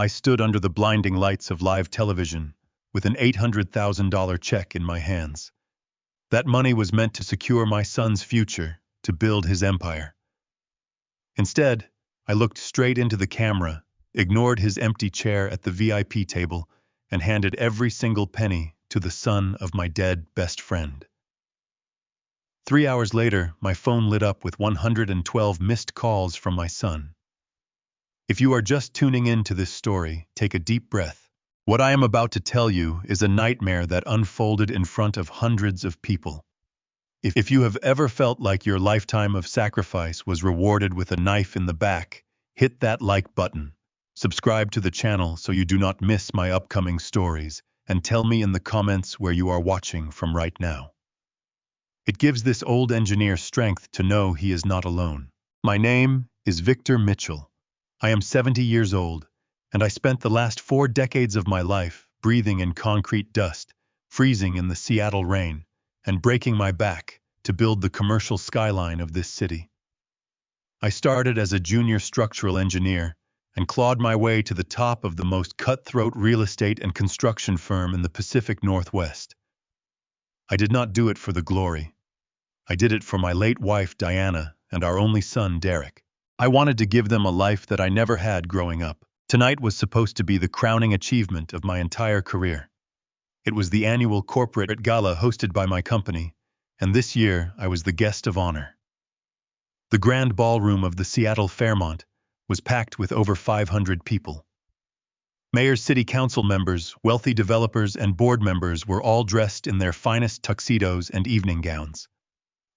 I stood under the blinding lights of live television with an $800,000 check in my hands. That money was meant to secure my son's future, to build his empire. Instead, I looked straight into the camera, ignored his empty chair at the VIP table, and handed every single penny to the son of my dead best friend. 3 hours later, my phone lit up with 112 missed calls from my son. If you are just tuning in to this story, take a deep breath. What I am about to tell you is a nightmare that unfolded in front of hundreds of people. If you have ever felt like your lifetime of sacrifice was rewarded with a knife in the back, hit that like button. Subscribe to the channel so you do not miss my upcoming stories, and tell me in the comments where you are watching from right now. It gives this old engineer strength to know he is not alone. My name is Victor Mitchell. I am 70 years old, and I spent the last 4 decades of my life breathing in concrete dust, freezing in the Seattle rain, and breaking my back to build the commercial skyline of this city. I started as a junior structural engineer and clawed my way to the top of the most cutthroat real estate and construction firm in the Pacific Northwest. I did not do it for the glory. I did it for my late wife, Diana, and our only son, Derek. I wanted to give them a life that I never had growing up. Tonight was supposed to be the crowning achievement of my entire career. It was the annual corporate gala hosted by my company, and this year I was the guest of honor. The grand ballroom of the Seattle Fairmont was packed with over 500 people. Mayors, city council members, wealthy developers, and board members were all dressed in their finest tuxedos and evening gowns.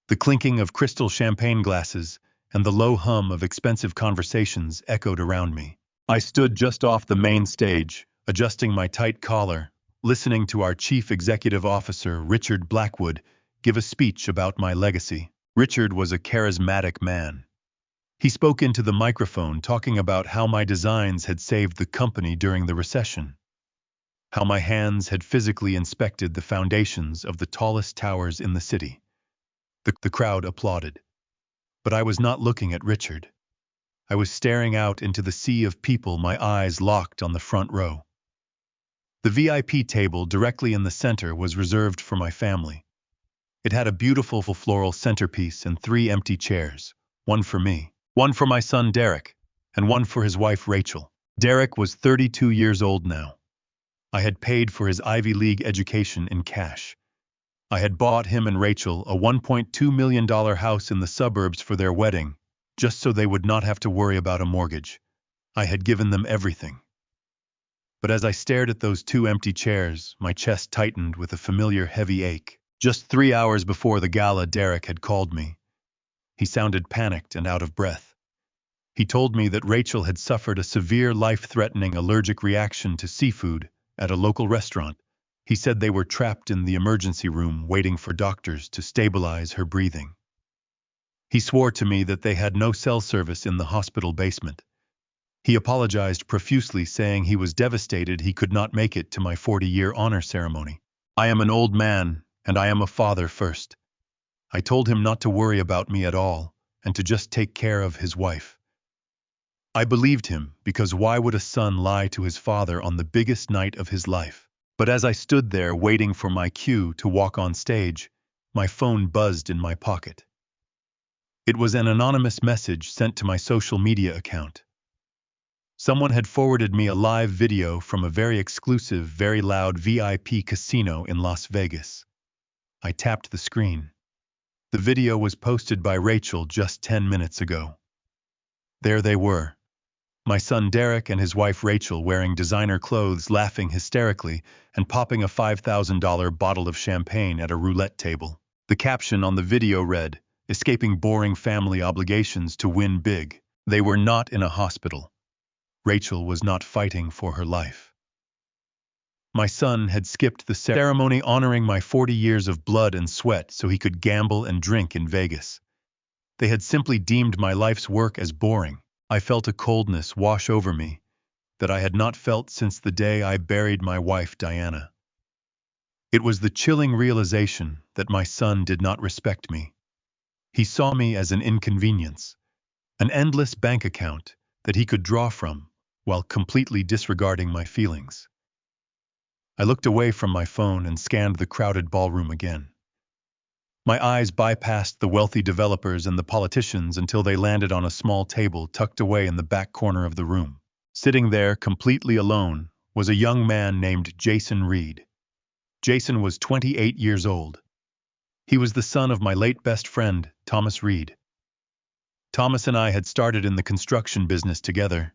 The clinking of crystal champagne glasses and the low hum of expensive conversations echoed around me. I stood just off the main stage, adjusting my tight collar, listening to our Chief Executive Officer, Richard Blackwood, give a speech about my legacy. Richard was a charismatic man. He spoke into the microphone talking about how my designs had saved the company during the recession, how my hands had physically inspected the foundations of the tallest towers in the city. The crowd applauded. But I was not looking at Richard. I was staring out into the sea of people, my eyes locked on the front row. The VIP table directly in the center was reserved for my family. It had a beautiful floral centerpiece and 3 empty chairs, one for me, one for my son Derek, and one for his wife Rachel. Derek was 32 years old now. I had paid for his Ivy League education in cash. I had bought him and Rachel a $1.2 million house in the suburbs for their wedding, just so they would not have to worry about a mortgage. I had given them everything. But as I stared at those 2 empty chairs, my chest tightened with a familiar heavy ache. Just 3 hours before the gala, Derek had called me. He sounded panicked and out of breath. He told me that Rachel had suffered a severe life-threatening allergic reaction to seafood at a local restaurant. He said they were trapped in the emergency room waiting for doctors to stabilize her breathing. He swore to me that they had no cell service in the hospital basement. He apologized profusely, saying he was devastated he could not make it to my 40-year honor ceremony. I am an old man, and I am a father first. I told him not to worry about me at all, and to just take care of his wife. I believed him, because why would a son lie to his father on the biggest night of his life? But as I stood there waiting for my cue to walk on stage, my phone buzzed in my pocket. It was an anonymous message sent to my social media account. Someone had forwarded me a live video from a very exclusive, very loud VIP casino in Las Vegas. I tapped the screen. The video was posted by Rachel just 10 minutes ago. There they were. My son Derek and his wife Rachel wearing designer clothes, laughing hysterically, and popping a $5,000 bottle of champagne at a roulette table. The caption on the video read, "Escaping boring family obligations to win big." They were not in a hospital. Rachel was not fighting for her life. My son had skipped the ceremony honoring my 40 years of blood and sweat so he could gamble and drink in Vegas. They had simply deemed my life's work as boring. I felt a coldness wash over me that I had not felt since the day I buried my wife, Diana. It was the chilling realization that my son did not respect me. He saw me as an inconvenience, an endless bank account that he could draw from while completely disregarding my feelings. I looked away from my phone and scanned the crowded ballroom again. My eyes bypassed the wealthy developers and the politicians until they landed on a small table tucked away in the back corner of the room. Sitting there, completely alone, was a young man named Jason Reed. Jason was 28 years old. He was the son of my late best friend, Thomas Reed. Thomas and I had started in the construction business together,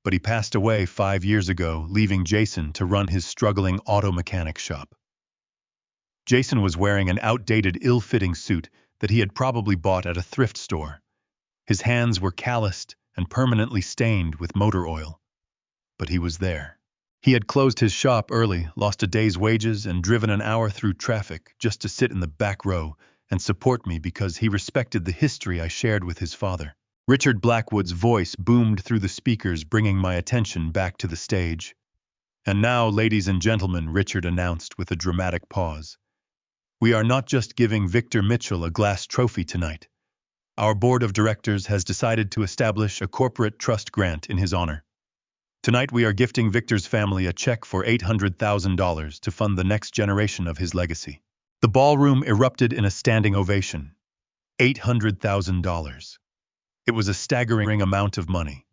but he passed away 5 years ago, leaving Jason to run his struggling auto mechanic shop. Jason was wearing an outdated, ill-fitting suit that he had probably bought at a thrift store. His hands were calloused and permanently stained with motor oil. But he was there. He had closed his shop early, lost a day's wages, and driven an hour through traffic just to sit in the back row and support me because he respected the history I shared with his father. Richard Blackwood's voice boomed through the speakers, bringing my attention back to the stage. "And now, ladies and gentlemen," Richard announced with a dramatic pause, "we are not just giving Victor Mitchell a glass trophy tonight. Our board of directors has decided to establish a corporate trust grant in his honor. Tonight we are gifting Victor's family a check for $800,000 to fund the next generation of his legacy." The ballroom erupted in a standing ovation. $800,000. It was a staggering amount of money.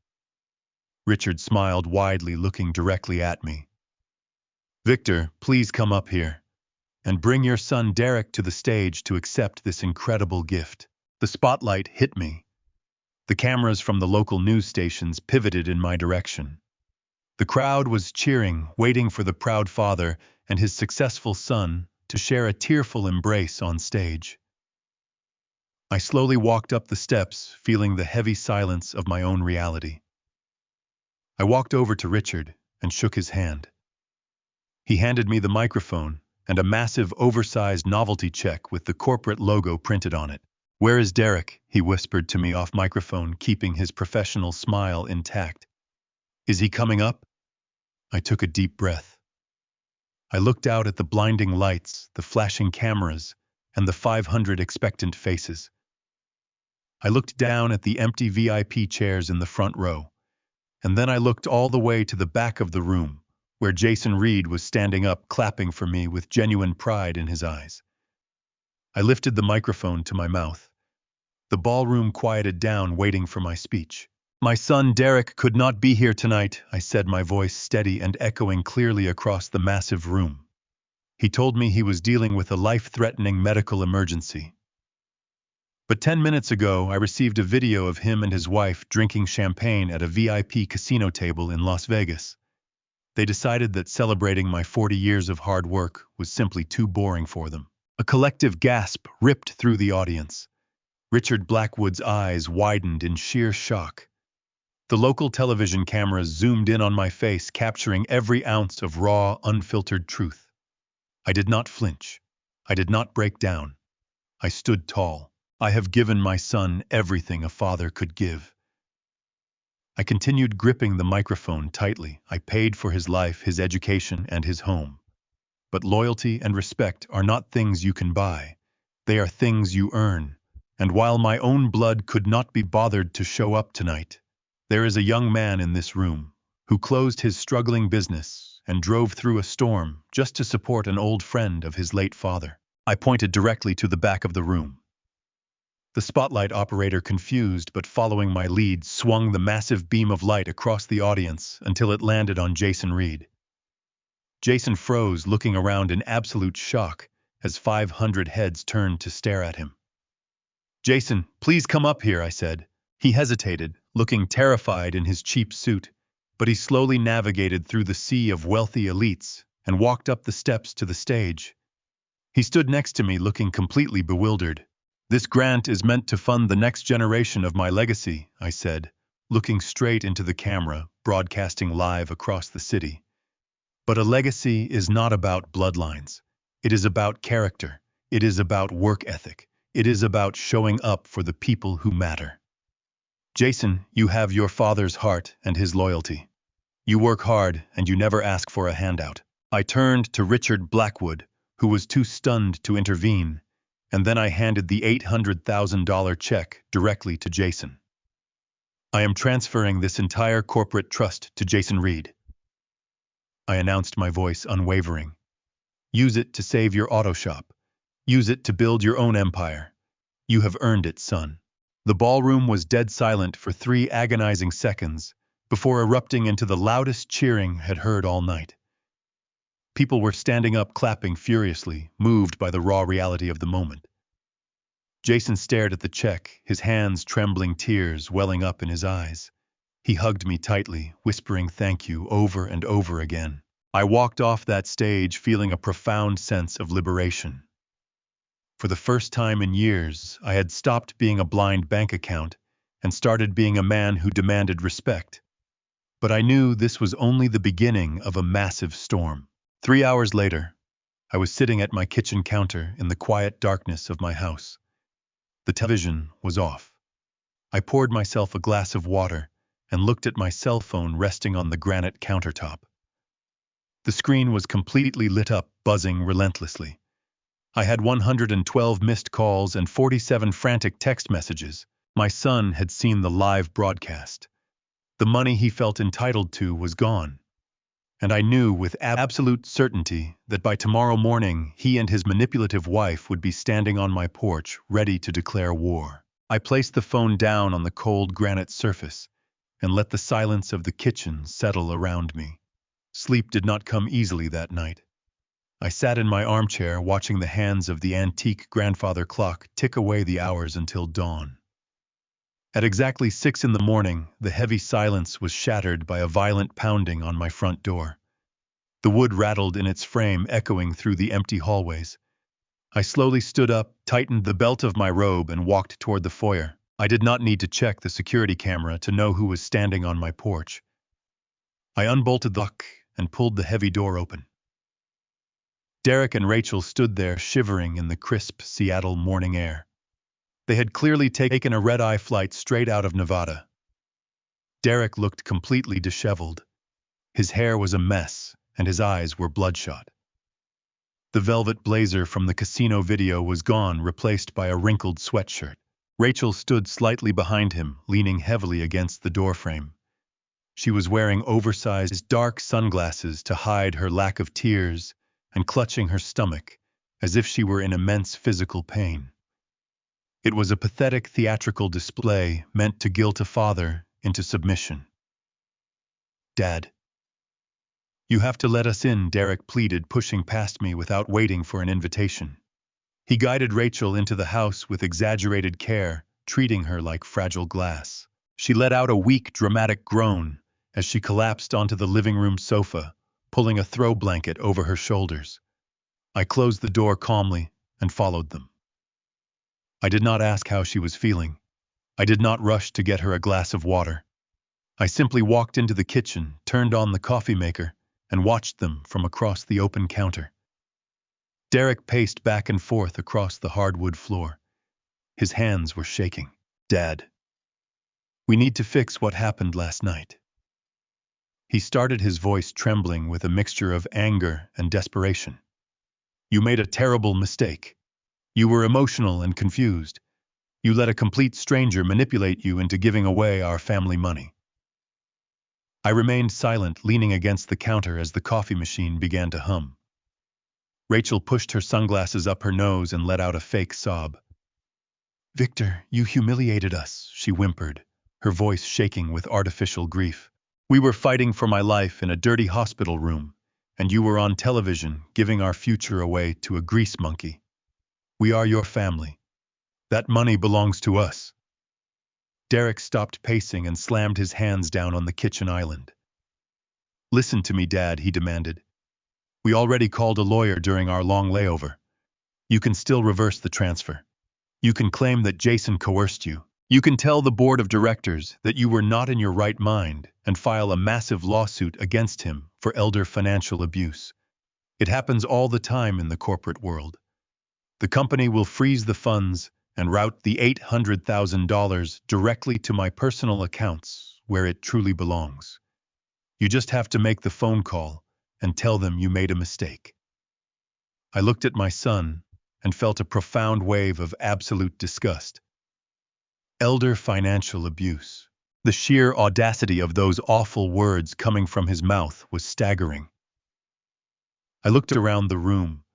Richard smiled widely, looking directly at me. "Victor, please come up here. And bring your son Derek to the stage to accept this incredible gift." The spotlight hit me. The cameras from the local news stations pivoted in my direction. The crowd was cheering, waiting for the proud father and his successful son to share a tearful embrace on stage. I slowly walked up the steps, feeling the heavy silence of my own reality. I walked over to Richard and shook his hand. He handed me the microphone and a massive, oversized novelty check with the corporate logo printed on it. "Where is Derek?" he whispered to me off microphone, keeping his professional smile intact. "Is he coming up?" I took a deep breath. I looked out at the blinding lights, the flashing cameras, and the 500 expectant faces. I looked down at the empty VIP chairs in the front row, and then I looked all the way to the back of the room, where Jason Reed was standing up, clapping for me with genuine pride in his eyes. I lifted the microphone to my mouth. The ballroom quieted down, waiting for my speech. "My son Derek could not be here tonight," I said, my voice steady and echoing clearly across the massive room. "He told me he was dealing with a life-threatening medical emergency. But 10 minutes ago, I received a video of him and his wife drinking champagne at a VIP casino table in Las Vegas. They decided that celebrating my 40 years of hard work was simply too boring for them." A collective gasp ripped through the audience. Richard Blackwood's eyes widened in sheer shock. The local television cameras zoomed in on my face, capturing every ounce of raw, unfiltered truth. I did not flinch. I did not break down. I stood tall. "I have given my son everything a father could give." I continued, gripping the microphone tightly. "I paid for his life, his education, and his home. But loyalty and respect are not things you can buy. They are things you earn. And while my own blood could not be bothered to show up tonight, there is a young man in this room who closed his struggling business and drove through a storm just to support an old friend of his late father." I pointed directly to the back of the room. The spotlight operator, confused but following my lead, swung the massive beam of light across the audience until it landed on Jason Reed. Jason froze, looking around in absolute shock as 500 heads turned to stare at him. "Jason, please come up here," I said. He hesitated, looking terrified in his cheap suit, but he slowly navigated through the sea of wealthy elites and walked up the steps to the stage. He stood next to me, looking completely bewildered. "This grant is meant to fund the next generation of my legacy," I said, looking straight into the camera, broadcasting live across the city. "But a legacy is not about bloodlines. It is about character. It is about work ethic. It is about showing up for the people who matter. Jason, you have your father's heart and his loyalty. You work hard and you never ask for a handout." I turned to Richard Blackwood, who was too stunned to intervene, and then I handed the $800,000 check directly to Jason. I am transferring this entire corporate trust to Jason Reed. I announced, my voice unwavering. Use it to save your auto shop. Use it to build your own empire. You have earned it, son. The ballroom was dead silent for 3 agonizing seconds before erupting into the loudest cheering had heard all night. People were standing up, clapping furiously, moved by the raw reality of the moment. Jason stared at the check, his hands trembling, tears welling up in his eyes. He hugged me tightly, whispering thank you over and over again. I walked off that stage feeling a profound sense of liberation. For the first time in years, I had stopped being a blind bank account and started being a man who demanded respect. But I knew this was only the beginning of a massive storm. 3 hours later, I was sitting at my kitchen counter in the quiet darkness of my house. The television was off. I poured myself a glass of water and looked at my cell phone resting on the granite countertop. The screen was completely lit up, buzzing relentlessly. I had 112 missed calls and 47 frantic text messages. My son had seen the live broadcast. The money he felt entitled to was gone. And I knew with absolute certainty that by tomorrow morning he and his manipulative wife would be standing on my porch, ready to declare war. I placed the phone down on the cold granite surface and let the silence of the kitchen settle around me. Sleep did not come easily that night. I sat in my armchair watching the hands of the antique grandfather clock tick away the hours until dawn. At exactly 6 in the morning, the heavy silence was shattered by a violent pounding on my front door. The wood rattled in its frame, echoing through the empty hallways. I slowly stood up, tightened the belt of my robe, and walked toward the foyer. I did not need to check the security camera to know who was standing on my porch. I unbolted the lock and pulled the heavy door open. Derek and Rachel stood there, shivering in the crisp Seattle morning air. They had clearly taken a red-eye flight straight out of Nevada. Derek looked completely disheveled. His hair was a mess, and his eyes were bloodshot. The velvet blazer from the casino video was gone, replaced by a wrinkled sweatshirt. Rachel stood slightly behind him, leaning heavily against the doorframe. She was wearing oversized dark sunglasses to hide her lack of tears and clutching her stomach, as if she were in immense physical pain. It was a pathetic theatrical display meant to guilt a father into submission. "Dad, you have to let us in," Derek pleaded, pushing past me without waiting for an invitation. He guided Rachel into the house with exaggerated care, treating her like fragile glass. She let out a weak, dramatic groan as she collapsed onto the living room sofa, pulling a throw blanket over her shoulders. I closed the door calmly and followed them. I did not ask how she was feeling. I did not rush to get her a glass of water. I simply walked into the kitchen, turned on the coffee maker, and watched them from across the open counter. Derek paced back and forth across the hardwood floor. His hands were shaking. "Dad, we need to fix what happened last night." He started, his voice trembling with a mixture of anger and desperation. "You made a terrible mistake. You were emotional and confused. You let a complete stranger manipulate you into giving away our family money." I remained silent, leaning against the counter as the coffee machine began to hum. Rachel pushed her sunglasses up her nose and let out a fake sob. "Victor, you humiliated us," she whimpered, her voice shaking with artificial grief. "We were fighting for my life in a dirty hospital room, and you were on television giving our future away to a grease monkey. We are your family. That money belongs to us." Derek stopped pacing and slammed his hands down on the kitchen island. "Listen to me, Dad," he demanded. "We already called a lawyer during our long layover. You can still reverse the transfer. You can claim that Jason coerced you. You can tell the board of directors that you were not in your right mind and file a massive lawsuit against him for elder financial abuse. It happens all the time in the corporate world. The company will freeze the funds and route the $800,000 directly to my personal accounts where it truly belongs. You just have to make the phone call and tell them you made a mistake." I looked at my son and felt a profound wave of absolute disgust. Elder financial abuse. The sheer audacity of those awful words coming from his mouth was staggering. I looked around the room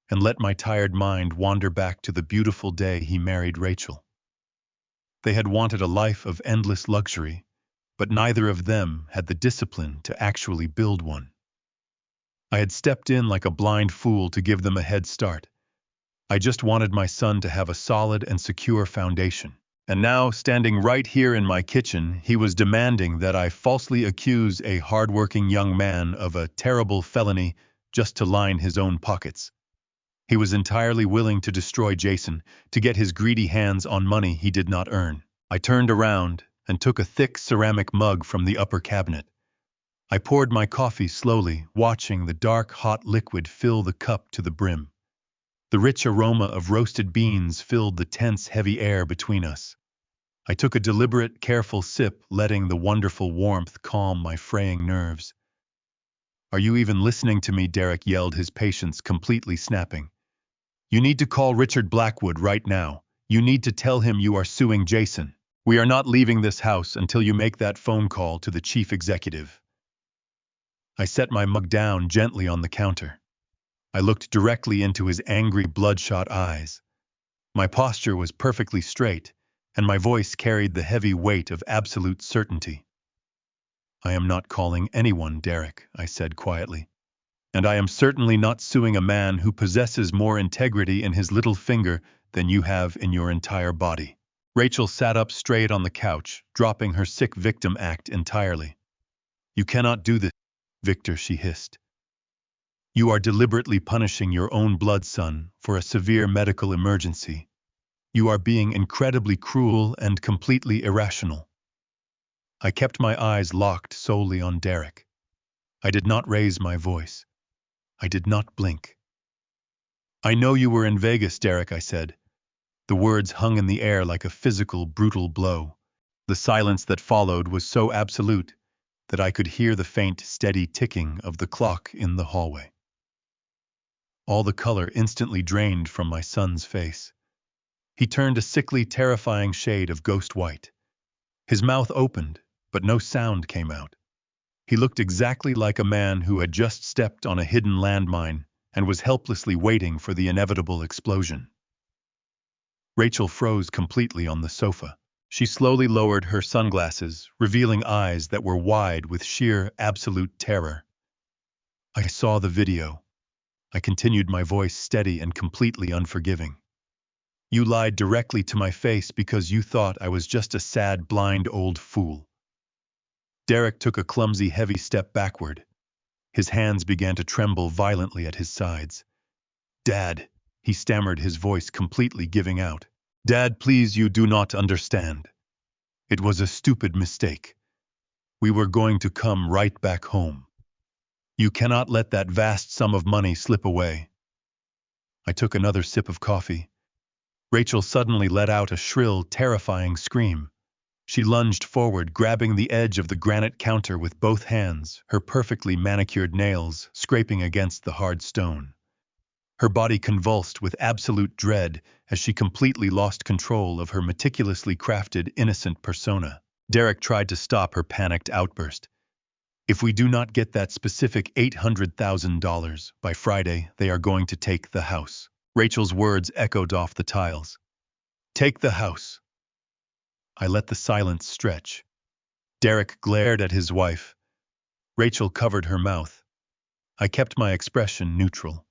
and let my tired mind wander back to the beautiful day he married Rachel. They had wanted a life of endless luxury, but neither of them had the discipline to actually build one. I had stepped in like a blind fool to give them a head start. I just wanted my son to have a solid and secure foundation. And now, standing right here in my kitchen, he was demanding that I falsely accuse a hard-working young man of a terrible felony just to line his own pockets. He was entirely willing to destroy Jason, to get his greedy hands on money he did not earn. I turned around and took a thick ceramic mug from the upper cabinet. I poured my coffee slowly, watching the dark, hot liquid fill the cup to the brim. The rich aroma of roasted beans filled the tense, heavy air between us. I took a deliberate, careful sip, letting the wonderful warmth calm my fraying nerves. "Are you even listening to me?" Derek yelled, his patience completely snapping. "You need to call Richard Blackwood right now. You need to tell him you are suing Jason. We are not leaving this house until you make that phone call to the chief executive." I set my mug down gently on the counter. I looked directly into his angry, bloodshot eyes. My posture was perfectly straight, and my voice carried the heavy weight of absolute certainty. "I am not calling anyone, Derek," I said quietly. "And I am certainly not suing a man who possesses more integrity in his little finger than you have in your entire body." Rachel sat up straight on the couch, dropping her sick victim act entirely. "You cannot do this, Victor," she hissed. "You are deliberately punishing your own blood son for a severe medical emergency. You are being incredibly cruel and completely irrational." I kept my eyes locked solely on Derek. I did not raise my voice. I did not blink. "I know you were in Vegas, Derek," I said. The words hung in the air like a physical, brutal blow. The silence that followed was so absolute that I could hear the faint, steady ticking of the clock in the hallway. All the color instantly drained from my son's face. He turned a sickly, terrifying shade of ghost white. His mouth opened, but no sound came out. He looked exactly like a man who had just stepped on a hidden landmine and was helplessly waiting for the inevitable explosion. Rachel froze completely on the sofa. She slowly lowered her sunglasses, revealing eyes that were wide with sheer, absolute terror. "I saw the video." I continued, my voice steady and completely unforgiving. "You lied directly to my face because you thought I was just a sad, blind old fool." Derek took a clumsy, heavy step backward. His hands began to tremble violently at his sides. "Dad," he stammered, his voice completely giving out. "Dad, please, you do not understand. It was a stupid mistake. We were going to come right back home. You cannot let that vast sum of money slip away." I took another sip of coffee. Rachel suddenly let out a shrill, terrifying scream. She lunged forward, grabbing the edge of the granite counter with both hands, her perfectly manicured nails scraping against the hard stone. Her body convulsed with absolute dread as she completely lost control of her meticulously crafted, innocent persona. Derek tried to stop her panicked outburst. "If we do not get that specific $800,000 by Friday, they are going to take the house." Rachel's words echoed off the tiles. "Take the house." I let the silence stretch. Derek glared at his wife. Rachel covered her mouth. I kept my expression neutral.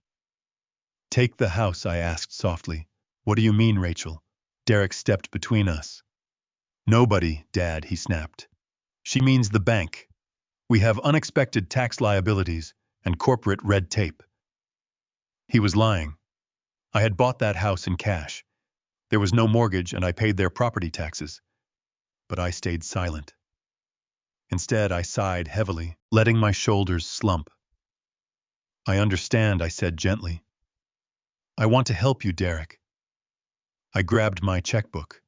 "Take the house?" I asked softly. "What do you mean, Rachel?" Derek stepped between us. "Nobody, Dad," he snapped. "She means the bank. We have unexpected tax liabilities and corporate red tape." He was lying. I had bought that house in cash. There was no mortgage and I paid their property taxes. But I stayed silent. Instead, I sighed heavily, letting my shoulders slump. "I understand," I said gently. "I want to help you, Derek." I grabbed my checkbook.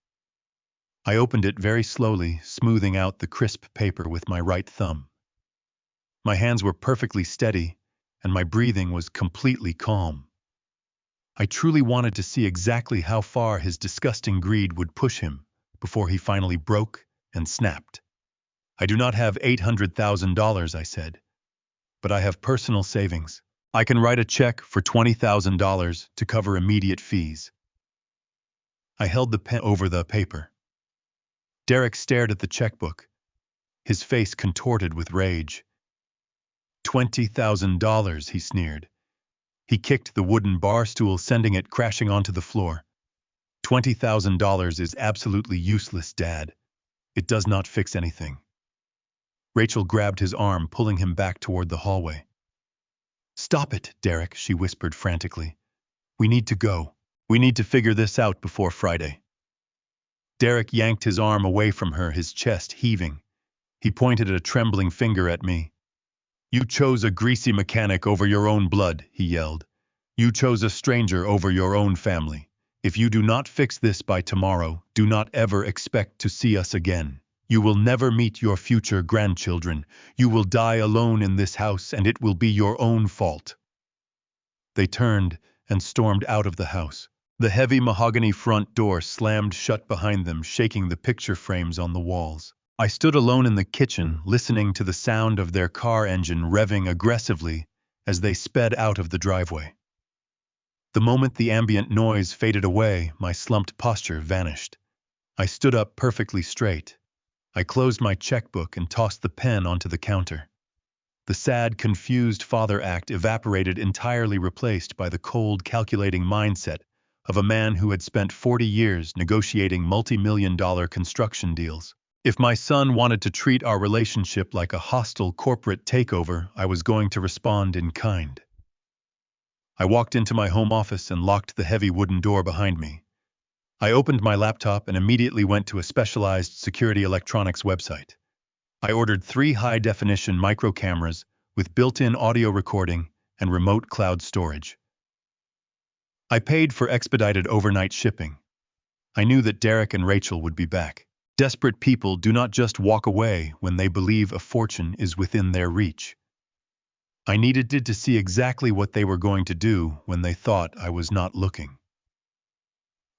I opened it very slowly, smoothing out the crisp paper with my right thumb. My hands were perfectly steady, and my breathing was completely calm. I truly wanted to see exactly how far his disgusting greed would push him before he finally broke and snapped. I do not have $800,000, I said, but I have personal savings. I can write a check for $20,000 to cover immediate fees. I held the pen over the paper. Derek stared at the checkbook, his face contorted with rage. $20,000, he sneered. He kicked the wooden bar stool, sending it crashing onto the floor. $20,000 is absolutely useless, Dad. It does not fix anything. Rachel grabbed his arm, pulling him back toward the hallway. Stop it, Derek, she whispered frantically. We need to go. We need to figure this out before Friday. Derek yanked his arm away from her, his chest heaving. He pointed a trembling finger at me. You chose a greasy mechanic over your own blood, he yelled. You chose a stranger over your own family. If you do not fix this by tomorrow, do not ever expect to see us again. You will never meet your future grandchildren. You will die alone in this house, and it will be your own fault. They turned and stormed out of the house. The heavy mahogany front door slammed shut behind them, shaking the picture frames on the walls. I stood alone in the kitchen, listening to the sound of their car engine revving aggressively as they sped out of the driveway. The moment the ambient noise faded away, my slumped posture vanished. I stood up perfectly straight. I closed my checkbook and tossed the pen onto the counter. The sad, confused father act evaporated, entirely replaced by the cold, calculating mindset of a man who had spent 40 years negotiating multi-million-dollar construction deals. If my son wanted to treat our relationship like a hostile corporate takeover, I was going to respond in kind. I walked into my home office and locked the heavy wooden door behind me. I opened my laptop and immediately went to a specialized security electronics website. I ordered 3 high-definition micro cameras with built-in audio recording and remote cloud storage. I paid for expedited overnight shipping. I knew that Derek and Rachel would be back. Desperate people do not just walk away when they believe a fortune is within their reach. I needed to see exactly what they were going to do when they thought I was not looking.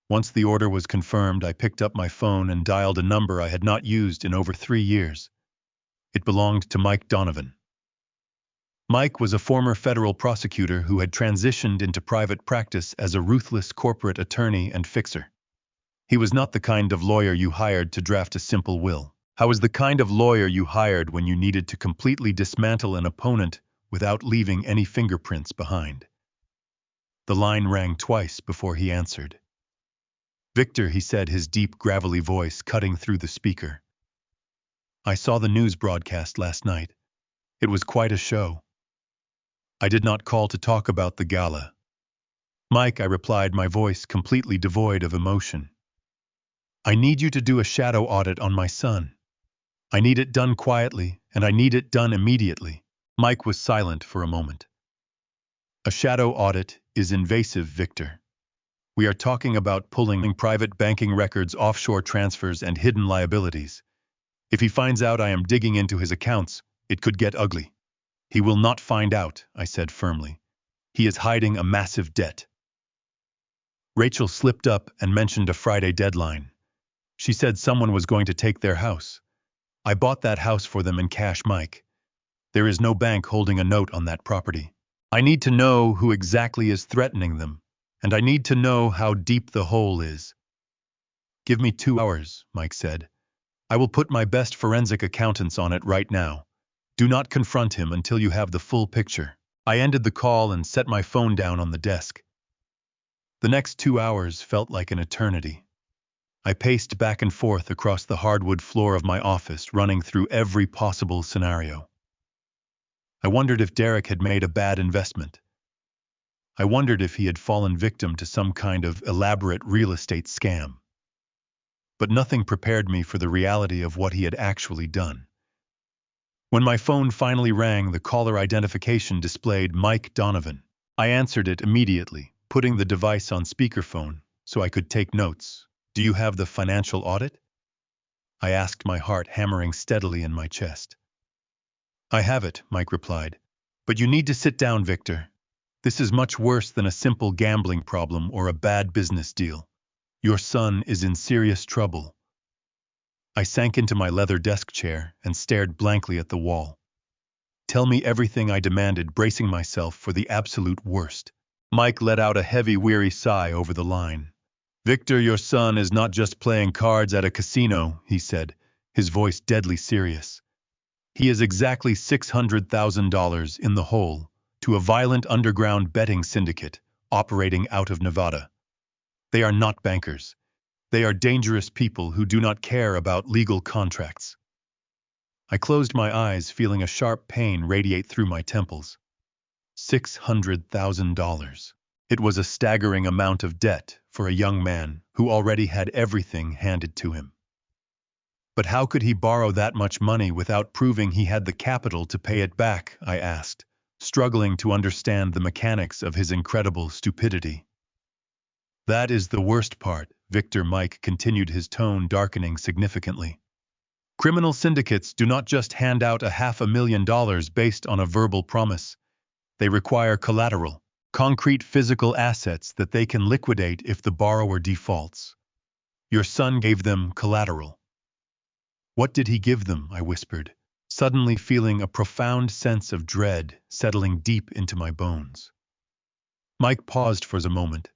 Once the order was confirmed, I picked up my phone and dialed a number I had not used in over 3 years. It belonged to Mike Donovan. Mike was a former federal prosecutor who had transitioned into private practice as a ruthless corporate attorney and fixer. He was not the kind of lawyer you hired to draft a simple will. He was the kind of lawyer you hired when you needed to completely dismantle an opponent without leaving any fingerprints behind. The line rang twice before he answered. Victor, he said, his deep, gravelly voice cutting through the speaker. I saw the news broadcast last night. It was quite a show. I did not call to talk about the gala. Mike, I replied, my voice completely devoid of emotion. I need you to do a shadow audit on my son. I need it done quietly, and I need it done immediately. Mike was silent for a moment. A shadow audit is invasive, Victor. We are talking about pulling private banking records, offshore transfers, and hidden liabilities. If he finds out I am digging into his accounts, it could get ugly. He will not find out, I said firmly. He is hiding a massive debt. Rachel slipped up and mentioned a Friday deadline. She said someone was going to take their house. I bought that house for them in cash, Mike. There is no bank holding a note on that property. I need to know who exactly is threatening them, and I need to know how deep the hole is. Give me 2 hours, Mike said. I will put my best forensic accountants on it right now. Do not confront him until you have the full picture. I ended the call and set my phone down on the desk. The next 2 hours felt like an eternity. I paced back and forth across the hardwood floor of my office, running through every possible scenario. I wondered if Derek had made a bad investment. I wondered if he had fallen victim to some kind of elaborate real estate scam. But nothing prepared me for the reality of what he had actually done. When my phone finally rang, the caller identification displayed Mike Donovan. I answered it immediately, putting the device on speakerphone so I could take notes. Do you have the financial audit? I asked, my heart hammering steadily in my chest. I have it, Mike replied. But you need to sit down, Victor. This is much worse than a simple gambling problem or a bad business deal. Your son is in serious trouble. I sank into my leather desk chair and stared blankly at the wall. Tell me everything, I demanded, bracing myself for the absolute worst. Mike let out a heavy, weary sigh over the line. Victor, your son is not just playing cards at a casino, he said, his voice deadly serious. He is exactly $600,000 in the hole to a violent underground betting syndicate operating out of Nevada. They are not bankers. They are dangerous people who do not care about legal contracts. I closed my eyes, feeling a sharp pain radiate through my temples. $600,000. It was a staggering amount of debt for a young man who already had everything handed to him. But how could he borrow that much money without proving he had the capital to pay it back, I asked, struggling to understand the mechanics of his incredible stupidity. That is the worst part, Victor. Mike continued, his tone darkening significantly. Criminal syndicates do not just hand out $500,000 based on a verbal promise. They require collateral, concrete physical assets that they can liquidate if the borrower defaults. Your son gave them collateral. What did he give them? I whispered, suddenly feeling a profound sense of dread settling deep into my bones. Mike paused for a moment,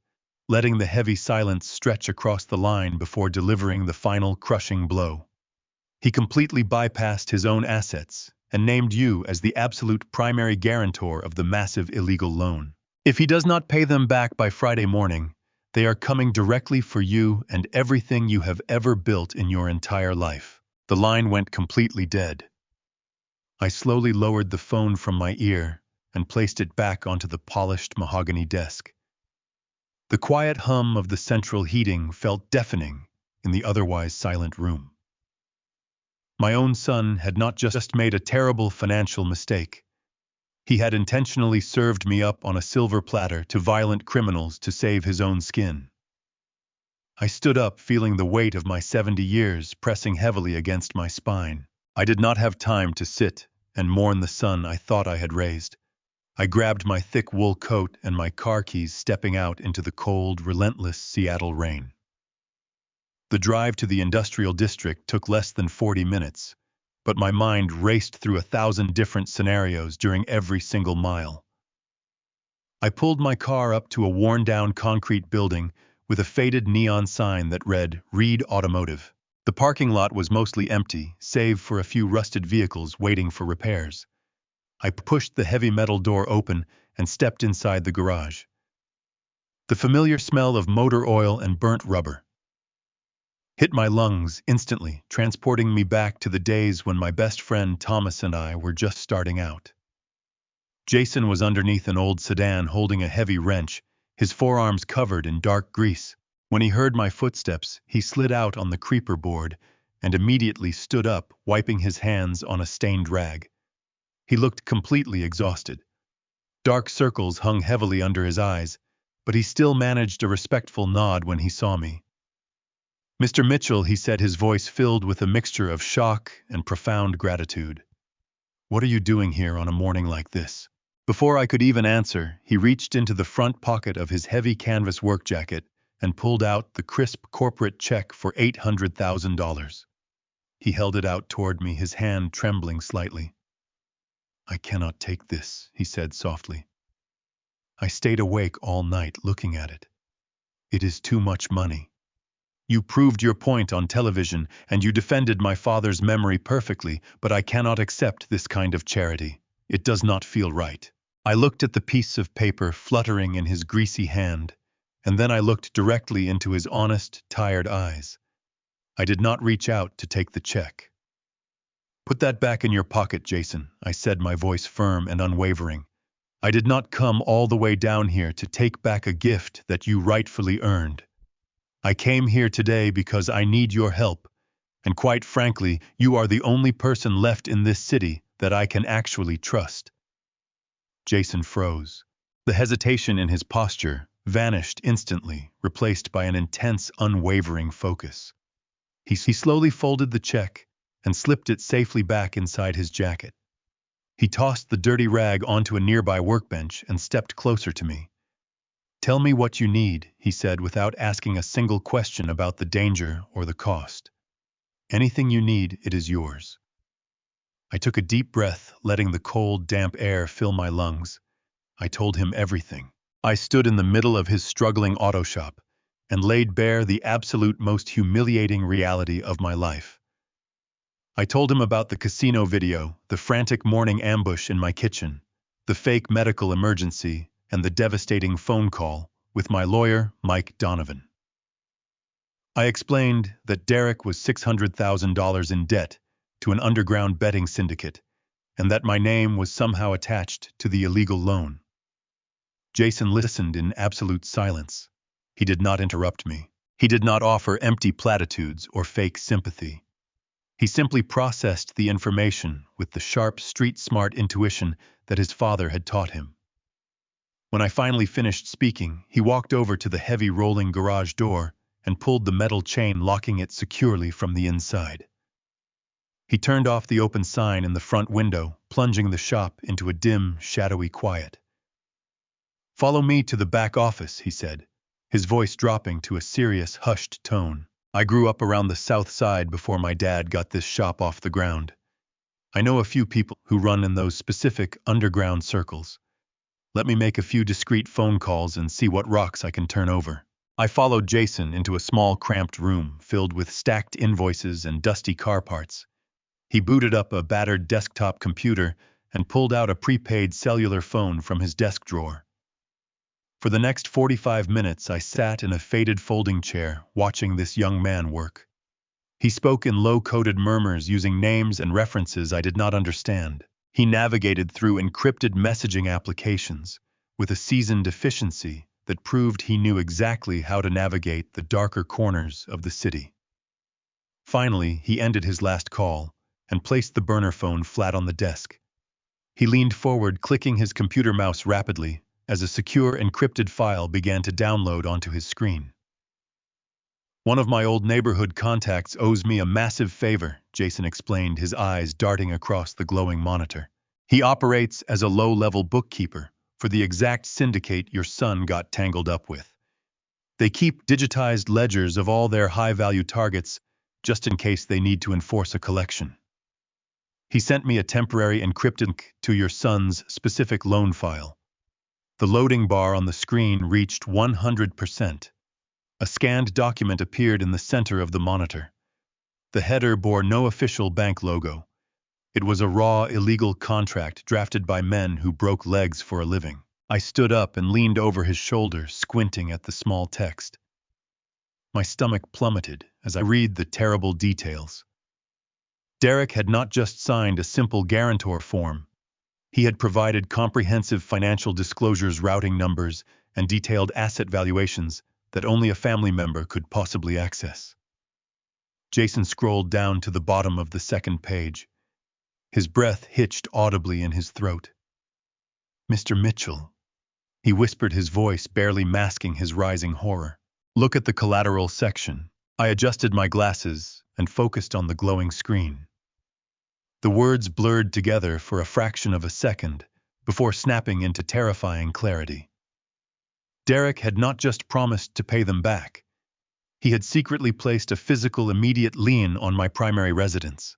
letting the heavy silence stretch across the line before delivering the final crushing blow. He completely bypassed his own assets and named you as the absolute primary guarantor of the massive illegal loan. If he does not pay them back by Friday morning, they are coming directly for you and everything you have ever built in your entire life. The line went completely dead. I slowly lowered the phone from my ear and placed it back onto the polished mahogany desk. The quiet hum of the central heating felt deafening in the otherwise silent room. My own son had not just made a terrible financial mistake. He had intentionally served me up on a silver platter to violent criminals to save his own skin. I stood up, feeling the weight of my 70 years pressing heavily against my spine. I did not have time to sit and mourn the son I thought I had raised. I grabbed my thick wool coat and my car keys, stepping out into the cold, relentless Seattle rain. The drive to the industrial district took less than 40 minutes, but my mind raced through 1,000 different scenarios during every single mile. I pulled my car up to a worn-down concrete building with a faded neon sign that read, Reed Automotive. The parking lot was mostly empty, save for a few rusted vehicles waiting for repairs. I pushed the heavy metal door open and stepped inside the garage. The familiar smell of motor oil and burnt rubber hit my lungs instantly, transporting me back to the days when my best friend Thomas and I were just starting out. Jason was underneath an old sedan holding a heavy wrench, his forearms covered in dark grease. When he heard my footsteps, he slid out on the creeper board and immediately stood up, wiping his hands on a stained rag. He looked completely exhausted. Dark circles hung heavily under his eyes, but he still managed a respectful nod when he saw me. Mr. Mitchell, he said, his voice filled with a mixture of shock and profound gratitude. What are you doing here on a morning like this? Before I could even answer, he reached into the front pocket of his heavy canvas work jacket and pulled out the crisp corporate check for $800,000. He held it out toward me, his hand trembling slightly. I cannot take this, he said softly. I stayed awake all night looking at it. It is too much money. You proved your point on television, and you defended my father's memory perfectly, but I cannot accept this kind of charity. It does not feel right. I looked at the piece of paper fluttering in his greasy hand, and then I looked directly into his honest, tired eyes. I did not reach out to take the check. Put that back in your pocket, Jason, I said, my voice firm and unwavering. I did not come all the way down here to take back a gift that you rightfully earned. I came here today because I need your help, and quite frankly, you are the only person left in this city that I can actually trust. Jason froze. The hesitation in his posture vanished instantly, replaced by an intense, unwavering focus. He slowly folded the check and slipped it safely back inside his jacket. He tossed the dirty rag onto a nearby workbench and stepped closer to me. Tell me what you need, he said, without asking a single question about the danger or the cost. Anything you need, it is yours. I took a deep breath, letting the cold, damp air fill my lungs. I told him everything. I stood in the middle of his struggling auto shop and laid bare the absolute most humiliating reality of my life. I told him about the casino video, the frantic morning ambush in my kitchen, the fake medical emergency, and the devastating phone call with my lawyer, Mike Donovan. I explained that Derek was $600,000 in debt to an underground betting syndicate, and that my name was somehow attached to the illegal loan. Jason listened in absolute silence. He did not interrupt me. He did not offer empty platitudes or fake sympathy. He simply processed the information with the sharp, street-smart intuition that his father had taught him. When I finally finished speaking, he walked over to the heavy rolling garage door and pulled the metal chain locking it securely from the inside. He turned off the open sign in the front window, plunging the shop into a dim, shadowy quiet. "Follow me to the back office," he said, his voice dropping to a serious, hushed tone. "I grew up around the South Side before my dad got this shop off the ground. I know a few people who run in those specific underground circles. Let me make a few discreet phone calls and see what rocks I can turn over." I followed Jason into a small, cramped room filled with stacked invoices and dusty car parts. He booted up a battered desktop computer and pulled out a prepaid cellular phone from his desk drawer. For the next 45 minutes, I sat in a faded folding chair, watching this young man work. He spoke in low-coded murmurs using names and references I did not understand. He navigated through encrypted messaging applications with a seasoned efficiency that proved he knew exactly how to navigate the darker corners of the city. Finally, he ended his last call and placed the burner phone flat on the desk. He leaned forward, clicking his computer mouse rapidly as a secure encrypted file began to download onto his screen. "One of my old neighborhood contacts owes me a massive favor," Jason explained, his eyes darting across the glowing monitor. "He operates as a low-level bookkeeper for the exact syndicate your son got tangled up with. They keep digitized ledgers of all their high-value targets just in case they need to enforce a collection. He sent me a temporary encrypted link to your son's specific loan file." The loading bar on the screen reached 100%. A scanned document appeared in the center of the monitor. The header bore no official bank logo. It was a raw, illegal contract drafted by men who broke legs for a living. I stood up and leaned over his shoulder, squinting at the small text. My stomach plummeted as I read the terrible details. Derek had not just signed a simple guarantor form. He had provided comprehensive financial disclosures, routing numbers, and detailed asset valuations that only a family member could possibly access. Jason scrolled down to the bottom of the second page. His breath hitched audibly in his throat. "Mr. Mitchell," he whispered, his voice barely masking his rising horror. "Look at the collateral section." I adjusted my glasses and focused on the glowing screen. The words blurred together for a fraction of a second before snapping into terrifying clarity. Derek had not just promised to pay them back. He had secretly placed a physical immediate lien on my primary residence.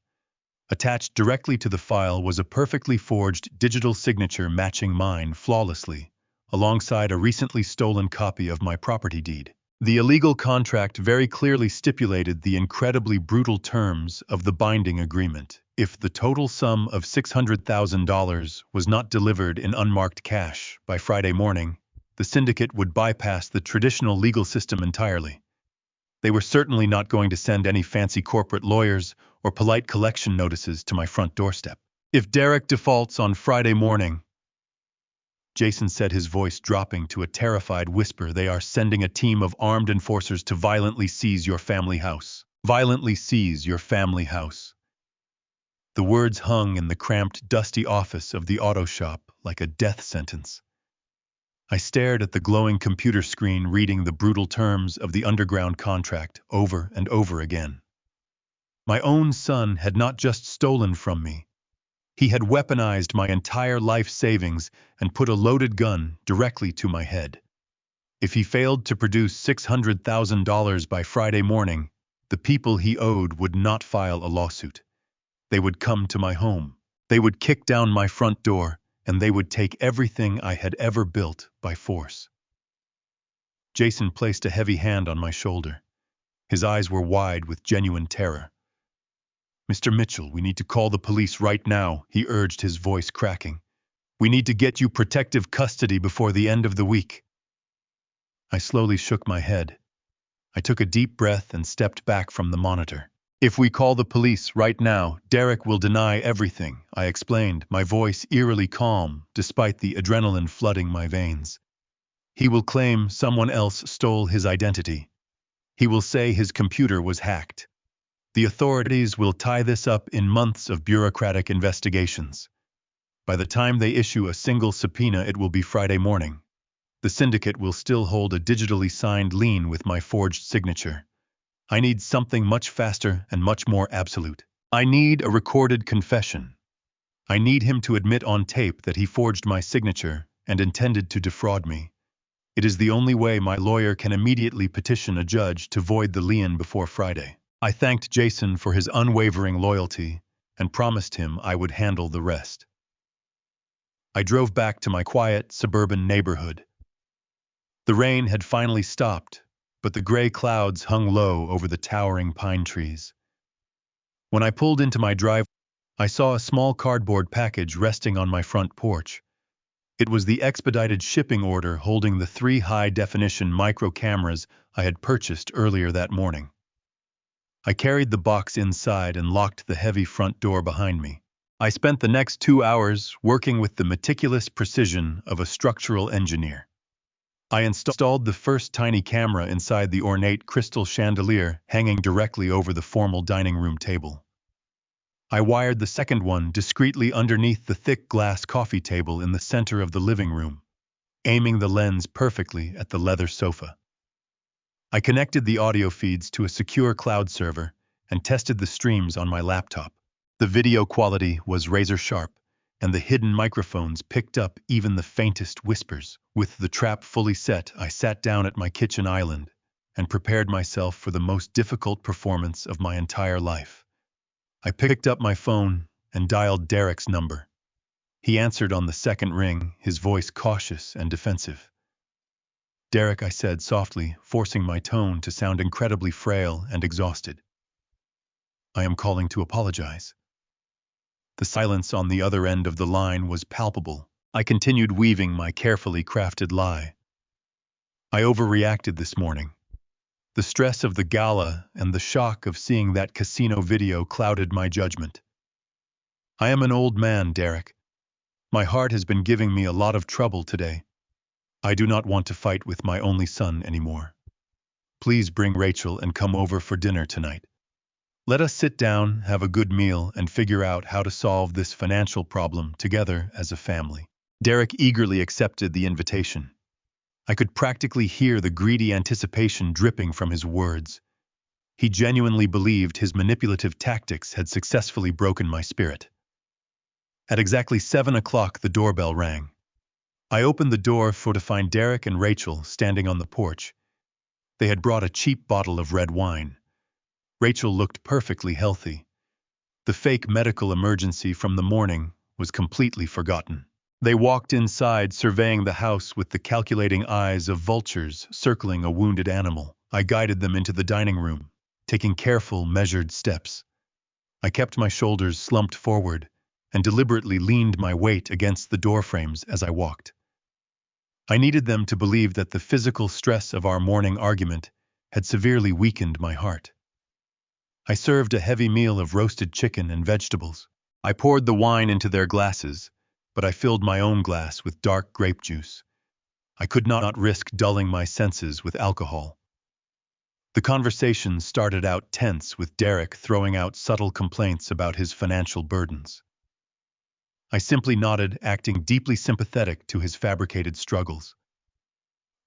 Attached directly to the file was a perfectly forged digital signature matching mine flawlessly, alongside a recently stolen copy of my property deed. The illegal contract very clearly stipulated the incredibly brutal terms of the binding agreement. If the total sum of $600,000 was not delivered in unmarked cash by Friday morning, the syndicate would bypass the traditional legal system entirely. They were certainly not going to send any fancy corporate lawyers or polite collection notices to my front doorstep. "If Derek defaults on Friday morning," Jason said, his voice dropping to a terrified whisper, "they are sending a team of armed enforcers to violently seize your family house. Violently seize your family house." The words hung in the cramped, dusty office of the auto shop like a death sentence. I stared at the glowing computer screen, reading the brutal terms of the underground contract over and over again. My own son had not just stolen from me. He had weaponized my entire life savings and put a loaded gun directly to my head. If he failed to produce $600,000 by Friday morning, The people he owed would not file a lawsuit. They would come to my home. They would kick down my front door, and they would take everything I had ever built by force. Jason placed a heavy hand on my shoulder. His eyes were wide with genuine terror. "Mr. Mitchell, we need to call the police right now," he urged, his voice cracking. "We need to get you protective custody before the end of the week." I slowly shook my head. I took a deep breath and stepped back from the monitor. "If we call the police right now, Derek will deny everything," I explained, my voice eerily calm despite the adrenaline flooding my veins. "He will claim someone else stole his identity. He will say his computer was hacked. The authorities will tie this up in months of bureaucratic investigations. By the time they issue a single subpoena, it will be Friday morning. The syndicate will still hold a digitally signed lien with my forged signature. I need something much faster and much more absolute. I need a recorded confession. I need him to admit on tape that he forged my signature and intended to defraud me. It is the only way my lawyer can immediately petition a judge to void the lien before Friday." I thanked Jason for his unwavering loyalty and promised him I would handle the rest. I drove back to my quiet suburban neighborhood. The rain had finally stopped, but the gray clouds hung low over the towering pine trees. When I pulled into my driveway, I saw a small cardboard package resting on my front porch. It was the expedited shipping order holding the 3 high-definition micro cameras I had purchased earlier that morning. I carried the box inside and locked the heavy front door behind me. I spent the next 2 hours working with the meticulous precision of a structural engineer. I installed the first tiny camera inside the ornate crystal chandelier hanging directly over the formal dining room table. I wired the second one discreetly underneath the thick glass coffee table in the center of the living room, aiming the lens perfectly at the leather sofa. I connected the audio feeds to a secure cloud server and tested the streams on my laptop. The video quality was razor sharp, and the hidden microphones picked up even the faintest whispers. With the trap fully set, I sat down at my kitchen island and prepared myself for the most difficult performance of my entire life. I picked up my phone and dialed Derek's number. He answered on the second ring, his voice cautious and defensive. "Derek," I said softly, forcing my tone to sound incredibly frail and exhausted. "I am calling to apologize." The silence on the other end of the line was palpable. I continued weaving my carefully crafted lie. "I overreacted this morning. The stress of the gala and the shock of seeing that casino video clouded my judgment. I am an old man, Derek. My heart has been giving me a lot of trouble today. I do not want to fight with my only son anymore. Please bring Rachel and come over for dinner tonight. Let us sit down, have a good meal, and figure out how to solve this financial problem together as a family." Derek eagerly accepted the invitation. I could practically hear the greedy anticipation dripping from his words. He genuinely believed his manipulative tactics had successfully broken my spirit. At exactly 7 o'clock, the doorbell rang. I opened the door to find Derek and Rachel standing on the porch. They had brought a cheap bottle of red wine. Rachel looked perfectly healthy. The fake medical emergency from the morning was completely forgotten. They walked inside, surveying the house with the calculating eyes of vultures circling a wounded animal. I guided them into the dining room, taking careful, measured steps. I kept my shoulders slumped forward and deliberately leaned my weight against the doorframes as I walked. I needed them to believe that the physical stress of our morning argument had severely weakened my heart. I served a heavy meal of roasted chicken and vegetables. I poured the wine into their glasses, but I filled my own glass with dark grape juice. I could not risk dulling my senses with alcohol. The conversation started out tense, with Derek throwing out subtle complaints about his financial burdens. I simply nodded, acting deeply sympathetic to his fabricated struggles.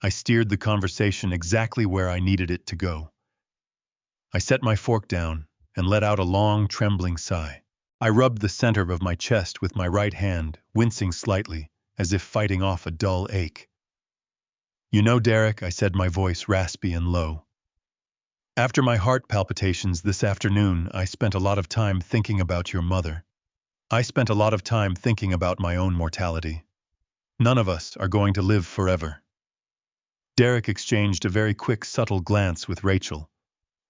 I steered the conversation exactly where I needed it to go. I set my fork down and let out a long, trembling sigh. I rubbed the center of my chest with my right hand, wincing slightly, as if fighting off a dull ache. "You know, Derek," I said, my voice raspy and low, After my heart palpitations this afternoon, I spent a lot of time thinking about your mother. I spent a lot of time thinking about my own mortality. None of us are going to live forever. Derek exchanged a very quick, subtle glance with Rachel.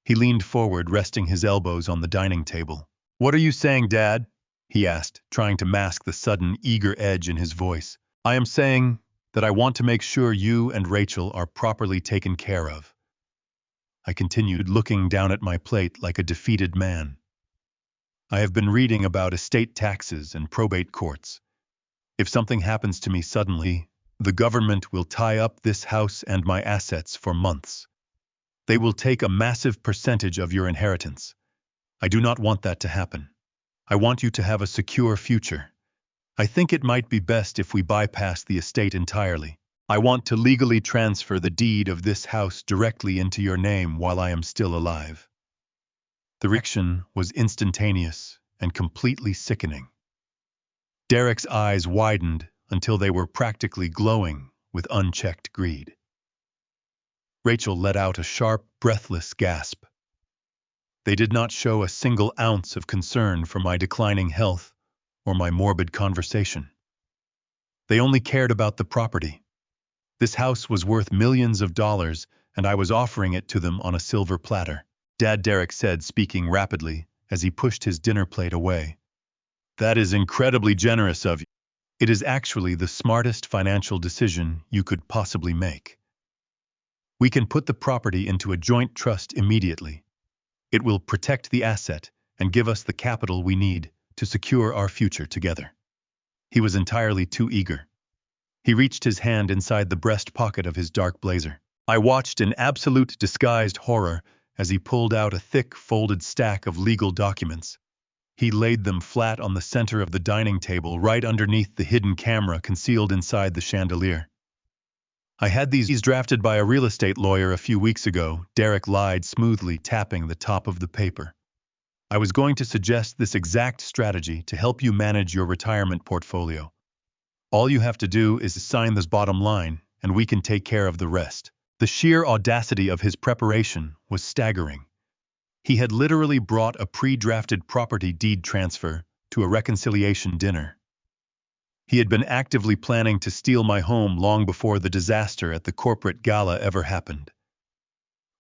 He leaned forward, resting his elbows on the dining table. "What are you saying, Dad?" he asked, trying to mask the sudden, eager edge in his voice. "I am saying that I want to make sure you and Rachel are properly taken care of." I continued, looking down at my plate like a defeated man. "I have been reading about estate taxes and probate courts. If something happens to me suddenly, the government will tie up this house and my assets for months. They will take a massive percentage of your inheritance. I do not want that to happen. I want you to have a secure future. I think it might be best if we bypass the estate entirely. I want to legally transfer the deed of this house directly into your name while I am still alive." The reaction was instantaneous and completely sickening. Derek's eyes widened until they were practically glowing with unchecked greed. Rachel let out a sharp, breathless gasp. They did not show a single ounce of concern for my declining health or my morbid conversation. They only cared about the property. This house was worth millions of dollars, and I was offering it to them on a silver platter. "Dad," Derek said, speaking rapidly as he pushed his dinner plate away. "That is incredibly generous of you. It is actually the smartest financial decision you could possibly make. We can put the property into a joint trust immediately. It will protect the asset and give us the capital we need to secure our future together." He was entirely too eager. He reached his hand inside the breast pocket of his dark blazer. I watched in absolute disguised horror as he pulled out a thick, folded stack of legal documents. He laid them flat on the center of the dining table, right underneath the hidden camera concealed inside the chandelier. "I had these drafted by a real estate lawyer a few weeks ago," Derek lied, smoothly tapping the top of the paper. "I was going to suggest this exact strategy to help you manage your retirement portfolio. All you have to do is sign this bottom line, and we can take care of the rest." The sheer audacity of his preparation was staggering. He had literally brought a pre-drafted property deed transfer to a reconciliation dinner. He had been actively planning to steal my home long before the disaster at the corporate gala ever happened.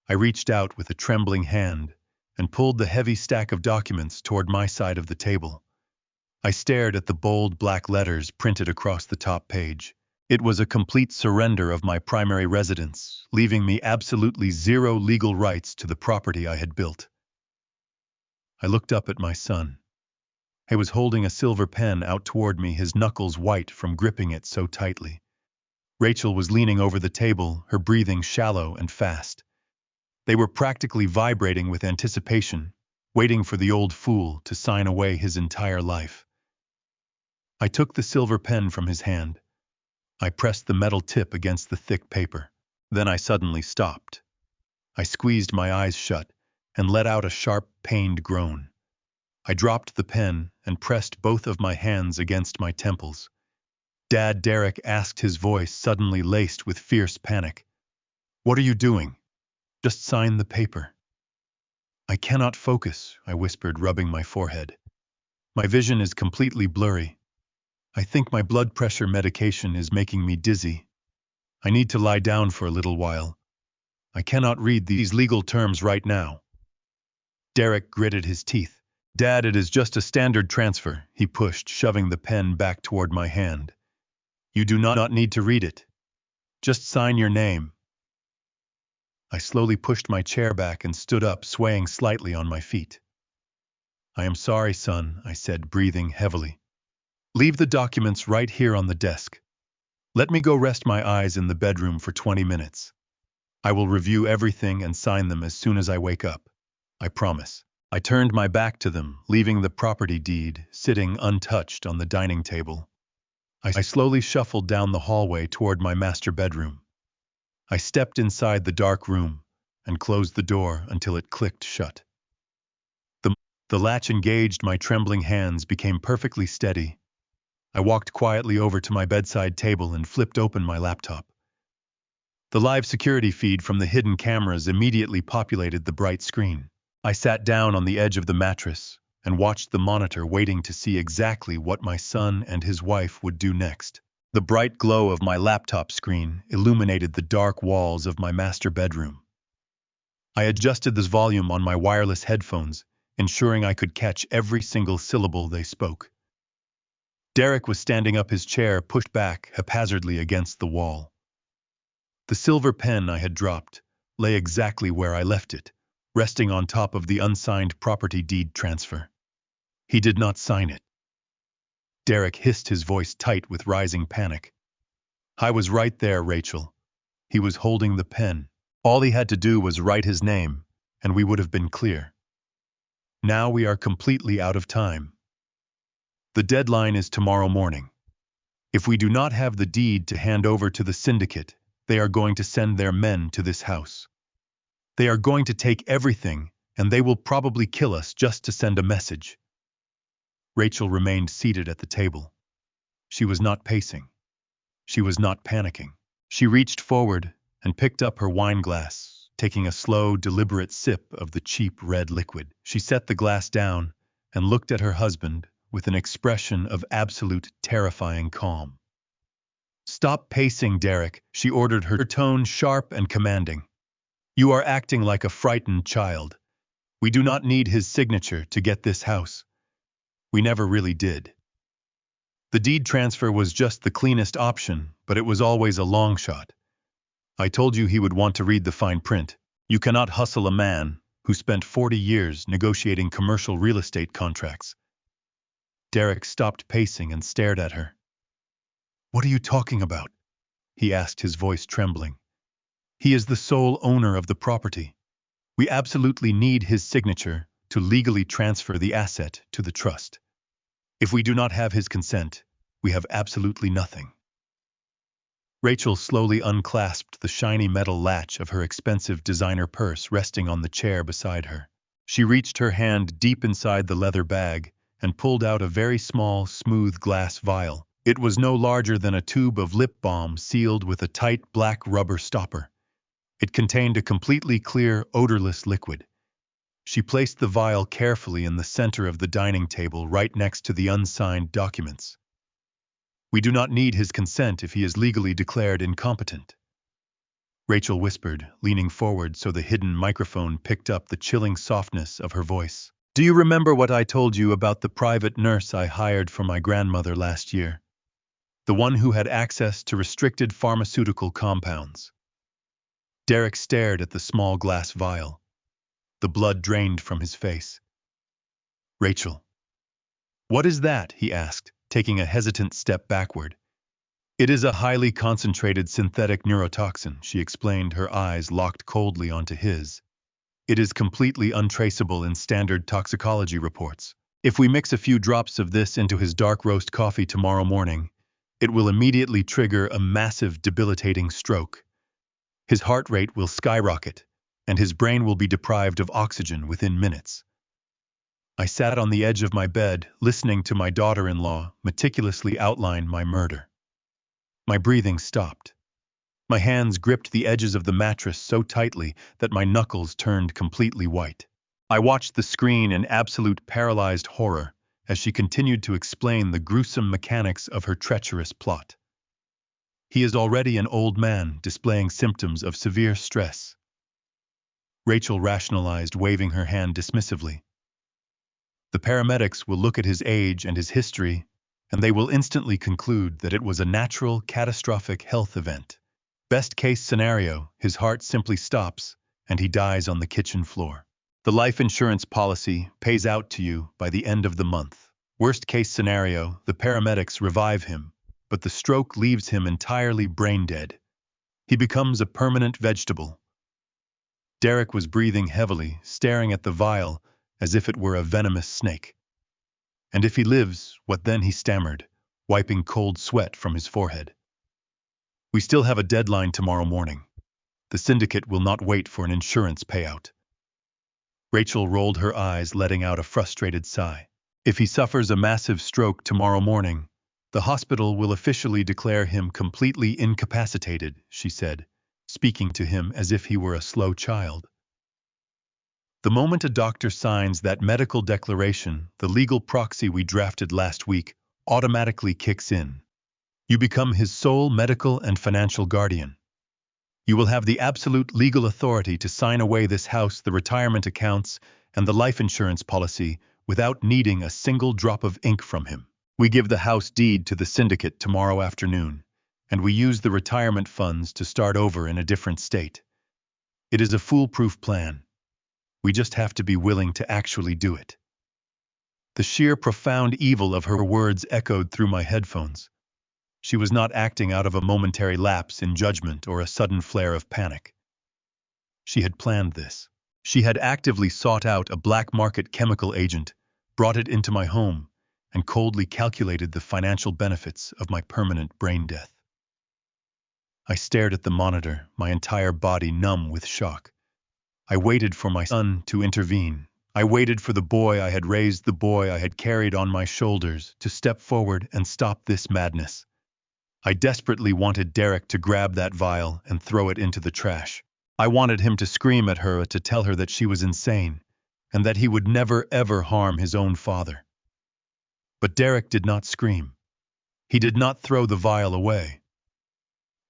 I reached out with a trembling hand and pulled the heavy stack of documents toward my side of the table. I stared at the bold black letters printed across the top page. It was a complete surrender of my primary residence, leaving me absolutely zero legal rights to the property I had built. I looked up at my son. He was holding a silver pen out toward me, his knuckles white from gripping it so tightly. Rachel was leaning over the table, her breathing shallow and fast. They were practically vibrating with anticipation, waiting for the old fool to sign away his entire life. I took the silver pen from his hand. I pressed the metal tip against the thick paper. Then I suddenly stopped. I squeezed my eyes shut and let out a sharp, pained groan. I dropped the pen and pressed both of my hands against my temples. "Dad," Derek asked, his voice suddenly laced with fierce panic. "What are you doing? Just sign the paper." "I cannot focus," I whispered, rubbing my forehead. "My vision is completely blurry. I think my blood pressure medication is making me dizzy. I need to lie down for a little while. I cannot read these legal terms right now." Derek gritted his teeth. "Dad, it is just a standard transfer," he pushed, shoving the pen back toward my hand. "You do not need to read it. Just sign your name." I slowly pushed my chair back and stood up, swaying slightly on my feet. "I am sorry, son," I said, breathing heavily. "Leave the documents right here on the desk. Let me go rest my eyes in the bedroom for 20 minutes. I will review everything and sign them as soon as I wake up. I promise." I turned my back to them, leaving the property deed sitting untouched on the dining table. I slowly shuffled down the hallway toward my master bedroom. I stepped inside the dark room and closed the door until it clicked shut. The latch engaged, my trembling hands became perfectly steady. I walked quietly over to my bedside table and flipped open my laptop. The live security feed from the hidden cameras immediately populated the bright screen. I sat down on the edge of the mattress and watched the monitor, waiting to see exactly what my son and his wife would do next. The bright glow of my laptop screen illuminated the dark walls of my master bedroom. I adjusted the volume on my wireless headphones, ensuring I could catch every single syllable they spoke. Derek was standing up, his chair pushed back haphazardly against the wall. The silver pen I had dropped lay exactly where I left it, resting on top of the unsigned property deed transfer. He did not sign it. Derek hissed, his voice tight with rising panic. I was right there, Rachel. He was holding the pen. All he had to do was write his name, and we would have been clear. Now we are completely out of time. The deadline is tomorrow morning. If we do not have the deed to hand over to the syndicate, they are going to send their men to this house. They are going to take everything, and they will probably kill us just to send a message. Rachel remained seated at the table. She was not pacing. She was not panicking. She reached forward and picked up her wine glass, taking a slow, deliberate sip of the cheap red liquid. She set the glass down and looked at her husband with an expression of absolute, terrifying calm. "Stop pacing, Derek," she ordered, her tone sharp and commanding. "You are acting like a frightened child. We do not need his signature to get this house. We never really did. The deed transfer was just the cleanest option, but it was always a long shot. I told you he would want to read the fine print. You cannot hustle a man who spent 40 years negotiating commercial real estate contracts." Derek stopped pacing and stared at her. "What are you talking about?" he asked, his voice trembling. "He is the sole owner of the property. We absolutely need his signature to legally transfer the asset to the trust. If we do not have his consent, we have absolutely nothing." Rachel slowly unclasped the shiny metal latch of her expensive designer purse resting on the chair beside her. She reached her hand deep inside the leather bag and pulled out a very small, smooth glass vial. It was no larger than a tube of lip balm sealed with a tight black rubber stopper. It contained a completely clear, odorless liquid. She placed the vial carefully in the center of the dining table, right next to the unsigned documents. "We do not need his consent if he is legally declared incompetent," Rachel whispered, leaning forward so the hidden microphone picked up the chilling softness of her voice. "Do you remember what I told you about the private nurse I hired for my grandmother last year? The one who had access to restricted pharmaceutical compounds?" Derek stared at the small glass vial. The blood drained from his face. "Rachel." "What is that?" he asked, taking a hesitant step backward. "It is a highly concentrated synthetic neurotoxin," she explained, her eyes locked coldly onto his. "It is completely untraceable in standard toxicology reports. If we mix a few drops of this into his dark roast coffee tomorrow morning, it will immediately trigger a massive, debilitating stroke. His heart rate will skyrocket, and his brain will be deprived of oxygen within minutes." I sat on the edge of my bed, listening to my daughter-in-law meticulously outline my murder. My breathing stopped. My hands gripped the edges of the mattress so tightly that my knuckles turned completely white. I watched the screen in absolute paralyzed horror as she continued to explain the gruesome mechanics of her treacherous plot. "He is already an old man, displaying symptoms of severe stress," Rachel rationalized, waving her hand dismissively. "The paramedics will look at his age and his history, and they will instantly conclude that it was a natural, catastrophic health event. Best case scenario, his heart simply stops, and he dies on the kitchen floor. The life insurance policy pays out to you by the end of the month. Worst case scenario, the paramedics revive him, but the stroke leaves him entirely brain dead. He becomes a permanent vegetable." Derek was breathing heavily, staring at the vial as if it were a venomous snake. "And if he lives, what then?" he stammered, wiping cold sweat from his forehead. "We still have a deadline tomorrow morning. The syndicate will not wait for an insurance payout." Rachel rolled her eyes, letting out a frustrated sigh. "If he suffers a massive stroke tomorrow morning, the hospital will officially declare him completely incapacitated," she said. speaking to him as if he were a slow child. The moment a doctor signs that medical declaration, the legal proxy we drafted last week automatically kicks in. You become his sole medical and financial guardian. You will have the absolute legal authority to sign away this house, the retirement accounts, and the life insurance policy without needing a single drop of ink from him. We give the house deed to the syndicate tomorrow afternoon, and we use the retirement funds to start over in a different state. It is a foolproof plan. We just have to be willing to actually do it. The sheer profound evil of her words echoed through my headphones. She was not acting out of a momentary lapse in judgment or a sudden flare of panic. She had planned this. She had actively sought out a black market chemical agent, brought it into my home, and coldly calculated the financial benefits of my permanent brain death. I stared at the monitor, my entire body numb with shock. I waited for my son to intervene. I waited for the boy I had raised, the boy I had carried on my shoulders, to step forward and stop this madness. I desperately wanted Derek to grab that vial and throw it into the trash. I wanted him to scream at her, to tell her that she was insane, and that he would never ever harm his own father. But Derek did not scream. He did not throw the vial away.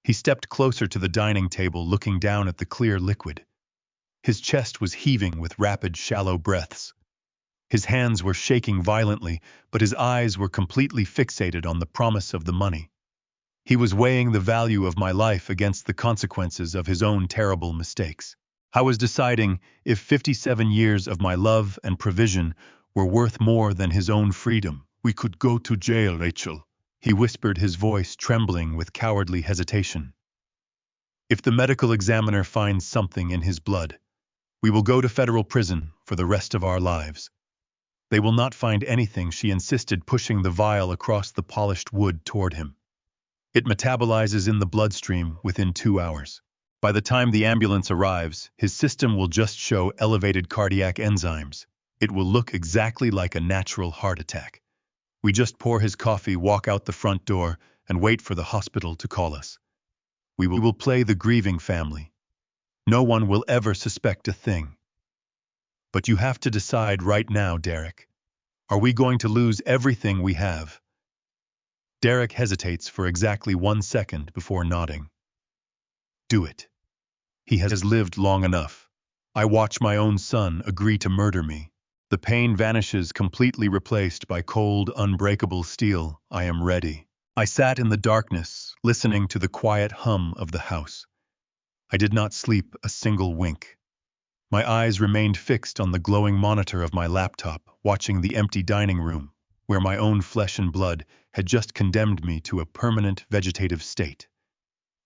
He stepped closer to the dining table, looking down at the clear liquid. His chest was heaving with rapid, shallow breaths. His hands were shaking violently, but his eyes were completely fixated on the promise of the money. He was weighing the value of my life against the consequences of his own terrible mistakes. I was deciding if 57 years of my love and provision were worth more than his own freedom. "We could go to jail, Rachel," he whispered, his voice trembling with cowardly hesitation. "If the medical examiner finds something in his blood, we will go to federal prison for the rest of our lives." "They will not find anything," she insisted, pushing the vial across the polished wood toward him. "It metabolizes in the bloodstream within 2 hours. By the time the ambulance arrives, his system will just show elevated cardiac enzymes. It will look exactly like a natural heart attack. We just pour his coffee, walk out the front door, and wait for the hospital to call us. We will play the grieving family. No one will ever suspect a thing. But you have to decide right now, Derek. Are we going to lose everything we have?" Derek hesitates for exactly 1 second before nodding. "Do it. He has lived long enough. I watch my own son agree to murder me. The pain vanishes, completely replaced by cold, unbreakable steel. I am ready." I sat in the darkness, listening to the quiet hum of the house. I did not sleep a single wink. My eyes remained fixed on the glowing monitor of my laptop, watching the empty dining room, where my own flesh and blood had just condemned me to a permanent vegetative state.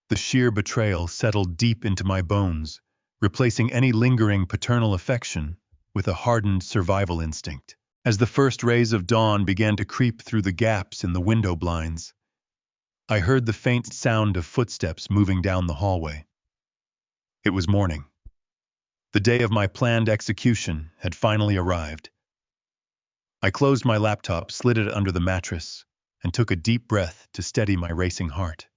The sheer betrayal settled deep into my bones, replacing any lingering paternal affection with a hardened survival instinct. As the first rays of dawn began to creep through the gaps in the window blinds, I heard the faint sound of footsteps moving down the hallway. It was morning. The day of my planned execution had finally arrived. I closed my laptop, slid it under the mattress, and took a deep breath to steady my racing heart.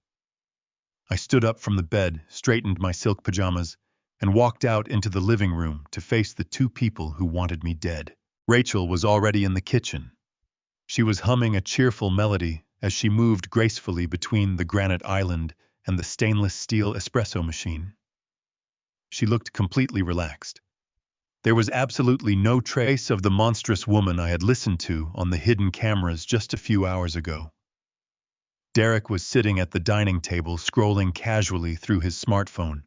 I stood up from the bed, straightened my silk pajamas, and walked out into the living room to face the 2 people who wanted me dead. Rachel was already in the kitchen. She was humming a cheerful melody as she moved gracefully between the granite island and the stainless steel espresso machine. She looked completely relaxed. There was absolutely no trace of the monstrous woman I had listened to on the hidden cameras just a few hours ago. Derek was sitting at the dining table, scrolling casually through his smartphone.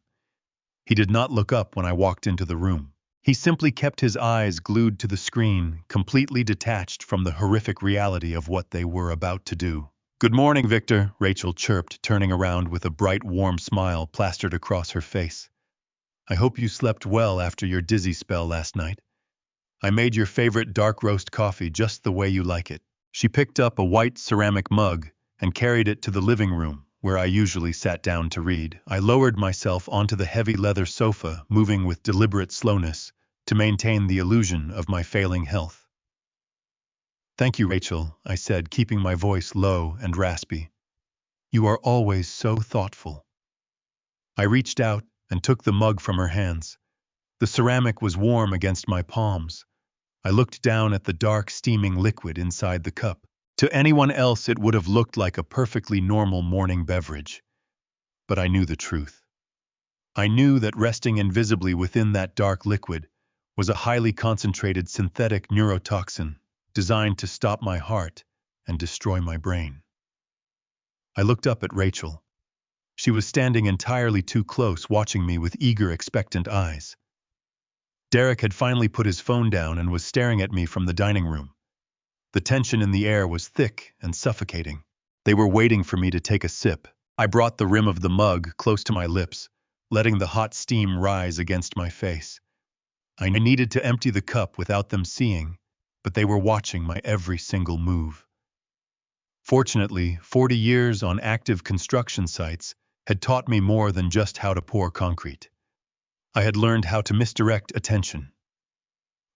He did not look up when I walked into the room. He simply kept his eyes glued to the screen, completely detached from the horrific reality of what they were about to do. "Good morning, Victor," Rachel chirped, turning around with a bright, warm smile plastered across her face. "I hope you slept well after your dizzy spell last night. I made your favorite dark roast coffee just the way you like it." She picked up a white ceramic mug and carried it to the living room, where I usually sat down to read. I lowered myself onto the heavy leather sofa, moving with deliberate slowness to maintain the illusion of my failing health. "Thank you, Rachel," I said, keeping my voice low and raspy. "You are always so thoughtful." I reached out and took the mug from her hands. The ceramic was warm against my palms. I looked down at the dark, steaming liquid inside the cup. To anyone else, it would have looked like a perfectly normal morning beverage. But I knew the truth. I knew that resting invisibly within that dark liquid was a highly concentrated synthetic neurotoxin designed to stop my heart and destroy my brain. I looked up at Rachel. She was standing entirely too close, watching me with eager, expectant eyes. Derek had finally put his phone down and was staring at me from the dining room. The tension in the air was thick and suffocating. They were waiting for me to take a sip. I brought the rim of the mug close to my lips, letting the hot steam rise against my face. I needed to empty the cup without them seeing, but they were watching my every single move. Fortunately, 40 years on active construction sites had taught me more than just how to pour concrete. I had learned how to misdirect attention.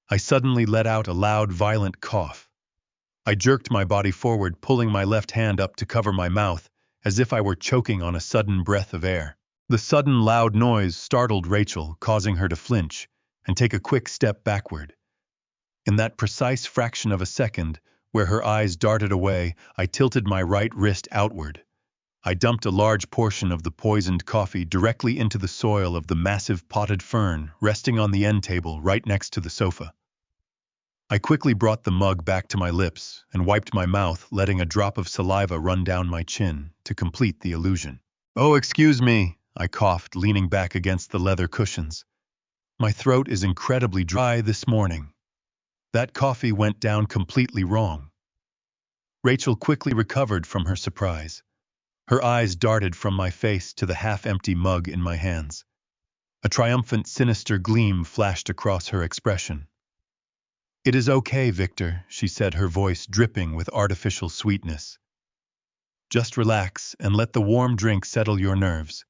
I suddenly let out a loud, violent cough. I jerked my body forward, pulling my left hand up to cover my mouth, as if I were choking on a sudden breath of air. The sudden loud noise startled Rachel, causing her to flinch and take a quick step backward. In that precise fraction of a second, where her eyes darted away, I tilted my right wrist outward. I dumped a large portion of the poisoned coffee directly into the soil of the massive potted fern resting on the end table right next to the sofa. I quickly brought the mug back to my lips and wiped my mouth, letting a drop of saliva run down my chin to complete the illusion. "Oh, excuse me," I coughed, leaning back against the leather cushions. "My throat is incredibly dry this morning. That coffee went down completely wrong." Rachel quickly recovered from her surprise. Her eyes darted from my face to the half-empty mug in my hands. A triumphant, sinister gleam flashed across her expression. "It is okay, Victor," she said, her voice dripping with artificial sweetness. "Just relax and let the warm drink settle your nerves.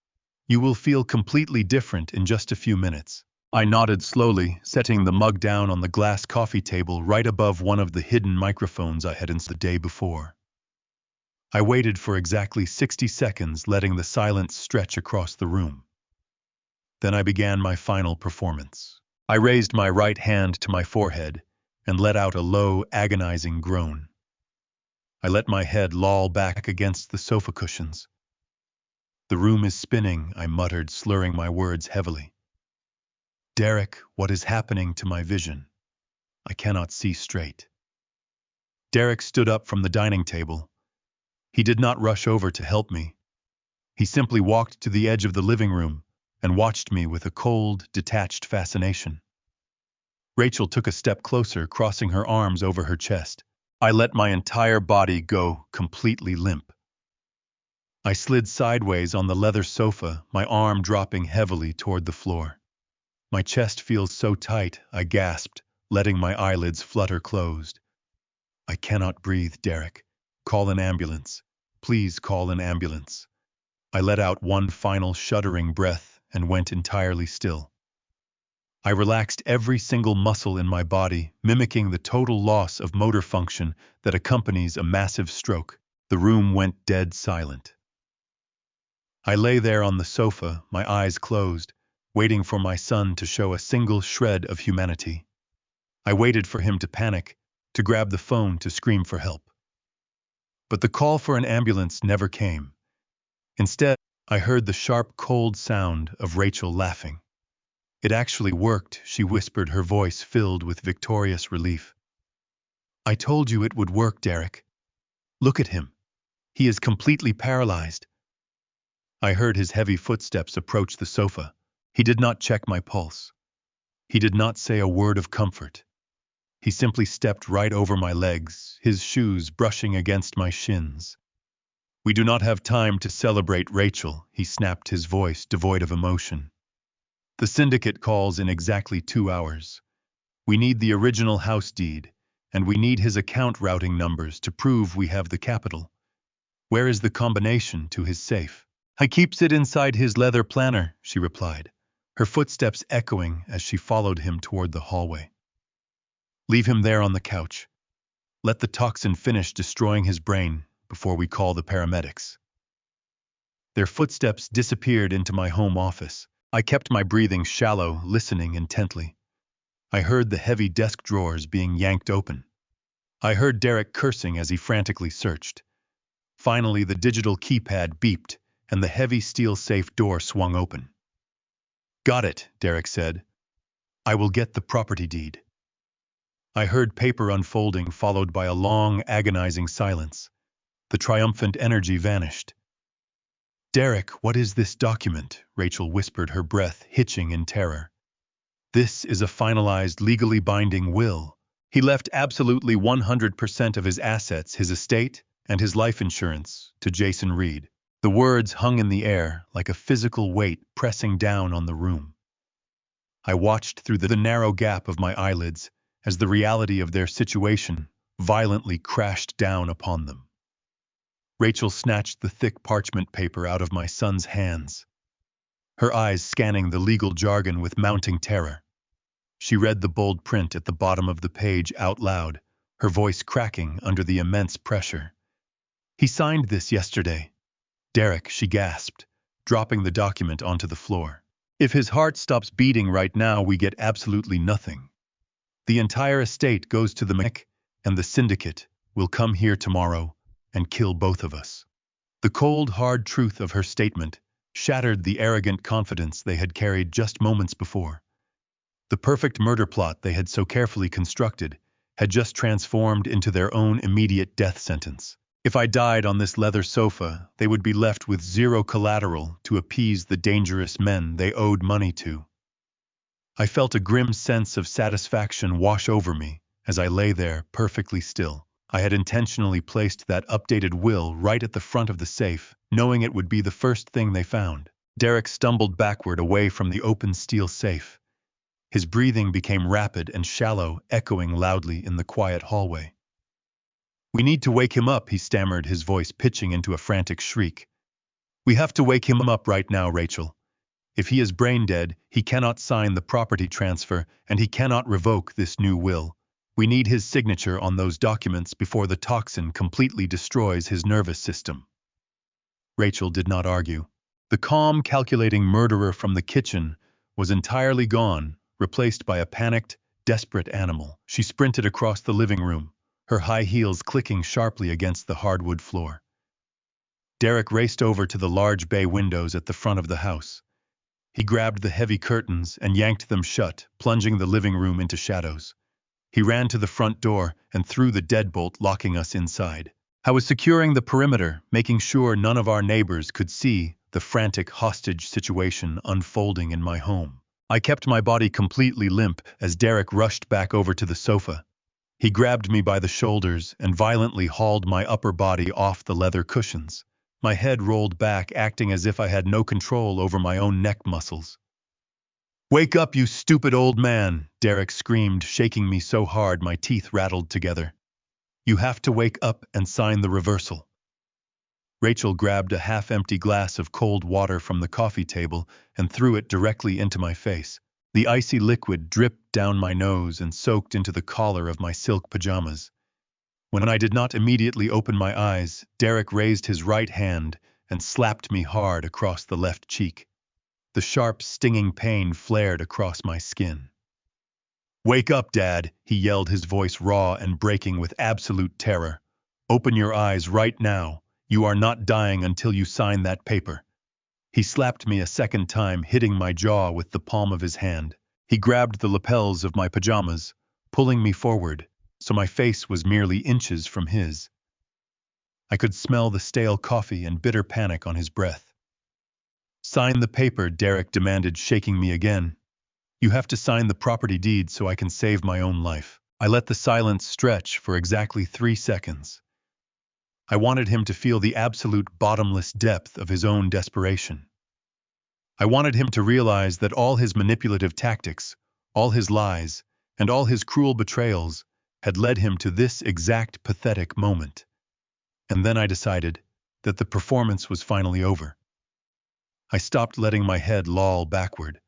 You will feel completely different in just a few minutes." I nodded slowly, setting the mug down on the glass coffee table right above one of the hidden microphones I had installed the day before. I waited for exactly 60 seconds, letting the silence stretch across the room. Then I began my final performance. I raised my right hand to my forehead and let out a low, agonizing groan. I let my head loll back against the sofa cushions. "The room is spinning," I muttered, slurring my words heavily. "Derek, what is happening to my vision? I cannot see straight." Derek stood up from the dining table. He did not rush over to help me. He simply walked to the edge of the living room and watched me with a cold, detached fascination. Rachel took a step closer, crossing her arms over her chest. I let my entire body go completely limp. I slid sideways on the leather sofa, my arm dropping heavily toward the floor. "My chest feels so tight," I gasped, letting my eyelids flutter closed. "I cannot breathe, Derek. Call an ambulance. Please call an ambulance." I let out one final shuddering breath and went entirely still. I relaxed every single muscle in my body, mimicking the total loss of motor function that accompanies a massive stroke. The room went dead silent. I lay there on the sofa, my eyes closed, waiting for my son to show a single shred of humanity. I waited for him to panic, to grab the phone, to scream for help. But the call for an ambulance never came. Instead, I heard the sharp, cold sound of Rachel laughing. "It actually worked," she whispered, her voice filled with victorious relief. "I told you it would work, Derek. Look at him. He is completely paralyzed." I heard his heavy footsteps approach the sofa. He did not check my pulse. He did not say a word of comfort. He simply stepped right over my legs, his shoes brushing against my shins. "We do not have time to celebrate, Rachel," he snapped, his voice devoid of emotion. "The syndicate calls in exactly 2 hours. We need the original house deed, and we need his account routing numbers to prove we have the capital. Where is the combination to his safe?" "I keeps it inside his leather planner," she replied, her footsteps echoing as she followed him toward the hallway. "Leave him there on the couch. Let the toxin finish destroying his brain before we call the paramedics." Their footsteps disappeared into my home office. I kept my breathing shallow, listening intently. I heard the heavy desk drawers being yanked open. I heard Derek cursing as he frantically searched. Finally, the digital keypad beeped, and the heavy steel safe door swung open. "Got it," Derek said. "I will get the property deed." I heard paper unfolding, followed by a long, agonizing silence. The triumphant energy vanished. "Derek, what is this document?" Rachel whispered, her breath hitching in terror. "This is a finalized, legally binding will. He left absolutely 100% of his assets, his estate, and his life insurance to Jason Reed." The words hung in the air like a physical weight pressing down on the room. I watched through the narrow gap of my eyelids as the reality of their situation violently crashed down upon them. Rachel snatched the thick parchment paper out of my son's hands, her eyes scanning the legal jargon with mounting terror. She read the bold print at the bottom of the page out loud, her voice cracking under the immense pressure. "He signed this yesterday." "Derek," she gasped, dropping the document onto the floor. "If his heart stops beating right now, we get absolutely nothing. The entire estate goes to the mech, and the syndicate will come here tomorrow and kill both of us." The cold, hard truth of her statement shattered the arrogant confidence they had carried just moments before. The perfect murder plot they had so carefully constructed had just transformed into their own immediate death sentence. If I died on this leather sofa, they would be left with zero collateral to appease the dangerous men they owed money to. I felt a grim sense of satisfaction wash over me as I lay there perfectly still. I had intentionally placed that updated will right at the front of the safe, knowing it would be the first thing they found. Derek stumbled backward away from the open steel safe. His breathing became rapid and shallow, echoing loudly in the quiet hallway. "We need to wake him up," he stammered, his voice pitching into a frantic shriek. "We have to wake him up right now, Rachel. If he is brain dead, he cannot sign the property transfer, and he cannot revoke this new will. We need his signature on those documents before the toxin completely destroys his nervous system." Rachel did not argue. The calm, calculating murderer from the kitchen was entirely gone, replaced by a panicked, desperate animal. She sprinted across the living room, her high heels clicking sharply against the hardwood floor. Derek raced over to the large bay windows at the front of the house. He grabbed the heavy curtains and yanked them shut, plunging the living room into shadows. He ran to the front door and threw the deadbolt, locking us inside. I was securing the perimeter, making sure none of our neighbors could see the frantic hostage situation unfolding in my home. I kept my body completely limp as Derek rushed back over to the sofa. He grabbed me by the shoulders and violently hauled my upper body off the leather cushions. My head rolled back, acting as if I had no control over my own neck muscles. "Wake up, you stupid old man!" Derek screamed, shaking me so hard my teeth rattled together. "You have to wake up and sign the reversal." Rachel grabbed a half-empty glass of cold water from the coffee table and threw it directly into my face. The icy liquid dripped down my nose and soaked into the collar of my silk pajamas. When I did not immediately open my eyes, Derek raised his right hand and slapped me hard across the left cheek. The sharp, stinging pain flared across my skin. "Wake up, Dad," he yelled, his voice raw and breaking with absolute terror. "Open your eyes right now. You are not dying until you sign that paper." He slapped me a second time, hitting my jaw with the palm of his hand. He grabbed the lapels of my pajamas, pulling me forward, so my face was merely inches from his. I could smell the stale coffee and bitter panic on his breath. "Sign the paper," Derek demanded, shaking me again. "You have to sign the property deed so I can save my own life." I let the silence stretch for exactly 3 seconds. I wanted him to feel the absolute bottomless depth of his own desperation. I wanted him to realize that all his manipulative tactics, all his lies, and all his cruel betrayals had led him to this exact pathetic moment. And then I decided that the performance was finally over. I stopped letting my head loll backward.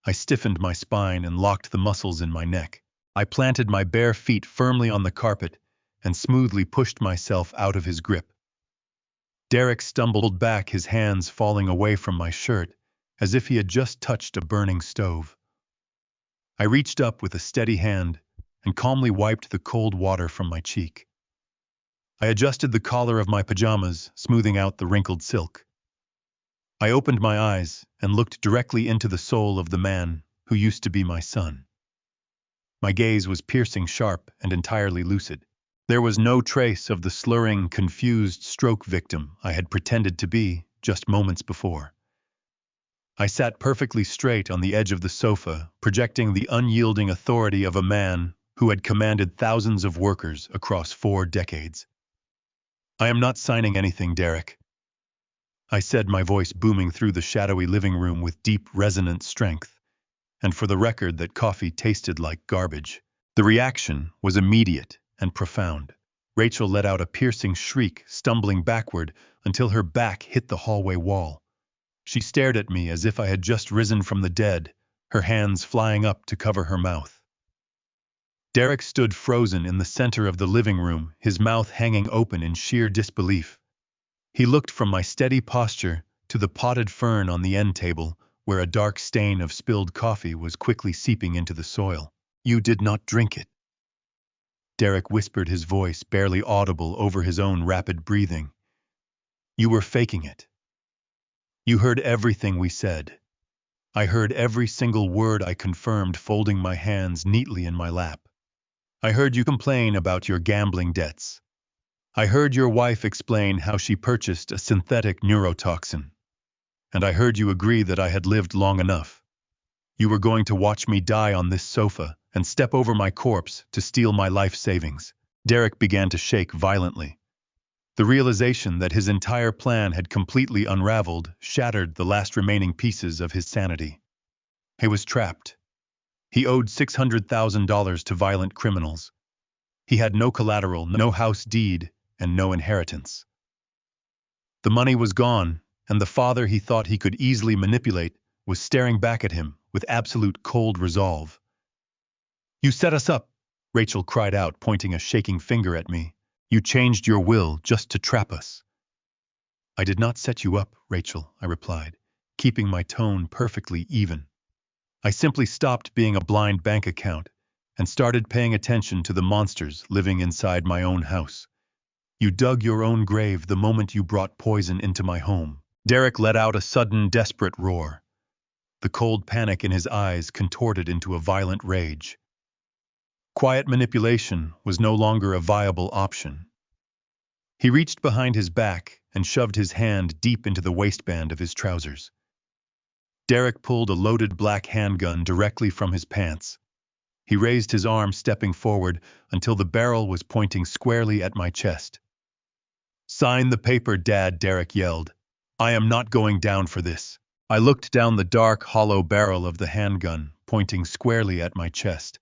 I stiffened my spine and locked the muscles in my neck. I planted my bare feet firmly on the carpet and smoothly pushed myself out of his grip. Derek stumbled back, his hands falling away from my shirt, as if he had just touched a burning stove. I reached up with a steady hand and calmly wiped the cold water from my cheek. I adjusted the collar of my pajamas, smoothing out the wrinkled silk. I opened my eyes and looked directly into the soul of the man who used to be my son. My gaze was piercing, sharp, and entirely lucid. There was no trace of the slurring, confused stroke victim I had pretended to be just moments before. I sat perfectly straight on the edge of the sofa, projecting the unyielding authority of a man who had commanded thousands of workers across 4 decades. "I am not signing anything, Derek," I said, my voice booming through the shadowy living room with deep, resonant strength, and for the record that coffee tasted like garbage. The reaction was immediate and profound. Rachel let out a piercing shriek, stumbling backward until her back hit the hallway wall. She stared at me as if I had just risen from the dead, her hands flying up to cover her mouth. Derek stood frozen in the center of the living room, his mouth hanging open in sheer disbelief. He looked from my steady posture to the potted fern on the end table, where a dark stain of spilled coffee was quickly seeping into the soil. "You did not drink it," Derek whispered, his voice barely audible over his own rapid breathing. "You were faking it. You heard everything we said." I heard every single word, I confirmed, folding my hands neatly in my lap. "I heard you complain about your gambling debts. I heard your wife explain how she purchased a synthetic neurotoxin. And I heard you agree that I had lived long enough. You were going to watch me die on this sofa and step over my corpse to steal my life savings." Derek began to shake violently. The realization that his entire plan had completely unraveled shattered the last remaining pieces of his sanity. He was trapped. He owed $600,000 to violent criminals. He had no collateral, no house deed, and no inheritance. The money was gone, and the father he thought he could easily manipulate was staring back at him with absolute cold resolve. "You set us up," Rachel cried out, pointing a shaking finger at me. "You changed your will just to trap us." "I did not set you up, Rachel," I replied, keeping my tone perfectly even. "I simply stopped being a blind bank account and started paying attention to the monsters living inside my own house. You dug your own grave the moment you brought poison into my home." Derek let out a sudden, desperate roar. The cold panic in his eyes contorted into a violent rage. Quiet manipulation was no longer a viable option. He reached behind his back and shoved his hand deep into the waistband of his trousers. Derek pulled a loaded black handgun directly from his pants. He raised his arm, stepping forward until the barrel was pointing squarely at my chest. "Sign the paper, Dad," Derek yelled. "I am not going down for this." I looked down the dark, hollow barrel of the handgun, pointing squarely at my chest.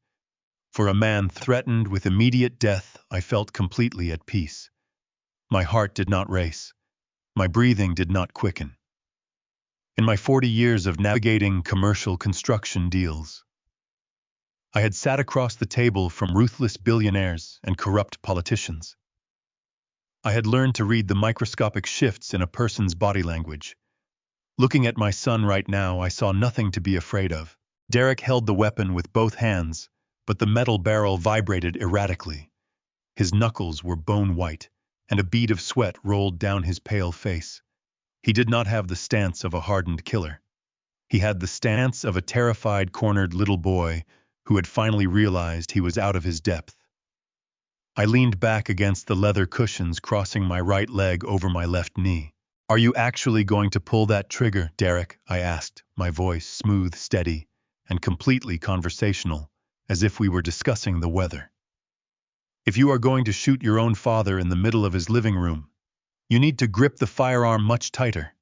For a man threatened with immediate death, I felt completely at peace. My heart did not race. My breathing did not quicken. In my 40 years of navigating commercial construction deals, I had sat across the table from ruthless billionaires and corrupt politicians. I had learned to read the microscopic shifts in a person's body language. Looking at my son right now, I saw nothing to be afraid of. Derek held the weapon with both hands, but the metal barrel vibrated erratically. His knuckles were bone white, and a bead of sweat rolled down his pale face. He did not have the stance of a hardened killer. He had the stance of a terrified, cornered little boy who had finally realized he was out of his depth. I leaned back against the leather cushions, crossing my right leg over my left knee. "Are you actually going to pull that trigger, Derek?" I asked, my voice smooth, steady, and completely conversational, as if we were discussing the weather. "If you are going to shoot your own father in the middle of his living room, you need to grip the firearm much tighter.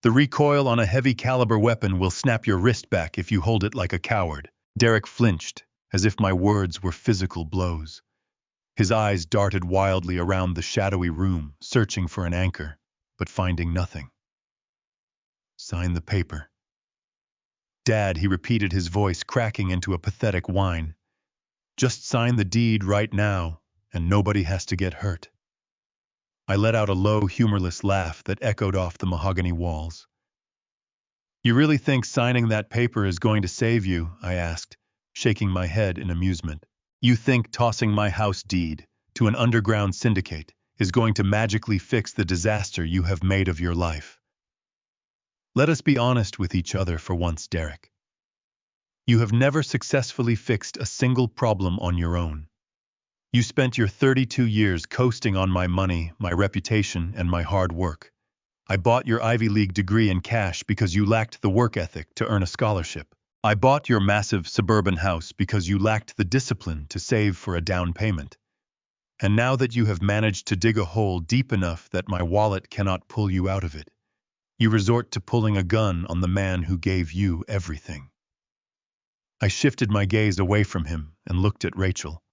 The recoil on a heavy-caliber weapon will snap your wrist back if you hold it like a coward." Derek flinched, as if my words were physical blows. His eyes darted wildly around the shadowy room, searching for an anchor, but finding nothing. "Sign the paper." "Dad," he repeated, his voice cracking into a pathetic whine. "Just sign the deed right now, and nobody has to get hurt." I let out a low, humorless laugh that echoed off the mahogany walls. You really think signing that paper is going to save you? I asked, shaking my head in amusement. You think tossing my house deed to an underground syndicate is going to magically fix the disaster you have made of your life? Let us be honest with each other for once, Derek. You have never successfully fixed a single problem on your own. You spent your 32 years coasting on my money, my reputation, and my hard work. I bought your Ivy League degree in cash because you lacked the work ethic to earn a scholarship. I bought your massive suburban house because you lacked the discipline to save for a down payment. And now that you have managed to dig a hole deep enough that my wallet cannot pull you out of it, you resort to pulling a gun on the man who gave you everything. I shifted my gaze away from him and looked at Rachel.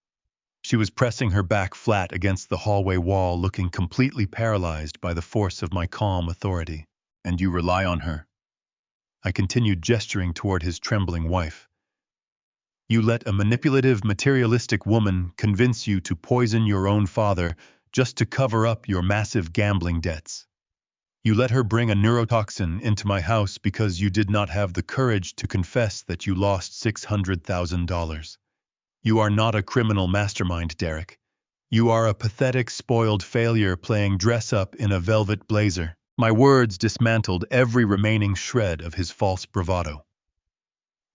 She was pressing her back flat against the hallway wall, looking completely paralyzed by the force of my calm authority. And you rely on her? I continued, gesturing toward his trembling wife. You let a manipulative, materialistic woman convince you to poison your own father just to cover up your massive gambling debts. You let her bring a neurotoxin into my house because you did not have the courage to confess that you lost $600,000. You are not a criminal mastermind, Derek. You are a pathetic, spoiled failure playing dress-up in a velvet blazer. My words dismantled every remaining shred of his false bravado.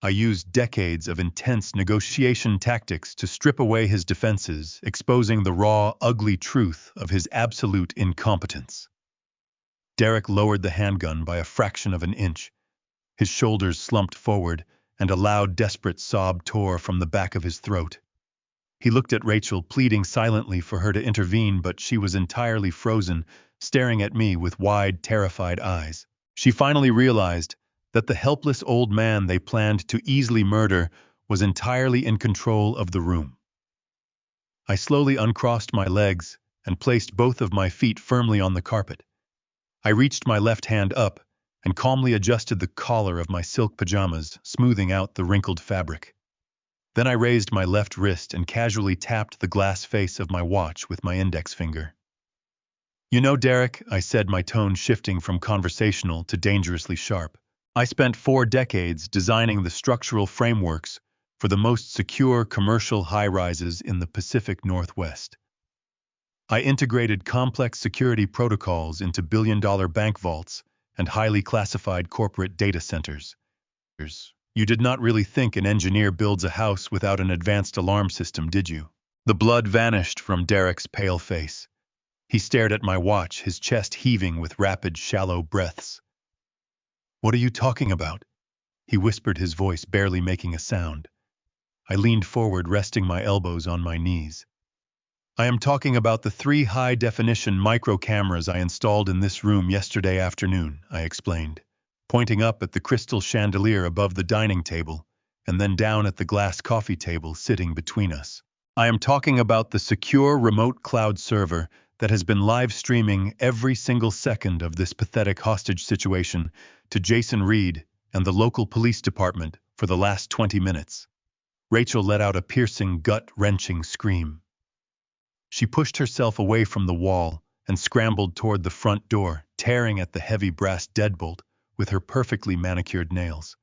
I used decades of intense negotiation tactics to strip away his defenses, exposing the raw, ugly truth of his absolute incompetence. Derek lowered the handgun by a fraction of an inch. His shoulders slumped forward, and a loud, desperate sob tore from the back of his throat. He looked at Rachel, pleading silently for her to intervene, but she was entirely frozen, staring at me with wide, terrified eyes. She finally realized that the helpless old man they planned to easily murder was entirely in control of the room. I slowly uncrossed my legs and placed both of my feet firmly on the carpet. I reached my left hand up and calmly adjusted the collar of my silk pajamas, smoothing out the wrinkled fabric. Then I raised my left wrist and casually tapped the glass face of my watch with my index finger. You know, Derek, I said, my tone shifting from conversational to dangerously sharp, I spent 4 decades designing the structural frameworks for the most secure commercial high-rises in the Pacific Northwest. I integrated complex security protocols into billion-dollar bank vaults and highly classified corporate data centers. You did not really think an engineer builds a house without an advanced alarm system, did you? The blood vanished from Derek's pale face. He stared at my watch, his chest heaving with rapid, shallow breaths. What are you talking about? He whispered, his voice barely making a sound. I leaned forward, resting my elbows on my knees. I am talking about the 3 high-definition micro cameras I installed in this room yesterday afternoon, I explained, pointing up at the crystal chandelier above the dining table and then down at the glass coffee table sitting between us. I am talking about the secure remote cloud server that has been live streaming every single second of this pathetic hostage situation to Jason Reed and the local police department for the last 20 minutes. Rachel let out a piercing, gut-wrenching scream. She pushed herself away from the wall and scrambled toward the front door, tearing at the heavy brass deadbolt with her perfectly manicured nails.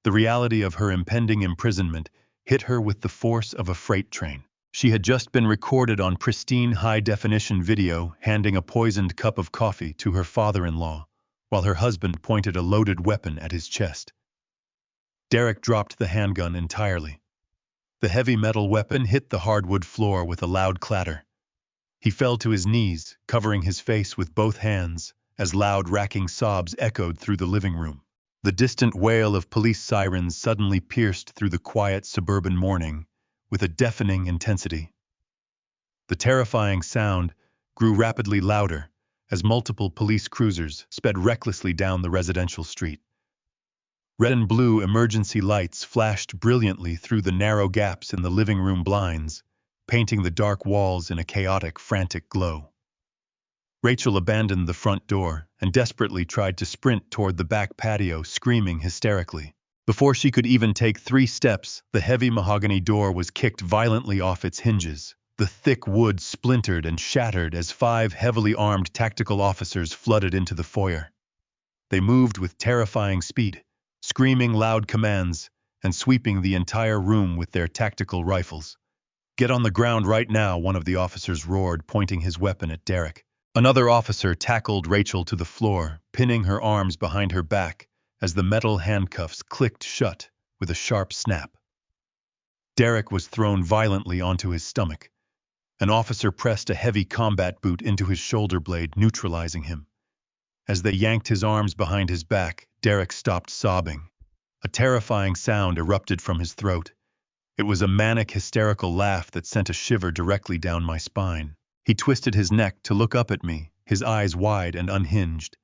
The reality of her impending imprisonment hit her with the force of a freight train. She had just been recorded on pristine high-definition video handing a poisoned cup of coffee to her father-in-law, while her husband pointed a loaded weapon at his chest. Derek dropped the handgun entirely. The heavy metal weapon hit the hardwood floor with a loud clatter. He fell to his knees, covering his face with both hands, as loud, racking sobs echoed through the living room. The distant wail of police sirens suddenly pierced through the quiet suburban morning with a deafening intensity. The terrifying sound grew rapidly louder as multiple police cruisers sped recklessly down the residential street. Red and blue emergency lights flashed brilliantly through the narrow gaps in the living room blinds, painting the dark walls in a chaotic, frantic glow. Rachel abandoned the front door and desperately tried to sprint toward the back patio, screaming hysterically. Before she could even take 3 steps, the heavy mahogany door was kicked violently off its hinges, The thick wood splintered and shattered as 5 heavily armed tactical officers flooded into the foyer. They moved with terrifying speed, screaming loud commands and sweeping the entire room with their tactical rifles. "Get on the ground right now," one of the officers roared, pointing his weapon at Derek. Another officer tackled Rachel to the floor, pinning her arms behind her back as the metal handcuffs clicked shut with a sharp snap. Derek was thrown violently onto his stomach. An officer pressed a heavy combat boot into his shoulder blade, neutralizing him. As they yanked his arms behind his back, Derek stopped sobbing. A terrifying sound erupted from his throat. It was a manic, hysterical laugh that sent a shiver directly down my spine. He twisted his neck to look up at me, his eyes wide and unhinged.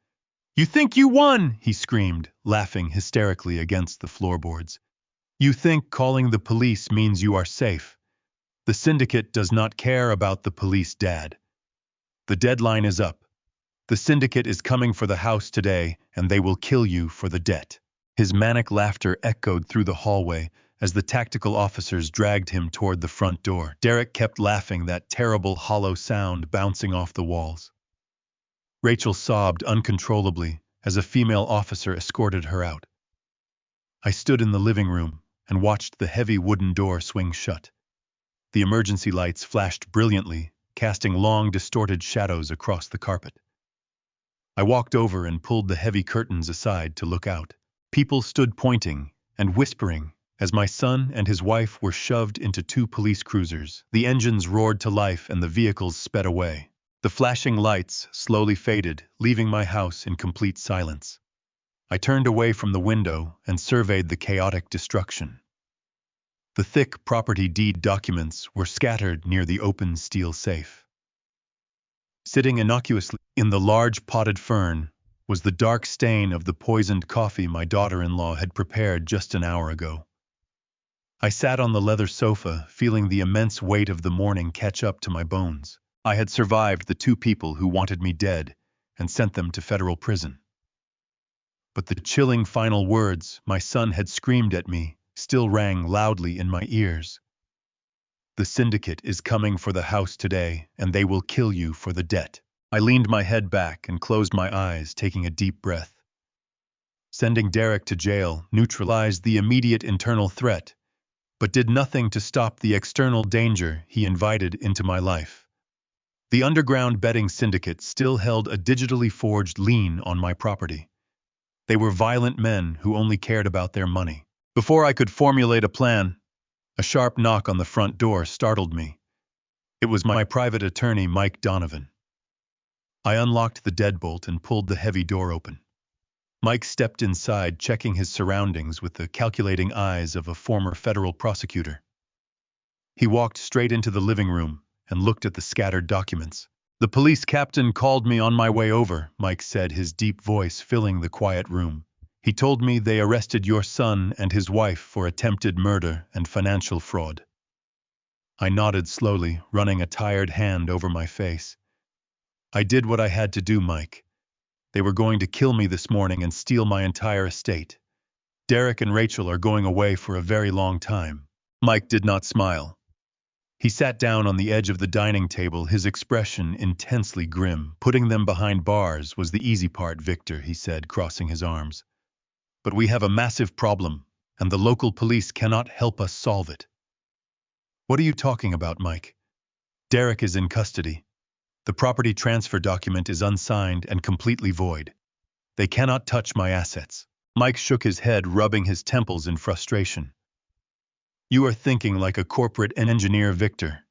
"You think you won!" he screamed, laughing hysterically against the floorboards. "You think calling the police means you are safe. The syndicate does not care about the police, Dad. The deadline is up. The syndicate is coming for the house today, and they will kill you for the debt." His manic laughter echoed through the hallway as the tactical officers dragged him toward the front door. Derek kept laughing, that terrible hollow sound bouncing off the walls. Rachel sobbed uncontrollably as a female officer escorted her out. I stood in the living room and watched the heavy wooden door swing shut. The emergency lights flashed brilliantly, casting long, distorted shadows across the carpet. I walked over and pulled the heavy curtains aside to look out. People stood pointing and whispering as my son and his wife were shoved into 2 police cruisers. The engines roared to life and the vehicles sped away. The flashing lights slowly faded, leaving my house in complete silence. I turned away from the window and surveyed the chaotic destruction. The thick property deed documents were scattered near the open steel safe. Sitting innocuously in the large potted fern was the dark stain of the poisoned coffee my daughter-in-law had prepared just an hour ago. I sat on the leather sofa, feeling the immense weight of the morning catch up to my bones. I had survived the 2 people who wanted me dead and sent them to federal prison. But the chilling final words my son had screamed at me still rang loudly in my ears. "The syndicate is coming for the house today, and they will kill you for the debt." I leaned my head back and closed my eyes, taking a deep breath. Sending Derek to jail neutralized the immediate internal threat, but did nothing to stop the external danger he invited into my life. The underground betting syndicate still held a digitally forged lien on my property. They were violent men who only cared about their money. Before I could formulate a plan, a sharp knock on the front door startled me. It was my private attorney, Mike Donovan. I unlocked the deadbolt and pulled the heavy door open. Mike stepped inside, checking his surroundings with the calculating eyes of a former federal prosecutor. He walked straight into the living room and looked at the scattered documents. "The police captain called me on my way over," Mike said, his deep voice filling the quiet room. "He told me they arrested your son and his wife for attempted murder and financial fraud." I nodded slowly, running a tired hand over my face. "I did what I had to do, Mike. They were going to kill me this morning and steal my entire estate. Derek and Rachel are going away for a very long time." Mike did not smile. He sat down on the edge of the dining table, his expression intensely grim. "Putting them behind bars was the easy part, Victor," he said, crossing his arms. "But we have a massive problem, and the local police cannot help us solve it." "What are you talking about, Mike?" "Derek is in custody. The property transfer document is unsigned and completely void. They cannot touch my assets." Mike shook his head, rubbing his temples in frustration. "You are thinking like a corporate engineer, Victor.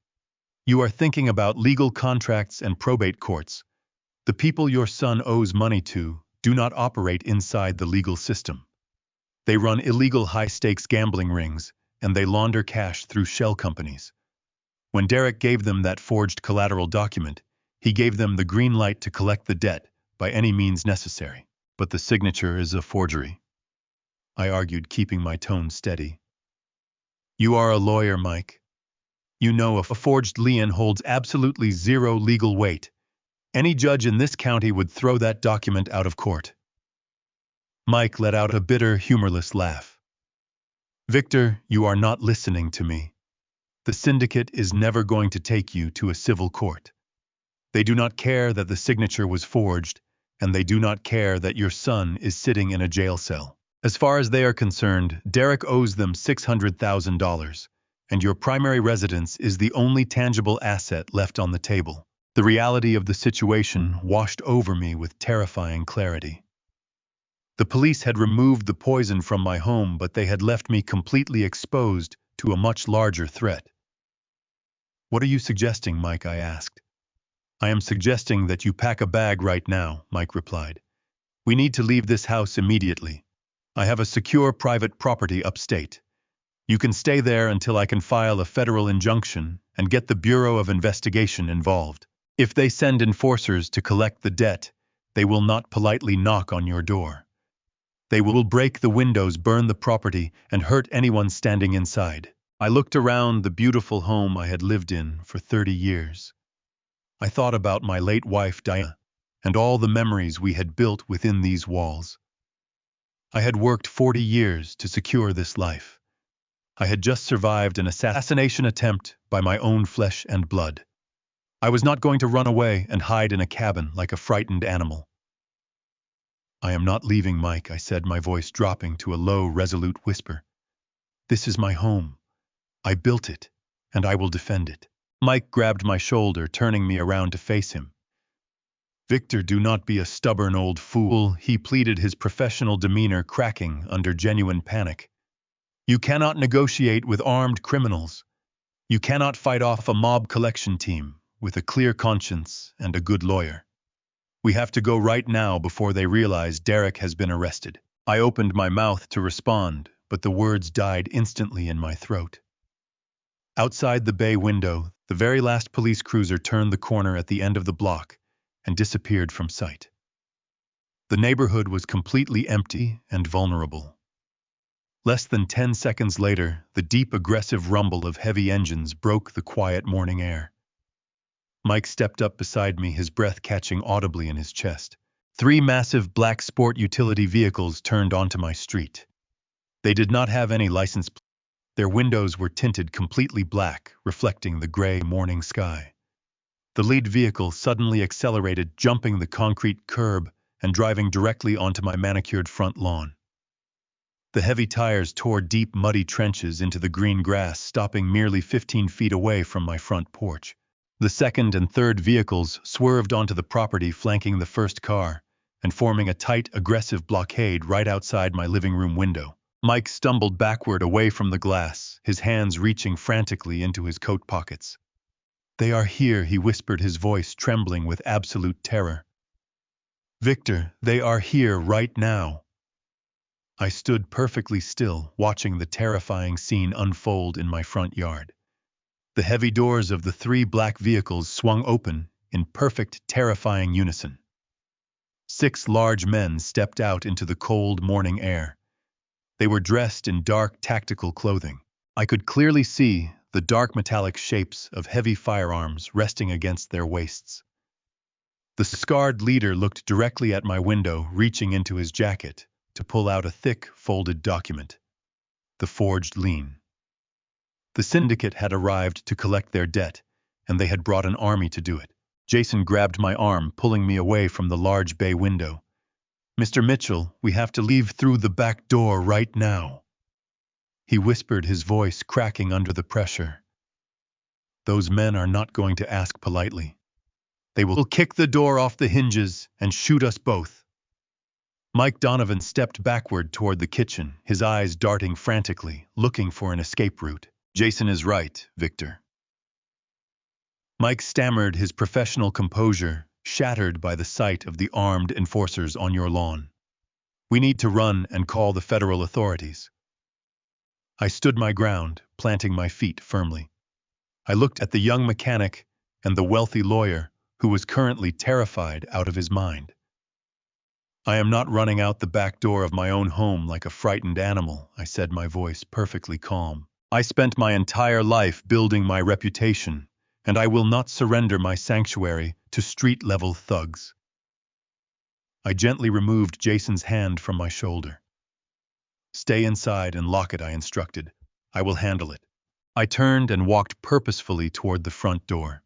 You are thinking about legal contracts and probate courts. The people your son owes money to do not operate inside the legal system. They run illegal high-stakes gambling rings, and they launder cash through shell companies. When Derek gave them that forged collateral document, he gave them the green light to collect the debt by any means necessary. But the signature is a forgery," I argued, keeping my tone steady. "You are a lawyer, Mike. You know a forged lien holds absolutely zero legal weight. Any judge in this county would throw that document out of court." Mike let out a bitter, humorless laugh. "Victor, you are not listening to me. The syndicate is never going to take you to a civil court. They do not care that the signature was forged, and they do not care that your son is sitting in a jail cell. As far as they are concerned, Derek owes them $600,000, and your primary residence is the only tangible asset left on the table. The reality of the situation washed over me with terrifying clarity. The police had removed the poison from my home, but they had left me completely exposed to a much larger threat. "What are you suggesting, Mike?" I asked. "I am suggesting that you pack a bag right now," Mike replied. "We need to leave this house immediately. I have a secure private property upstate. You can stay there until I can file a federal injunction and get the Bureau of Investigation involved. If they send enforcers to collect the debt, they will not politely knock on your door. They will break the windows, burn the property, and hurt anyone standing inside." I looked around the beautiful home I had lived in for 30 years. I thought about my late wife, Diana, and all the memories we had built within these walls. I had worked 40 years to secure this life. I had just survived an assassination attempt by my own flesh and blood. I was not going to run away and hide in a cabin like a frightened animal. "I am not leaving, Mike," I said, my voice dropping to a low, resolute whisper. "This is my home. I built it, and I will defend it." Mike grabbed my shoulder, turning me around to face him. "Victor, do not be a stubborn old fool," he pleaded, his professional demeanor cracking under genuine panic. "You cannot negotiate with armed criminals. You cannot fight off a mob collection team with a clear conscience and a good lawyer. We have to go right now before they realize Derek has been arrested." I opened my mouth to respond, but the words died instantly in my throat. Outside the bay window, the very last police cruiser turned the corner at the end of the block and disappeared from sight. The neighborhood was completely empty and vulnerable. Less than 10 seconds later, the deep, aggressive rumble of heavy engines broke the quiet morning air. Mike stepped up beside me, his breath catching audibly in his chest. 3 massive black sport utility vehicles turned onto my street. They did not have any license plates. Their windows were tinted completely black, reflecting the gray morning sky. The lead vehicle suddenly accelerated, jumping the concrete curb and driving directly onto my manicured front lawn. The heavy tires tore deep, muddy trenches into the green grass, stopping merely 15 feet away from my front porch. The second and third vehicles swerved onto the property, flanking the first car and forming a tight, aggressive blockade right outside my living room window. Mike stumbled backward away from the glass, his hands reaching frantically into his coat pockets. "They are here," he whispered, his voice trembling with absolute terror. "Victor, they are here right now." I stood perfectly still, watching the terrifying scene unfold in my front yard. The heavy doors of the 3 black vehicles swung open in perfect, terrifying unison. 6 large men stepped out into the cold morning air. They were dressed in dark, tactical clothing. I could clearly see the dark metallic shapes of heavy firearms resting against their waists. The scarred leader looked directly at my window, reaching into his jacket to pull out a thick, folded document. The forged lien. The syndicate had arrived to collect their debt, and they had brought an army to do it. Jason grabbed my arm, pulling me away from the large bay window. "Mr. Mitchell, we have to leave through the back door right now," he whispered, his voice cracking under the pressure. "Those men are not going to ask politely. They will kick the door off the hinges and shoot us both." Mike Donovan stepped backward toward the kitchen, his eyes darting frantically, looking for an escape route. "Jason is right, Victor." Mike stammered, his professional composure shattered by the sight of the armed enforcers on your lawn. "We need to run and call the federal authorities." I stood my ground, planting my feet firmly. I looked at the young mechanic and the wealthy lawyer, who was currently terrified out of his mind. "I am not running out the back door of my own home like a frightened animal," I said, my voice perfectly calm. "I spent my entire life building my reputation, and I will not surrender my sanctuary to street-level thugs." I gently removed Jason's hand from my shoulder. "Stay inside and lock it," I instructed. "I will handle it." I turned and walked purposefully toward the front door.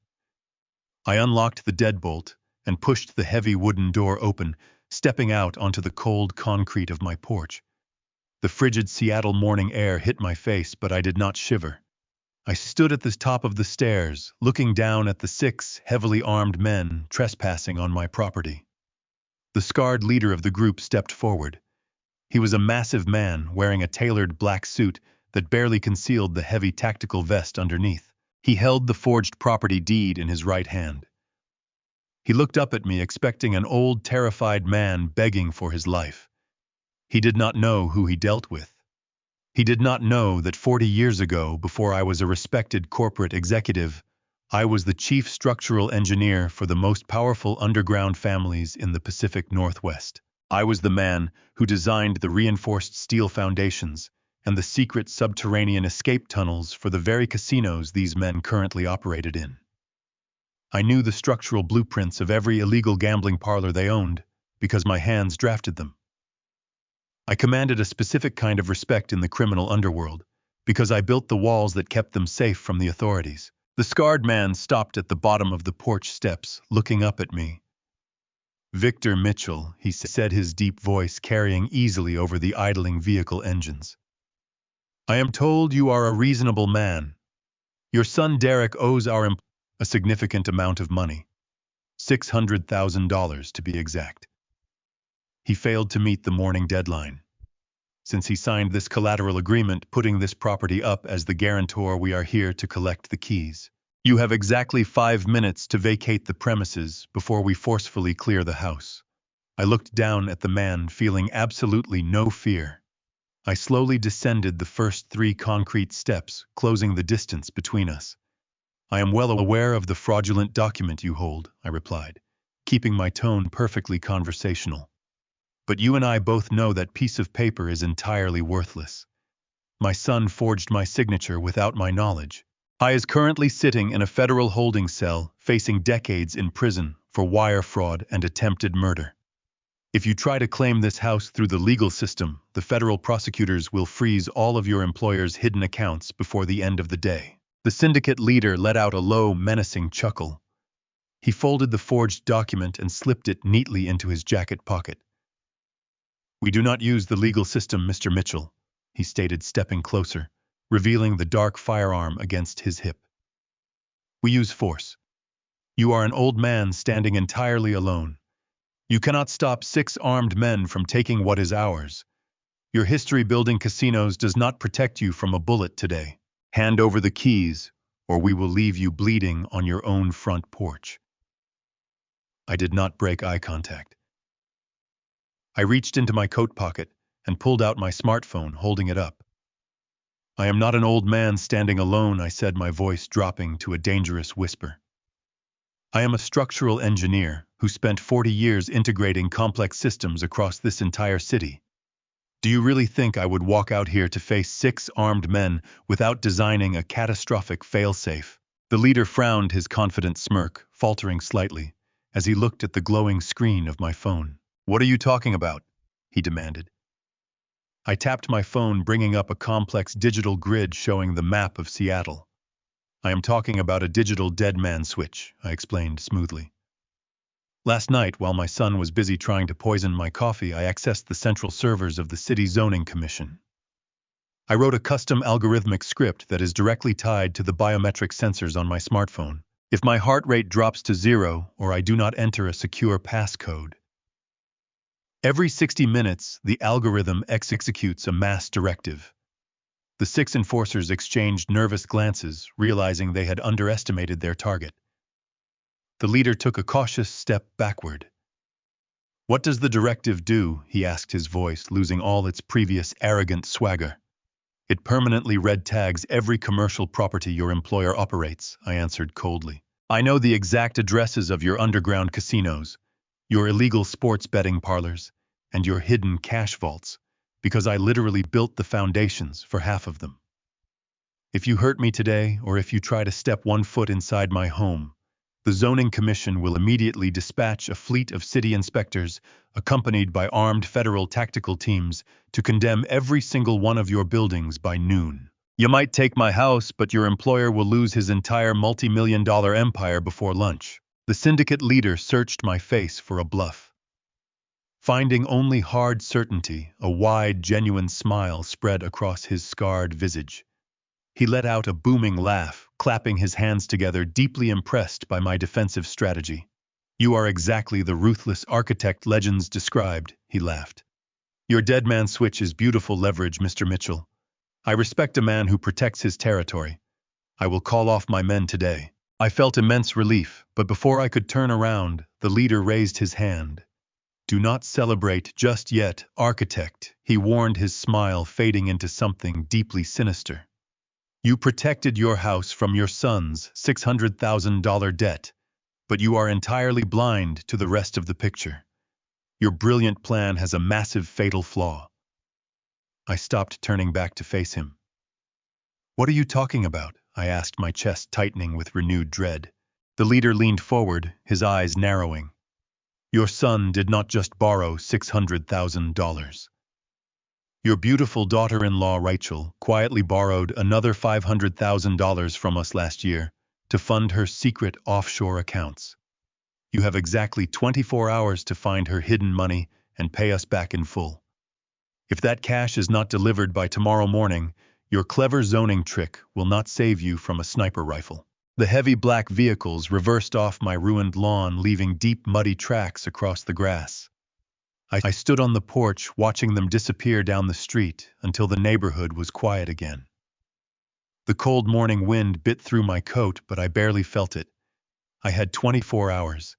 I unlocked the deadbolt and pushed the heavy wooden door open, stepping out onto the cold concrete of my porch. The frigid Seattle morning air hit my face, but I did not shiver. I stood at the top of the stairs, looking down at the 6 heavily armed men trespassing on my property. The scarred leader of the group stepped forward. He was a massive man wearing a tailored black suit that barely concealed the heavy tactical vest underneath. He held the forged property deed in his right hand. He looked up at me, expecting an old, terrified man begging for his life. He did not know who he dealt with. He did not know that 40 years ago, before I was a respected corporate executive, I was the chief structural engineer for the most powerful underground families in the Pacific Northwest. I was the man who designed the reinforced steel foundations and the secret subterranean escape tunnels for the very casinos these men currently operated in. I knew the structural blueprints of every illegal gambling parlor they owned because my hands drafted them. I commanded a specific kind of respect in the criminal underworld because I built the walls that kept them safe from the authorities. The scarred man stopped at the bottom of the porch steps, looking up at me. "Victor Mitchell," he said, his deep voice carrying easily over the idling vehicle engines. "I am told you are a reasonable man. Your son Derek owes a significant amount of money. $600,000 to be exact. He failed to meet the morning deadline. Since he signed this collateral agreement putting this property up as the guarantor, we are here to collect the keys. You have exactly 5 minutes to vacate the premises before we forcefully clear the house." I looked down at the man, feeling absolutely no fear. I slowly descended the first 3 concrete steps, closing the distance between us. "I am well aware of the fraudulent document you hold," I replied, keeping my tone perfectly conversational. "But you and I both know that piece of paper is entirely worthless. My son forged my signature without my knowledge. I is currently sitting in a federal holding cell, facing decades in prison for wire fraud and attempted murder. If you try to claim this house through the legal system, the federal prosecutors will freeze all of your employer's hidden accounts before the end of the day." The syndicate leader let out a low, menacing chuckle. He folded the forged document and slipped it neatly into his jacket pocket. "We do not use the legal system, Mr. Mitchell," he stated, stepping closer, revealing the dark firearm against his hip. "We use force. You are an old man standing entirely alone. You cannot stop 6 armed men from taking what is ours. Your history-building casinos does not protect you from a bullet today. Hand over the keys, or we will leave you bleeding on your own front porch." I did not break eye contact. I reached into my coat pocket and pulled out my smartphone, holding it up. "I am not an old man standing alone," I said, my voice dropping to a dangerous whisper. "I am a structural engineer who spent 40 years integrating complex systems across this entire city. Do you really think I would walk out here to face 6 armed men without designing a catastrophic failsafe?" The leader frowned, his confident smirk faltering slightly as he looked at the glowing screen of my phone. "What are you talking about?" he demanded. I tapped my phone, bringing up a complex digital grid showing the map of Seattle. "I am talking about a digital dead man switch," I explained smoothly. "Last night, while my son was busy trying to poison my coffee, I accessed the central servers of the City Zoning Commission. I wrote a custom algorithmic script that is directly tied to the biometric sensors on my smartphone. If my heart rate drops to 0 or I do not enter a secure passcode, every 60 minutes, the algorithm executes a mass directive." The 6 enforcers exchanged nervous glances, realizing they had underestimated their target. The leader took a cautious step backward. "What does the directive do?" he asked, his voice losing all its previous arrogant swagger. "It permanently red tags every commercial property your employer operates," I answered coldly. "I know the exact addresses of your underground casinos, your illegal sports betting parlors, and your hidden cash vaults, because I literally built the foundations for half of them. If you hurt me today, or if you try to step 1 foot inside my home, the Zoning Commission will immediately dispatch a fleet of city inspectors, accompanied by armed federal tactical teams, to condemn every single one of your buildings by noon." You might take my house, but your employer will lose his entire multi-million-dollar empire before lunch. The syndicate leader searched my face for a bluff. Finding only hard certainty, a wide, genuine smile spread across his scarred visage. He let out a booming laugh, clapping his hands together, deeply impressed by my defensive strategy. You are exactly the ruthless architect legends described, he laughed. Your dead man switch is beautiful leverage, Mr. Mitchell. I respect a man who protects his territory. I will call off my men today. I felt immense relief, but before I could turn around, the leader raised his hand. Do not celebrate just yet, architect, he warned, his smile fading into something deeply sinister. You protected your house from your son's $600,000 debt, but you are entirely blind to the rest of the picture. Your brilliant plan has a massive fatal flaw. I stopped, turning back to face him. What are you talking about? I asked, my chest tightening with renewed dread. The leader leaned forward, his eyes narrowing. Your son did not just borrow $600,000. Your beautiful daughter-in-law, Rachel, quietly borrowed another $500,000 from us last year to fund her secret offshore accounts. You have exactly 24 hours to find her hidden money and pay us back in full. If that cash is not delivered by tomorrow morning, your clever zoning trick will not save you from a sniper rifle. The heavy black vehicles reversed off my ruined lawn, leaving deep, muddy tracks across the grass. I stood on the porch, watching them disappear down the street until the neighborhood was quiet again. The cold morning wind bit through my coat, but I barely felt it. I had 24 hours.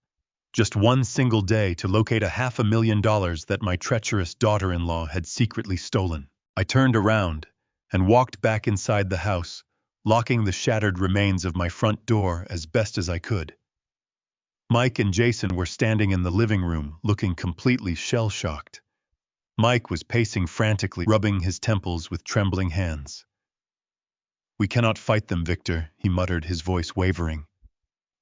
Just one single day to locate $500,000 that my treacherous daughter-in-law had secretly stolen. I turned around and walked back inside the house, locking the shattered remains of my front door as best as I could. Mike and Jason were standing in the living room, looking completely shell-shocked. Mike was pacing frantically, rubbing his temples with trembling hands. We cannot fight them, Victor, he muttered, his voice wavering.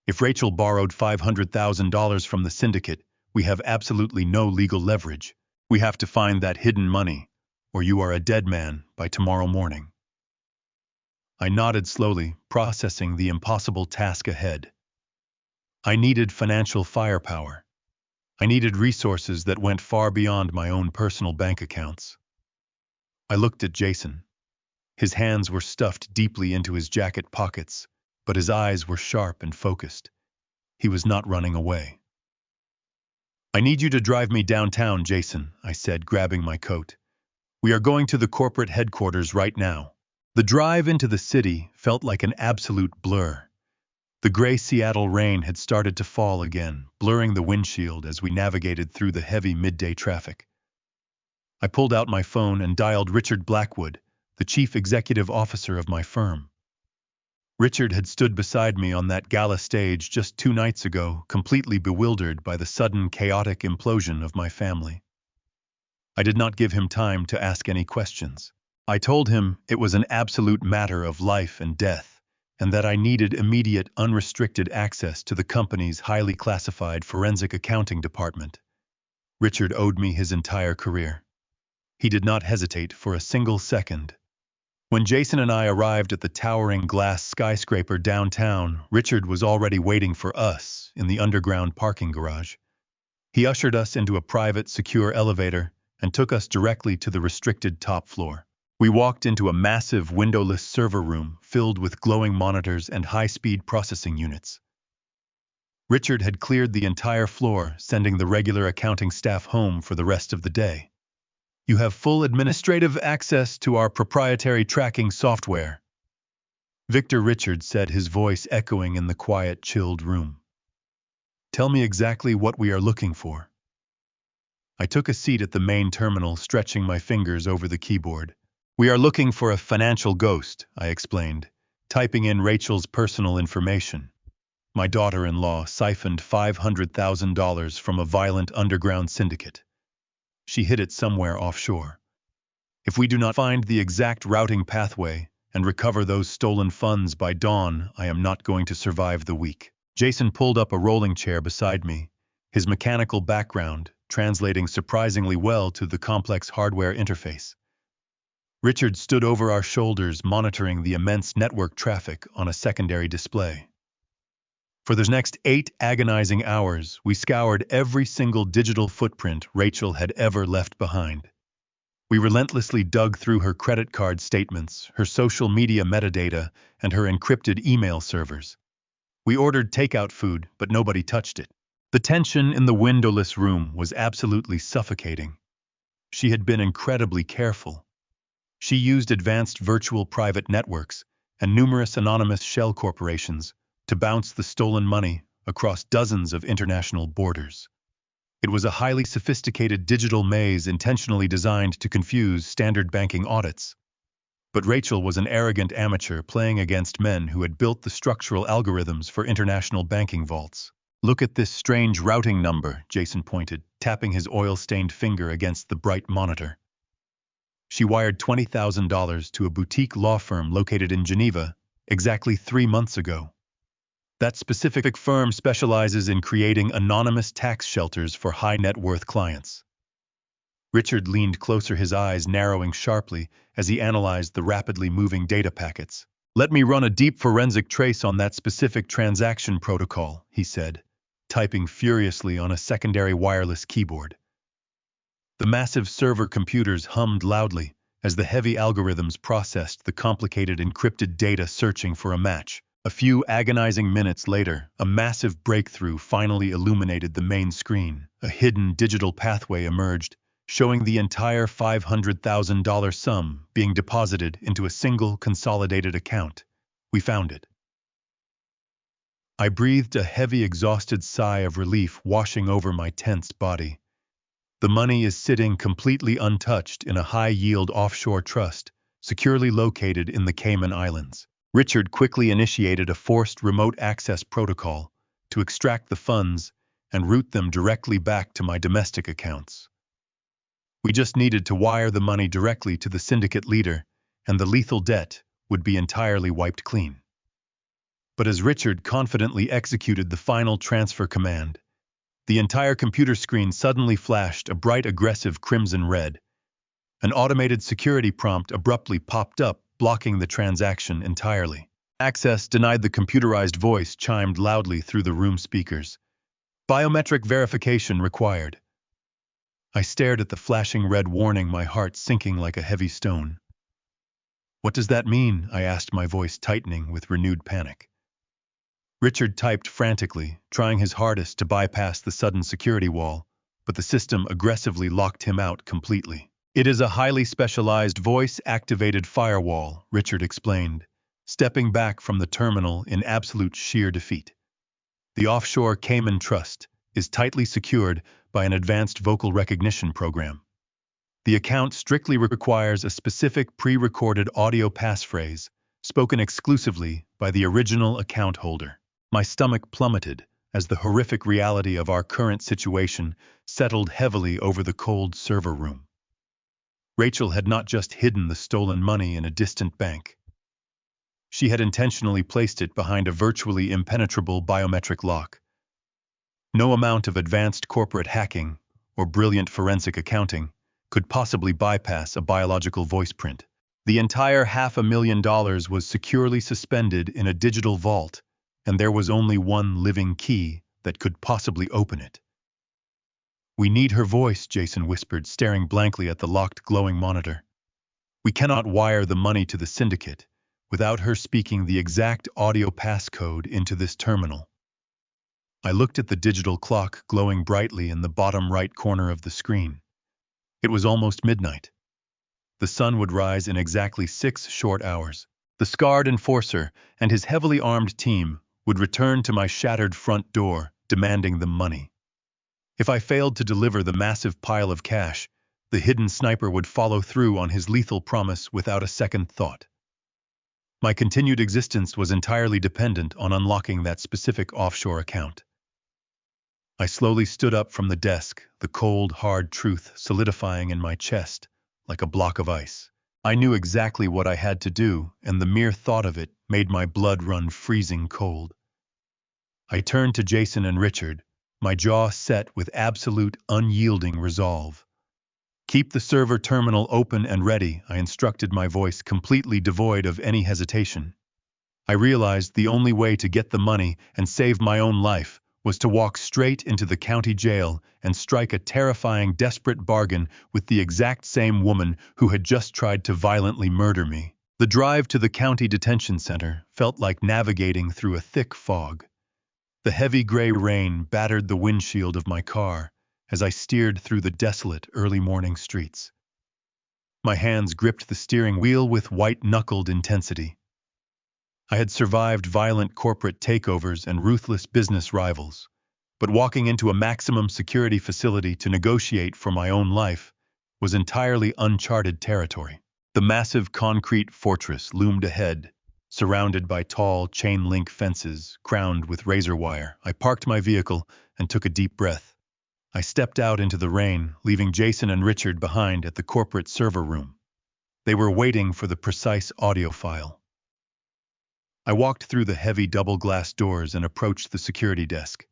If Rachel borrowed $500,000 from the syndicate, we have absolutely no legal leverage. We have to find that hidden money, or you are a dead man by tomorrow morning. I nodded slowly, processing the impossible task ahead. I needed financial firepower. I needed resources that went far beyond my own personal bank accounts. I looked at Jason. His hands were stuffed deeply into his jacket pockets, but his eyes were sharp and focused. He was not running away. I need you to drive me downtown, Jason, I said, grabbing my coat. We are going to the corporate headquarters right now. The drive into the city felt like an absolute blur. The gray Seattle rain had started to fall again, blurring the windshield as we navigated through the heavy midday traffic. I pulled out my phone and dialed Richard Blackwood, the chief executive officer of my firm. Richard had stood beside me on that gala stage just 2 nights ago, completely bewildered by the sudden chaotic implosion of my family. I did not give him time to ask any questions. I told him it was an absolute matter of life and death, and that I needed immediate, unrestricted access to the company's highly classified forensic accounting department. Richard owed me his entire career. He did not hesitate for a single second. When Jason and I arrived at the towering glass skyscraper downtown, Richard was already waiting for us in the underground parking garage. He ushered us into a private, secure elevator and took us directly to the restricted top floor. We walked into a massive, windowless server room filled with glowing monitors and high-speed processing units. Richard had cleared the entire floor, sending the regular accounting staff home for the rest of the day. You have full administrative access to our proprietary tracking software, Victor, Richard said, his voice echoing in the quiet, chilled room. Tell me exactly what we are looking for. I took a seat at the main terminal, stretching my fingers over the keyboard. We are looking for a financial ghost, I explained, typing in Rachel's personal information. My daughter-in-law siphoned $500,000 from a violent underground syndicate. She hid it somewhere offshore. If we do not find the exact routing pathway and recover those stolen funds by dawn, I am not going to survive the week. Jason pulled up a rolling chair beside me, his mechanical background translating surprisingly well to the complex hardware interface. Richard stood over our shoulders, monitoring the immense network traffic on a secondary display. For the next 8 agonizing hours, we scoured every single digital footprint Rachel had ever left behind. We relentlessly dug through her credit card statements, her social media metadata, and her encrypted email servers. We ordered takeout food, but nobody touched it. The tension in the windowless room was absolutely suffocating. She had been incredibly careful. She used advanced virtual private networks and numerous anonymous shell corporations to bounce the stolen money across dozens of international borders. It was a highly sophisticated digital maze intentionally designed to confuse standard banking audits. But Rachel was an arrogant amateur playing against men who had built the structural algorithms for international banking vaults. "Look at this strange routing number," Jason pointed, tapping his oil-stained finger against the bright monitor. She wired $20,000 to a boutique law firm located in Geneva exactly 3 months ago. That specific firm specializes in creating anonymous tax shelters for high-net-worth clients. Richard leaned closer, his eyes narrowing sharply as he analyzed the rapidly moving data packets. "Let me run a deep forensic trace on that specific transaction protocol," he said, typing furiously on a secondary wireless keyboard. The massive server computers hummed loudly as the heavy algorithms processed the complicated encrypted data, searching for a match. A few agonizing minutes later, a massive breakthrough finally illuminated the main screen. A hidden digital pathway emerged, showing the entire $500,000 sum being deposited into a single consolidated account. "We found it." I breathed a heavy, exhausted sigh of relief washing over my tense body. The money is sitting completely untouched in a high-yield offshore trust, securely located in the Cayman Islands. Richard quickly initiated a forced remote access protocol to extract the funds and route them directly back to my domestic accounts. We just needed to wire the money directly to the syndicate leader, and the lethal debt would be entirely wiped clean. But as Richard confidently executed the final transfer command, the entire computer screen suddenly flashed a bright, aggressive crimson red. An automated security prompt abruptly popped up, blocking the transaction entirely. "Access denied," the computerized voice chimed loudly through the room speakers. "Biometric verification required." I stared at the flashing red warning, my heart sinking like a heavy stone. "What does that mean?" I asked, my voice tightening with renewed panic. Richard typed frantically, trying his hardest to bypass the sudden security wall, but the system aggressively locked him out completely. "It is a highly specialized voice-activated firewall," Richard explained, stepping back from the terminal in absolute sheer defeat. "The offshore Cayman Trust is tightly secured by an advanced vocal recognition program. The account strictly requires a specific pre-recorded audio passphrase, spoken exclusively by the original account holder." My stomach plummeted as the horrific reality of our current situation settled heavily over the cold server room. Rachel had not just hidden the stolen money in a distant bank. She had intentionally placed it behind a virtually impenetrable biometric lock. No amount of advanced corporate hacking or brilliant forensic accounting could possibly bypass a biological voice print. The entire $500,000 was securely suspended in a digital vault, and there was only one living key that could possibly open it. "We need her voice," Jason whispered, staring blankly at the locked, glowing monitor. "We cannot wire the money to the syndicate without her speaking the exact audio passcode into this terminal." I looked at the digital clock glowing brightly in the bottom right corner of the screen. It was almost midnight. The sun would rise in exactly 6 short hours. The scarred enforcer and his heavily armed team would return to my shattered front door, demanding the money. If I failed to deliver the massive pile of cash, the hidden sniper would follow through on his lethal promise without a second thought. My continued existence was entirely dependent on unlocking that specific offshore account. I slowly stood up from the desk, the cold, hard truth solidifying in my chest like a block of ice. I knew exactly what I had to do, and the mere thought of it made my blood run freezing cold. I turned to Jason and Richard, my jaw set with absolute, unyielding resolve. Keep the server terminal open and ready, I instructed, my voice completely devoid of any hesitation. I realized the only way to get the money and save my own life was to walk straight into the county jail and strike a terrifying, desperate bargain with the exact same woman who had just tried to violently murder me. The drive to the county detention center felt like navigating through a thick fog. The heavy gray rain battered the windshield of my car as I steered through the desolate early morning streets. My hands gripped the steering wheel with white-knuckled intensity. I had survived violent corporate takeovers and ruthless business rivals, but walking into a maximum security facility to negotiate for my own life was entirely uncharted territory. The massive concrete fortress loomed ahead, surrounded by tall chain-link fences crowned with razor wire. I parked my vehicle and took a deep breath. I stepped out into the rain, leaving Jason and Richard behind at the corporate server room. They were waiting for the precise audio file. I walked through the heavy double-glass doors and approached the security desk.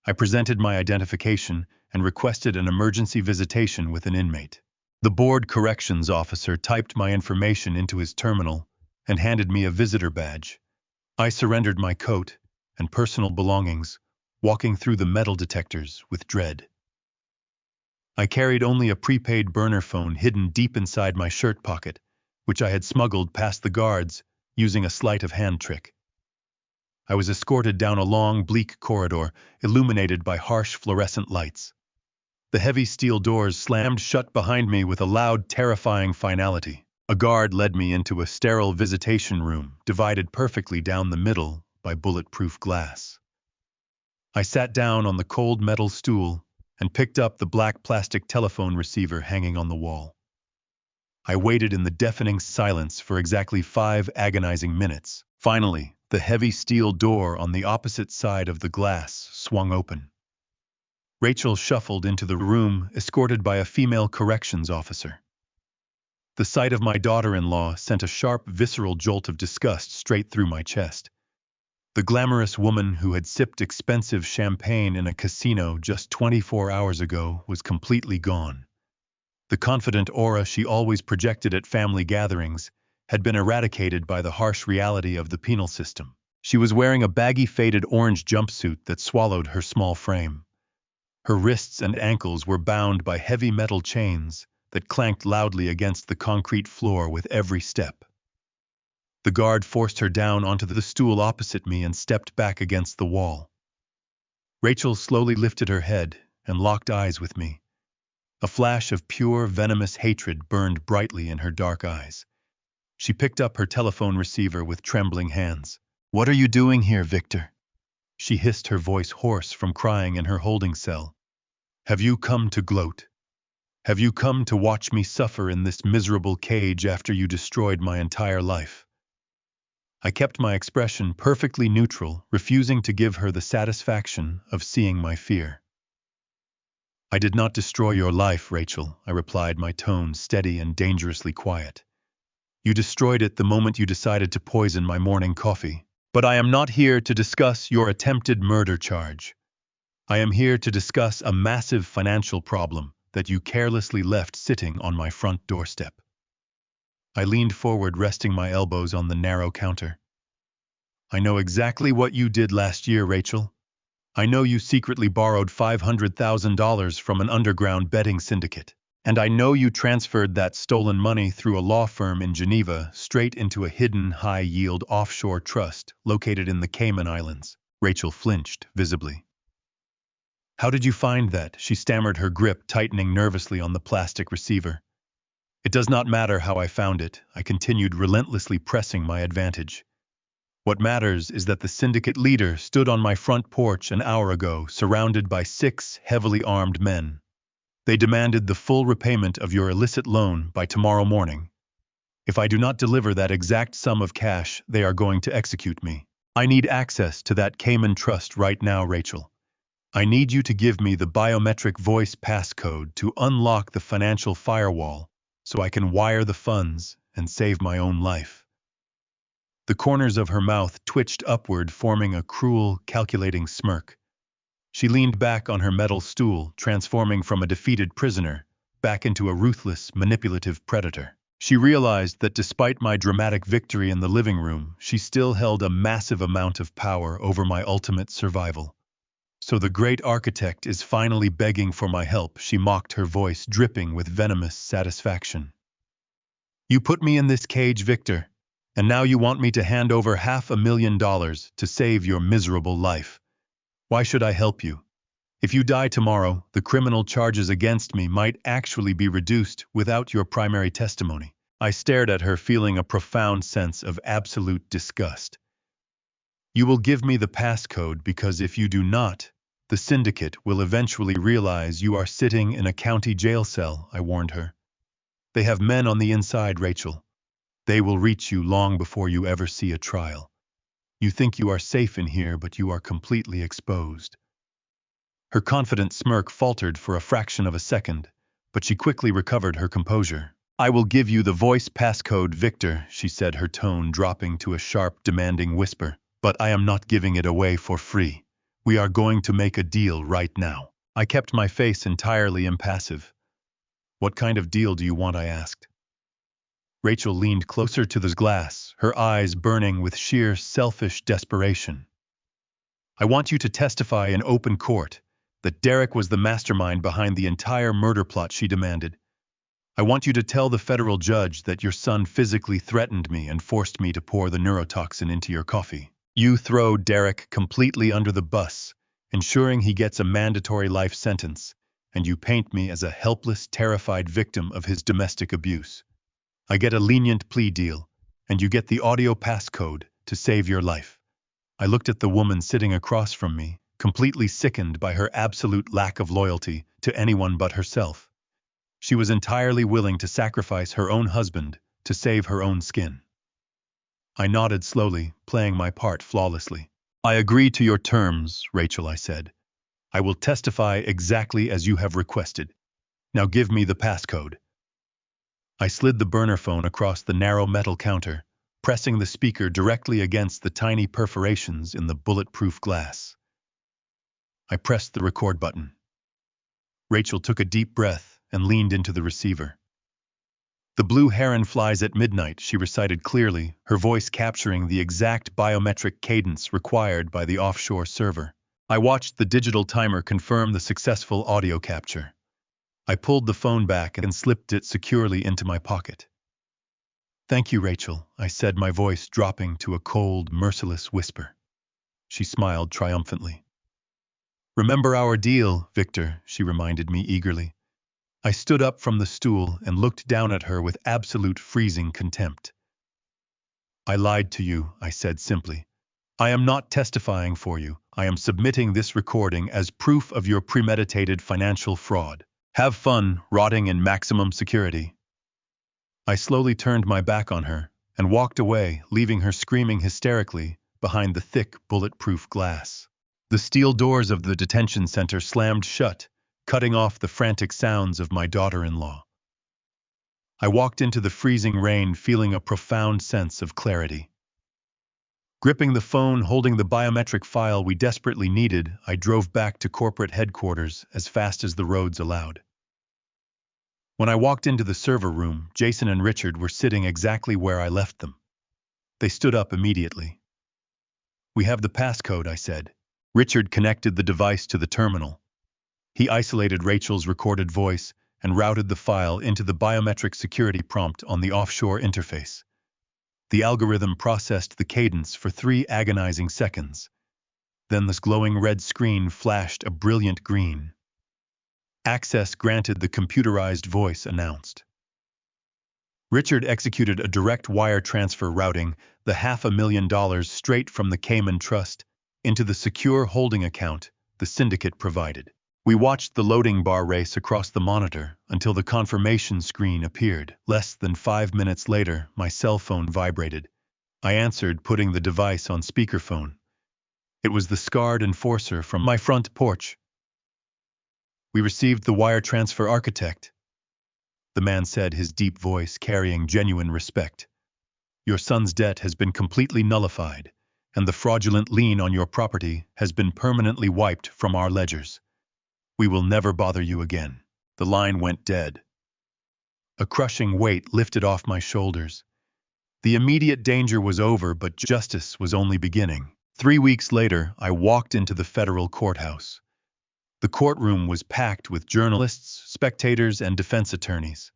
I presented my identification and requested an emergency visitation with an inmate. The board corrections officer typed my information into his terminal and handed me a visitor badge. I surrendered my coat and personal belongings, walking through the metal detectors with dread. I carried only a prepaid burner phone hidden deep inside my shirt pocket, which I had smuggled past the guards using a sleight of hand trick. I was escorted down a long, bleak corridor illuminated by harsh fluorescent lights. The heavy steel doors slammed shut behind me with a loud, terrifying finality. A guard led me into a sterile visitation room divided perfectly down the middle by bulletproof glass. I sat down on the cold metal stool and picked up the black plastic telephone receiver hanging on the wall. I waited in the deafening silence for exactly 5 agonizing minutes. Finally, the heavy steel door on the opposite side of the glass swung open. Rachel shuffled into the room, escorted by a female corrections officer. The sight of my daughter-in-law sent a sharp, visceral jolt of disgust straight through my chest. The glamorous woman who had sipped expensive champagne in a casino just 24 hours ago was completely gone. The confident aura she always projected at family gatherings had been eradicated by the harsh reality of the penal system. She was wearing a baggy, faded orange jumpsuit that swallowed her small frame. Her wrists and ankles were bound by heavy metal chains that clanked loudly against the concrete floor with every step. The guard forced her down onto the stool opposite me and stepped back against the wall. Rachel slowly lifted her head and locked eyes with me. A flash of pure, venomous hatred burned brightly in her dark eyes. She picked up her telephone receiver with trembling hands. "What are you doing here, Victor?" She hissed, her voice hoarse from crying in her holding cell. "Have you come to gloat? Have you come to watch me suffer in this miserable cage after you destroyed my entire life?" I kept my expression perfectly neutral, refusing to give her the satisfaction of seeing my fear. "I did not destroy your life, Rachel," I replied, my tone steady and dangerously quiet. "You destroyed it the moment you decided to poison my morning coffee. But I am not here to discuss your attempted murder charge. I am here to discuss a massive financial problem that you carelessly left sitting on my front doorstep." I leaned forward, resting my elbows on the narrow counter. "I know exactly what you did last year, Rachel. I know you secretly borrowed $500,000 from an underground betting syndicate. And I know you transferred that stolen money through a law firm in Geneva straight into a hidden, high-yield offshore trust located in the Cayman Islands." Rachel flinched visibly. "How did you find that?" she stammered, her grip tightening nervously on the plastic receiver. "It does not matter how I found it," I continued, relentlessly pressing my advantage. "What matters is that the syndicate leader stood on my front porch an hour ago, surrounded by 6 heavily armed men. They demanded the full repayment of your illicit loan by tomorrow morning. If I do not deliver that exact sum of cash, they are going to execute me. I need access to that Cayman trust right now, Rachel. I need you to give me the biometric voice passcode to unlock the financial firewall so I can wire the funds and save my own life." The corners of her mouth twitched upward, forming a cruel, calculating smirk. She leaned back on her metal stool, transforming from a defeated prisoner back into a ruthless, manipulative predator. She realized that despite my dramatic victory in the living room, she still held a massive amount of power over my ultimate survival. "So the great architect is finally begging for my help," she mocked, her voice dripping with venomous satisfaction. "You put me in this cage, Victor, and now you want me to hand over $500,000 to save your miserable life. Why should I help you? If you die tomorrow, the criminal charges against me might actually be reduced without your primary testimony." I stared at her, feeling a profound sense of absolute disgust. "You will give me the passcode, because if you do not, the syndicate will eventually realize you are sitting in a county jail cell," I warned her. "They have men on the inside, Rachel. They will reach you long before you ever see a trial. You think you are safe in here, but you are completely exposed." Her confident smirk faltered for a fraction of a second, but she quickly recovered her composure. "I will give you the voice passcode, Victor," she said, her tone dropping to a sharp, demanding whisper. "But I am not giving it away for free. We are going to make a deal right now." I kept my face entirely impassive. "What kind of deal do you want?" I asked. Rachel leaned closer to the glass, her eyes burning with sheer selfish desperation. "I want you to testify in open court that Derek was the mastermind behind the entire murder plot," she demanded. "I want you to tell the federal judge that your son physically threatened me and forced me to pour the neurotoxin into your coffee. You throw Derek completely under the bus, ensuring he gets a mandatory life sentence, and you paint me as a helpless, terrified victim of his domestic abuse. I get a lenient plea deal, and you get the audio passcode to save your life." I looked at the woman sitting across from me, completely sickened by her absolute lack of loyalty to anyone but herself. She was entirely willing to sacrifice her own husband to save her own skin. I nodded slowly, playing my part flawlessly. "I agree to your terms, Rachel," I said. "I will testify exactly as you have requested. Now give me the passcode." I slid the burner phone across the narrow metal counter, pressing the speaker directly against the tiny perforations in the bulletproof glass. I pressed the record button. Rachel took a deep breath and leaned into the receiver. "The blue heron flies at midnight," she recited clearly, her voice capturing the exact biometric cadence required by the offshore server. I watched the digital timer confirm the successful audio capture. I pulled the phone back and slipped it securely into my pocket. "Thank you, Rachel," I said, my voice dropping to a cold, merciless whisper. She smiled triumphantly. "Remember our deal, Victor," she reminded me eagerly. I stood up from the stool and looked down at her with absolute freezing contempt. "I lied to you," I said simply. "I am not testifying for you. I am submitting this recording as proof of your premeditated financial fraud. Have fun rotting in maximum security." I slowly turned my back on her and walked away, leaving her screaming hysterically behind the thick, bulletproof glass. The steel doors of the detention center slammed shut, cutting off the frantic sounds of my daughter-in-law. I walked into the freezing rain, feeling a profound sense of clarity. Gripping the phone, holding the biometric file we desperately needed, I drove back to corporate headquarters as fast as the roads allowed. When I walked into the server room, Jason and Richard were sitting exactly where I left them. They stood up immediately. "We have the passcode," I said. Richard connected the device to the terminal. He isolated Rachel's recorded voice and routed the file into the biometric security prompt on the offshore interface. The algorithm processed the cadence for 3 agonizing seconds. Then this glowing red screen flashed a brilliant green. "Access granted," the computerized voice announced. Richard executed a direct wire transfer, routing the $500,000 straight from the Cayman Trust into the secure holding account the syndicate provided. We watched the loading bar race across the monitor until the confirmation screen appeared. Less than 5 minutes later, my cell phone vibrated. I answered, putting the device on speakerphone. It was the scarred enforcer from my front porch. "We received the wire transfer, architect," the man said, his deep voice carrying genuine respect. "Your son's debt has been completely nullified, and the fraudulent lien on your property has been permanently wiped from our ledgers. We will never bother you again." The line went dead. A crushing weight lifted off my shoulders. The immediate danger was over, but justice was only beginning. 3 weeks later, I walked into the federal courthouse. The courtroom was packed with journalists, spectators, and defense attorneys.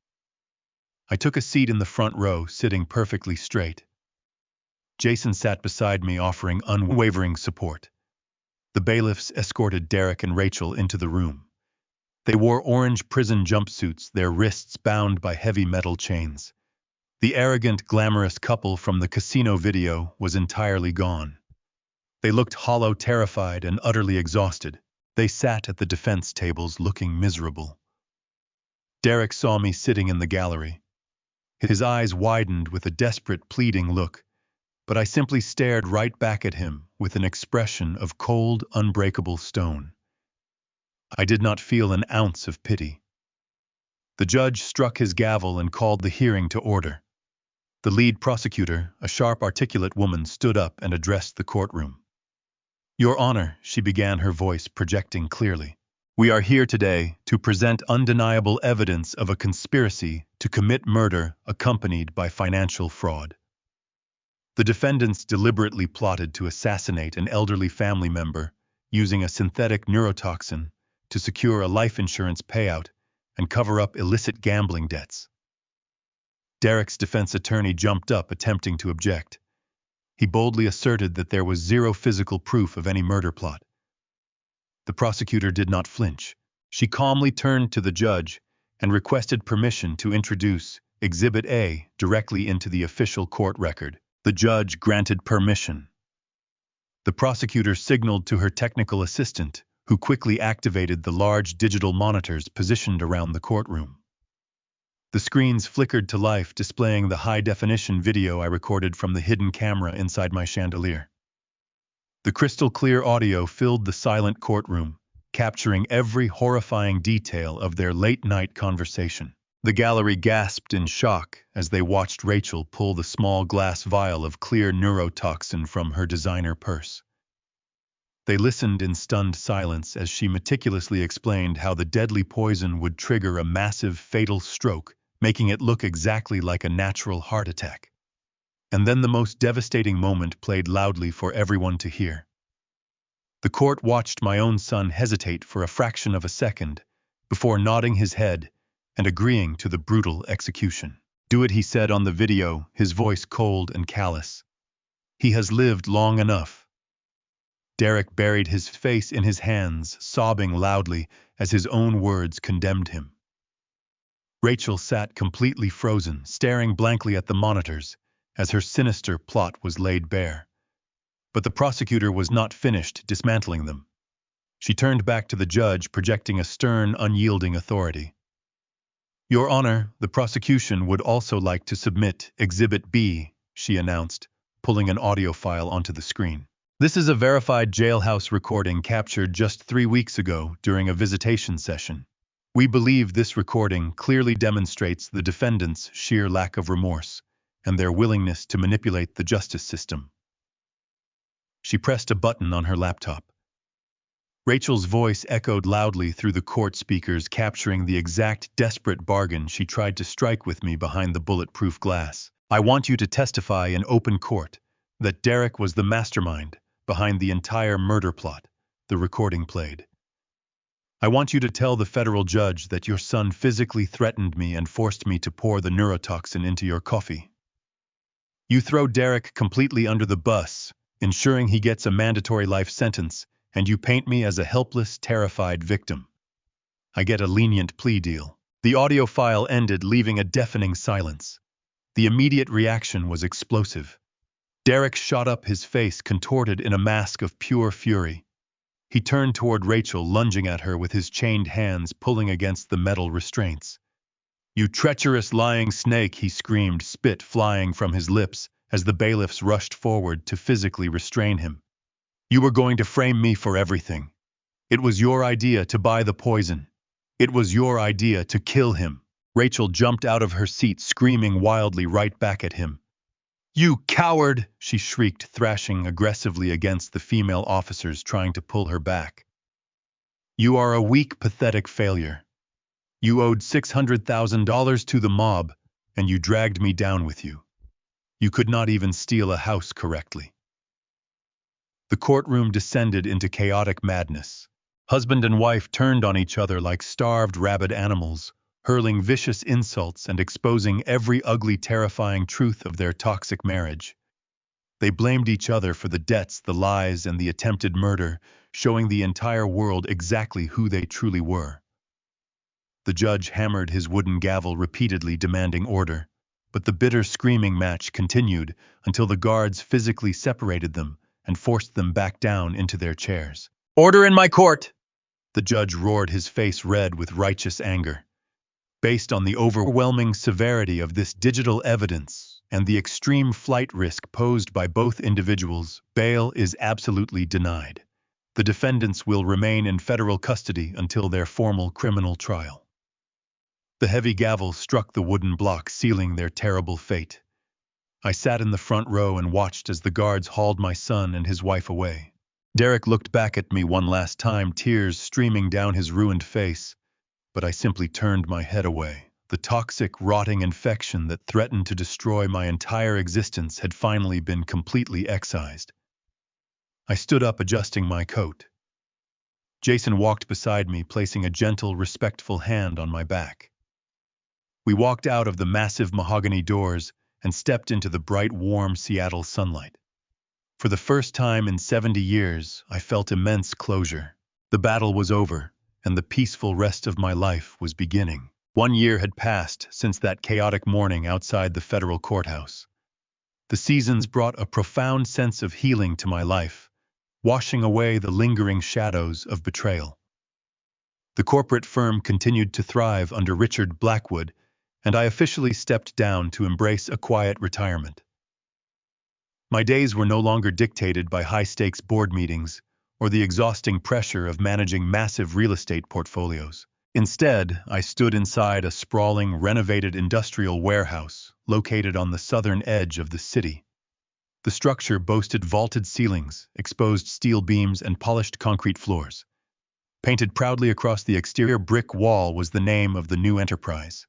I took a seat in the front row, sitting perfectly straight. Jason sat beside me, offering unwavering support. The bailiffs escorted Derek and Rachel into the room. They wore orange prison jumpsuits, their wrists bound by heavy metal chains. The arrogant, glamorous couple from the casino video was entirely gone. They looked hollow, terrified, and utterly exhausted. They sat at the defense tables looking miserable. Derek saw me sitting in the gallery. His eyes widened with a desperate, pleading look, but I simply stared right back at him with an expression of cold, unbreakable stone. I did not feel an ounce of pity. The judge struck his gavel and called the hearing to order. The lead prosecutor, a sharp, articulate woman, stood up and addressed the courtroom. "Your Honor," she began, her voice projecting clearly, "we are here today to present undeniable evidence of a conspiracy to commit murder accompanied by financial fraud. The defendants deliberately plotted to assassinate an elderly family member using a synthetic neurotoxin to secure a life insurance payout and cover up illicit gambling debts." Derek's defense attorney jumped up, attempting to object. He boldly asserted that there was zero physical proof of any murder plot. The prosecutor did not flinch. She calmly turned to the judge and requested permission to introduce Exhibit A directly into the official court record. The judge granted permission. The prosecutor signaled to her technical assistant, who quickly activated the large digital monitors positioned around the courtroom. The screens flickered to life, displaying the high-definition video I recorded from the hidden camera inside my chandelier. The crystal-clear audio filled the silent courtroom, capturing every horrifying detail of their late-night conversation. The gallery gasped in shock as they watched Rachel pull the small glass vial of clear neurotoxin from her designer purse. They listened in stunned silence as she meticulously explained how the deadly poison would trigger a massive, fatal stroke, making it look exactly like a natural heart attack. And then the most devastating moment played loudly for everyone to hear. The court watched my own son hesitate for a fraction of a second before nodding his head and agreeing to the brutal execution. "Do it," he said on the video, his voice cold and callous. "He has lived long enough." Derek buried his face in his hands, sobbing loudly as his own words condemned him. Rachel sat completely frozen, staring blankly at the monitors as her sinister plot was laid bare. But the prosecutor was not finished dismantling them. She turned back to the judge, projecting a stern, unyielding authority. "Your Honor, the prosecution would also like to submit Exhibit B," she announced, pulling an audio file onto the screen. "This is a verified jailhouse recording captured just 3 weeks ago during a visitation session. We believe this recording clearly demonstrates the defendants' sheer lack of remorse and their willingness to manipulate the justice system." She pressed a button on her laptop. Rachel's voice echoed loudly through the court speakers, capturing the exact desperate bargain she tried to strike with me behind the bulletproof glass. "I want you to testify in open court that Derek was the mastermind behind the entire murder plot," the recording played. "I want you to tell the federal judge that your son physically threatened me and forced me to pour the neurotoxin into your coffee. You throw Derek completely under the bus, ensuring he gets a mandatory life sentence, and you paint me as a helpless, terrified victim. I get a lenient plea deal." The audio file ended, leaving a deafening silence. The immediate reaction was explosive. Derek shot up, his face contorted in a mask of pure fury. He turned toward Rachel, lunging at her with his chained hands pulling against the metal restraints. "You treacherous, lying snake," he screamed, spit flying from his lips as the bailiffs rushed forward to physically restrain him. "You were going to frame me for everything. It was your idea to buy the poison. It was your idea to kill him." Rachel jumped out of her seat, screaming wildly right back at him. "You coward!" she shrieked, thrashing aggressively against the female officers trying to pull her back. "You are a weak, pathetic failure. You owed $600,000 to the mob, and you dragged me down with you. You could not even steal a house correctly. The courtroom descended into chaotic madness. Husband and wife turned on each other like starved rabid animals, hurling vicious insults and exposing every ugly, terrifying truth of their toxic marriage. They blamed each other for the debts, the lies, and the attempted murder, showing the entire world exactly who they truly were. The judge hammered his wooden gavel repeatedly, demanding order, but the bitter screaming match continued until the guards physically separated them and forced them back down into their chairs. "Order in my court!" The judge roared, his face red with righteous anger. Based on the overwhelming severity of this digital evidence and the extreme flight risk posed by both individuals, bail is absolutely denied. The defendants will remain in federal custody until their formal criminal trial. The heavy gavel struck the wooden block, sealing their terrible fate. I sat in the front row and watched as the guards hauled my son and his wife away. Derek looked back at me one last time, tears streaming down his ruined face, but I simply turned my head away. The toxic, rotting infection that threatened to destroy my entire existence had finally been completely excised. I stood up, adjusting my coat. Jason walked beside me, placing a gentle, respectful hand on my back. We walked out of the massive mahogany doors and stepped into the bright, warm Seattle sunlight. For the first time in 70 years, I felt immense closure. The battle was over, and the peaceful rest of my life was beginning. 1 year had passed since that chaotic morning outside the federal courthouse. The seasons brought a profound sense of healing to my life, washing away the lingering shadows of betrayal. The corporate firm continued to thrive under Richard Blackwood, and I officially stepped down to embrace a quiet retirement. My days were no longer dictated by high-stakes board meetings or the exhausting pressure of managing massive real estate portfolios. Instead, I stood inside a sprawling, renovated industrial warehouse located on the southern edge of the city. The structure boasted vaulted ceilings, exposed steel beams, and polished concrete floors. Painted proudly across the exterior brick wall was the name of the new enterprise: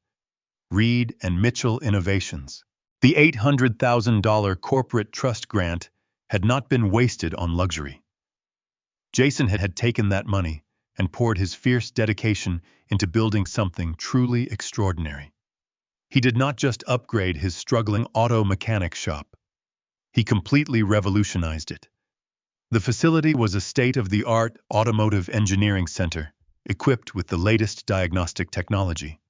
Reed and Mitchell Innovations. The $800,000 corporate trust grant had not been wasted on luxury. Jason had taken that money and poured his fierce dedication into building something truly extraordinary. He did not just upgrade his struggling auto mechanic shop. He completely revolutionized it. The facility was a state-of-the-art automotive engineering center, equipped with the latest diagnostic technology.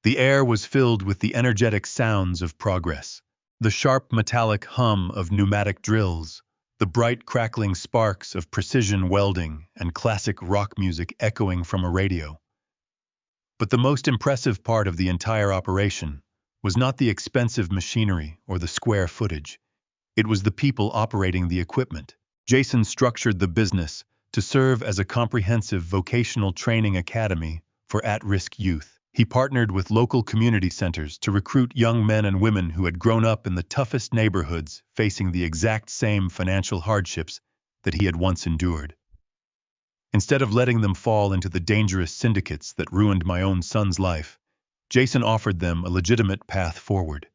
The air was filled with the energetic sounds of progress, the sharp metallic hum of pneumatic drills, the bright crackling sparks of precision welding, and classic rock music echoing from a radio. But the most impressive part of the entire operation was not the expensive machinery or the square footage. It was the people operating the equipment. Jason structured the business to serve as a comprehensive vocational training academy for at-risk youth. He partnered with local community centers to recruit young men and women who had grown up in the toughest neighborhoods, facing the exact same financial hardships that he had once endured. Instead of letting them fall into the dangerous syndicates that ruined my own son's life, Jason offered them a legitimate path forward.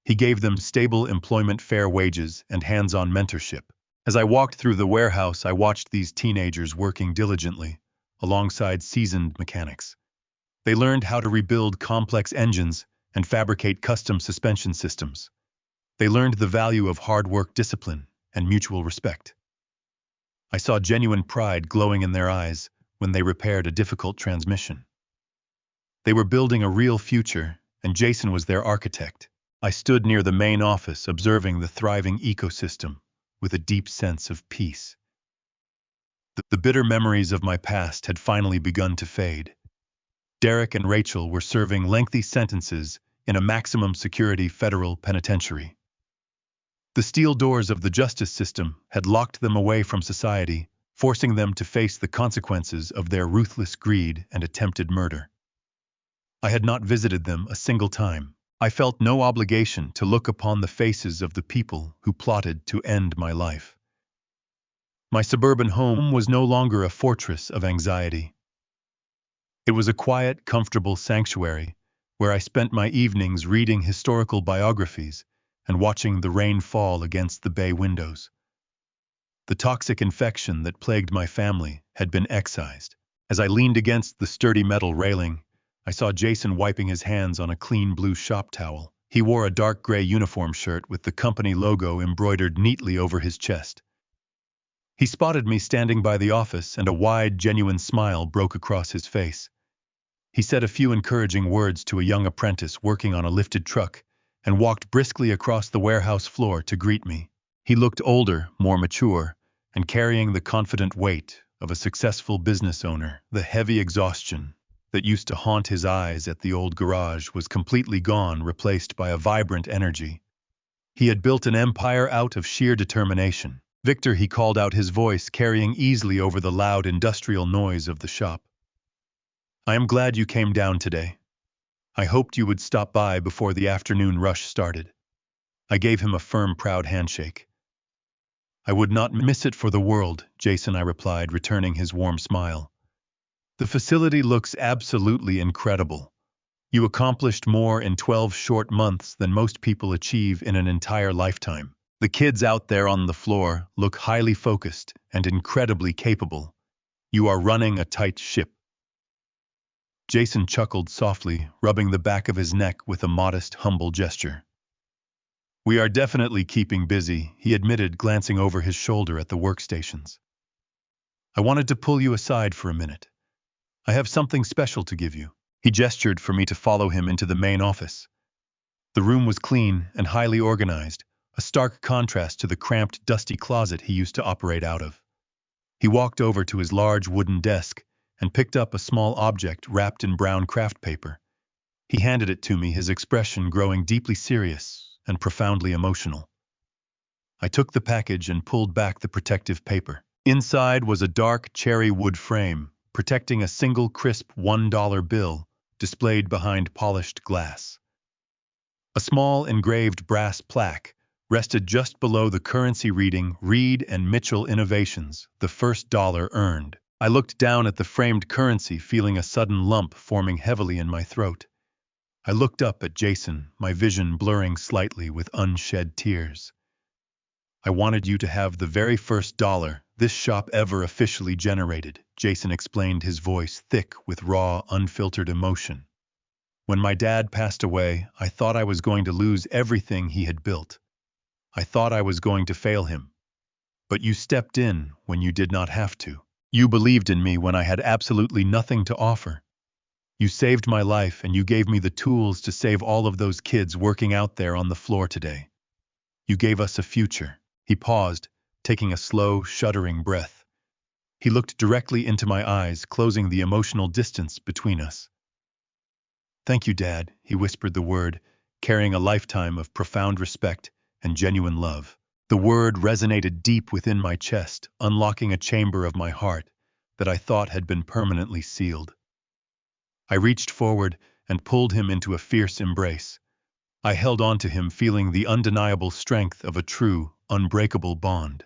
He gave them stable employment, fair wages, and hands-on mentorship. As I walked through the warehouse, I watched these teenagers working diligently, alongside seasoned mechanics. They learned how to rebuild complex engines and fabricate custom suspension systems. They learned the value of hard work, discipline, and mutual respect. I saw genuine pride glowing in their eyes when they repaired a difficult transmission. They were building a real future, and Jason was their architect. I stood near the main office, observing the thriving ecosystem with a deep sense of peace. The bitter memories of my past had finally begun to fade. Derek and Rachel were serving lengthy sentences in a maximum security federal penitentiary. The steel doors of the justice system had locked them away from society, forcing them to face the consequences of their ruthless greed and attempted murder. I had not visited them a single time. I felt no obligation to look upon the faces of the people who plotted to end my life. My suburban home was no longer a fortress of anxiety. It was a quiet, comfortable sanctuary where I spent my evenings reading historical biographies and watching the rain fall against the bay windows. The toxic infection that plagued my family had been excised. As I leaned against the sturdy metal railing, I saw Jason wiping his hands on a clean blue shop towel. He wore a dark gray uniform shirt with the company logo embroidered neatly over his chest. He spotted me standing by the office, and a wide, genuine smile broke across his face. He said a few encouraging words to a young apprentice working on a lifted truck and walked briskly across the warehouse floor to greet me. He looked older, more mature, and carrying the confident weight of a successful business owner. The heavy exhaustion that used to haunt his eyes at the old garage was completely gone, replaced by a vibrant energy. He had built an empire out of sheer determination. "Victor," he called out, his voice carrying easily over the loud industrial noise of the shop. "I am glad you came down today. I hoped you would stop by before the afternoon rush started." I gave him a firm, proud handshake. "I would not miss it for the world, Jason," I replied, returning his warm smile. "The facility looks absolutely incredible. You accomplished more in 12 short months than most people achieve in an entire lifetime. The kids out there on the floor look highly focused and incredibly capable. You are running a tight ship." Jason chuckled softly, rubbing the back of his neck with a modest, humble gesture. "We are definitely keeping busy," he admitted, glancing over his shoulder at the workstations. "I wanted to pull you aside for a minute. I have something special to give you." He gestured for me to follow him into the main office. The room was clean and highly organized, a stark contrast to the cramped, dusty closet he used to operate out of. He walked over to his large wooden desk and picked up a small object wrapped in brown craft paper. He handed it to me, his expression growing deeply serious and profoundly emotional. I took the package and pulled back the protective paper. Inside was a dark cherry wood frame, protecting a single crisp $1 bill displayed behind polished glass. A small engraved brass plaque rested just below the currency reading "Reed and Mitchell Innovations, the first dollar earned." I looked down at the framed currency, feeling a sudden lump forming heavily in my throat. I looked up at Jason, my vision blurring slightly with unshed tears. "I wanted you to have the very first dollar this shop ever officially generated," Jason explained, his voice thick with raw, unfiltered emotion. "When my dad passed away, I thought I was going to lose everything he had built. I thought I was going to fail him. But you stepped in when you did not have to. You believed in me when I had absolutely nothing to offer. You saved my life, and you gave me the tools to save all of those kids working out there on the floor today. You gave us a future." He paused, taking a slow, shuddering breath. He looked directly into my eyes, closing the emotional distance between us. "Thank you, Dad," he whispered the word, carrying a lifetime of profound respect and genuine love. The word resonated deep within my chest, unlocking a chamber of my heart that I thought had been permanently sealed. I reached forward and pulled him into a fierce embrace. I held on to him, feeling the undeniable strength of a true, unbreakable bond.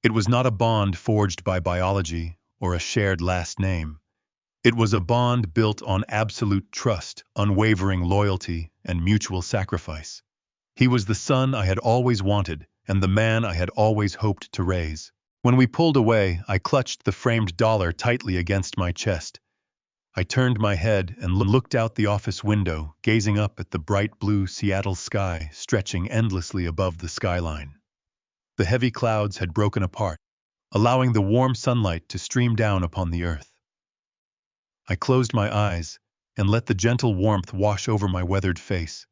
It was not a bond forged by biology or a shared last name. It was a bond built on absolute trust, unwavering loyalty, and mutual sacrifice. He was the son I had always wanted, and the man I had always hoped to raise. When we pulled away, I clutched the framed dollar tightly against my chest. I turned my head and looked out the office window, gazing up at the bright blue Seattle sky stretching endlessly above the skyline. The heavy clouds had broken apart, allowing the warm sunlight to stream down upon the earth. I closed my eyes and let the gentle warmth wash over my weathered face.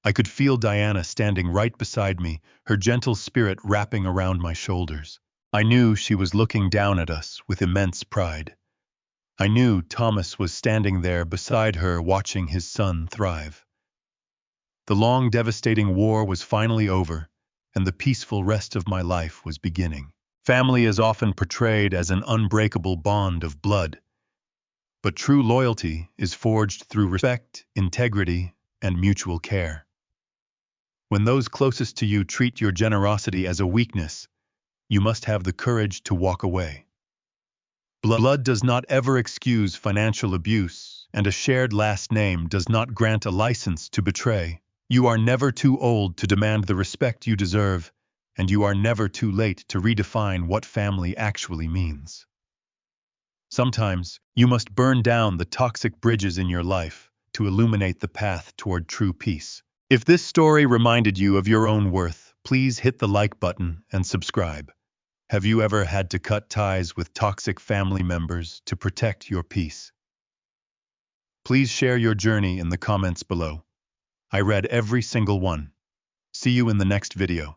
I could feel Diana standing right beside me, her gentle spirit wrapping around my shoulders. I knew she was looking down at us with immense pride. I knew Thomas was standing there beside her, watching his son thrive. The long, devastating war was finally over, and the peaceful rest of my life was beginning. Family is often portrayed as an unbreakable bond of blood, but true loyalty is forged through respect, integrity, and mutual care. When those closest to you treat your generosity as a weakness, you must have the courage to walk away. Blood does not ever excuse financial abuse, and a shared last name does not grant a license to betray. You are never too old to demand the respect you deserve, and you are never too late to redefine what family actually means. Sometimes, you must burn down the toxic bridges in your life to illuminate the path toward true peace. If this story reminded you of your own worth, please hit the like button and subscribe. Have you ever had to cut ties with toxic family members to protect your peace? Please share your journey in the comments below. I read every single one. See you in the next video.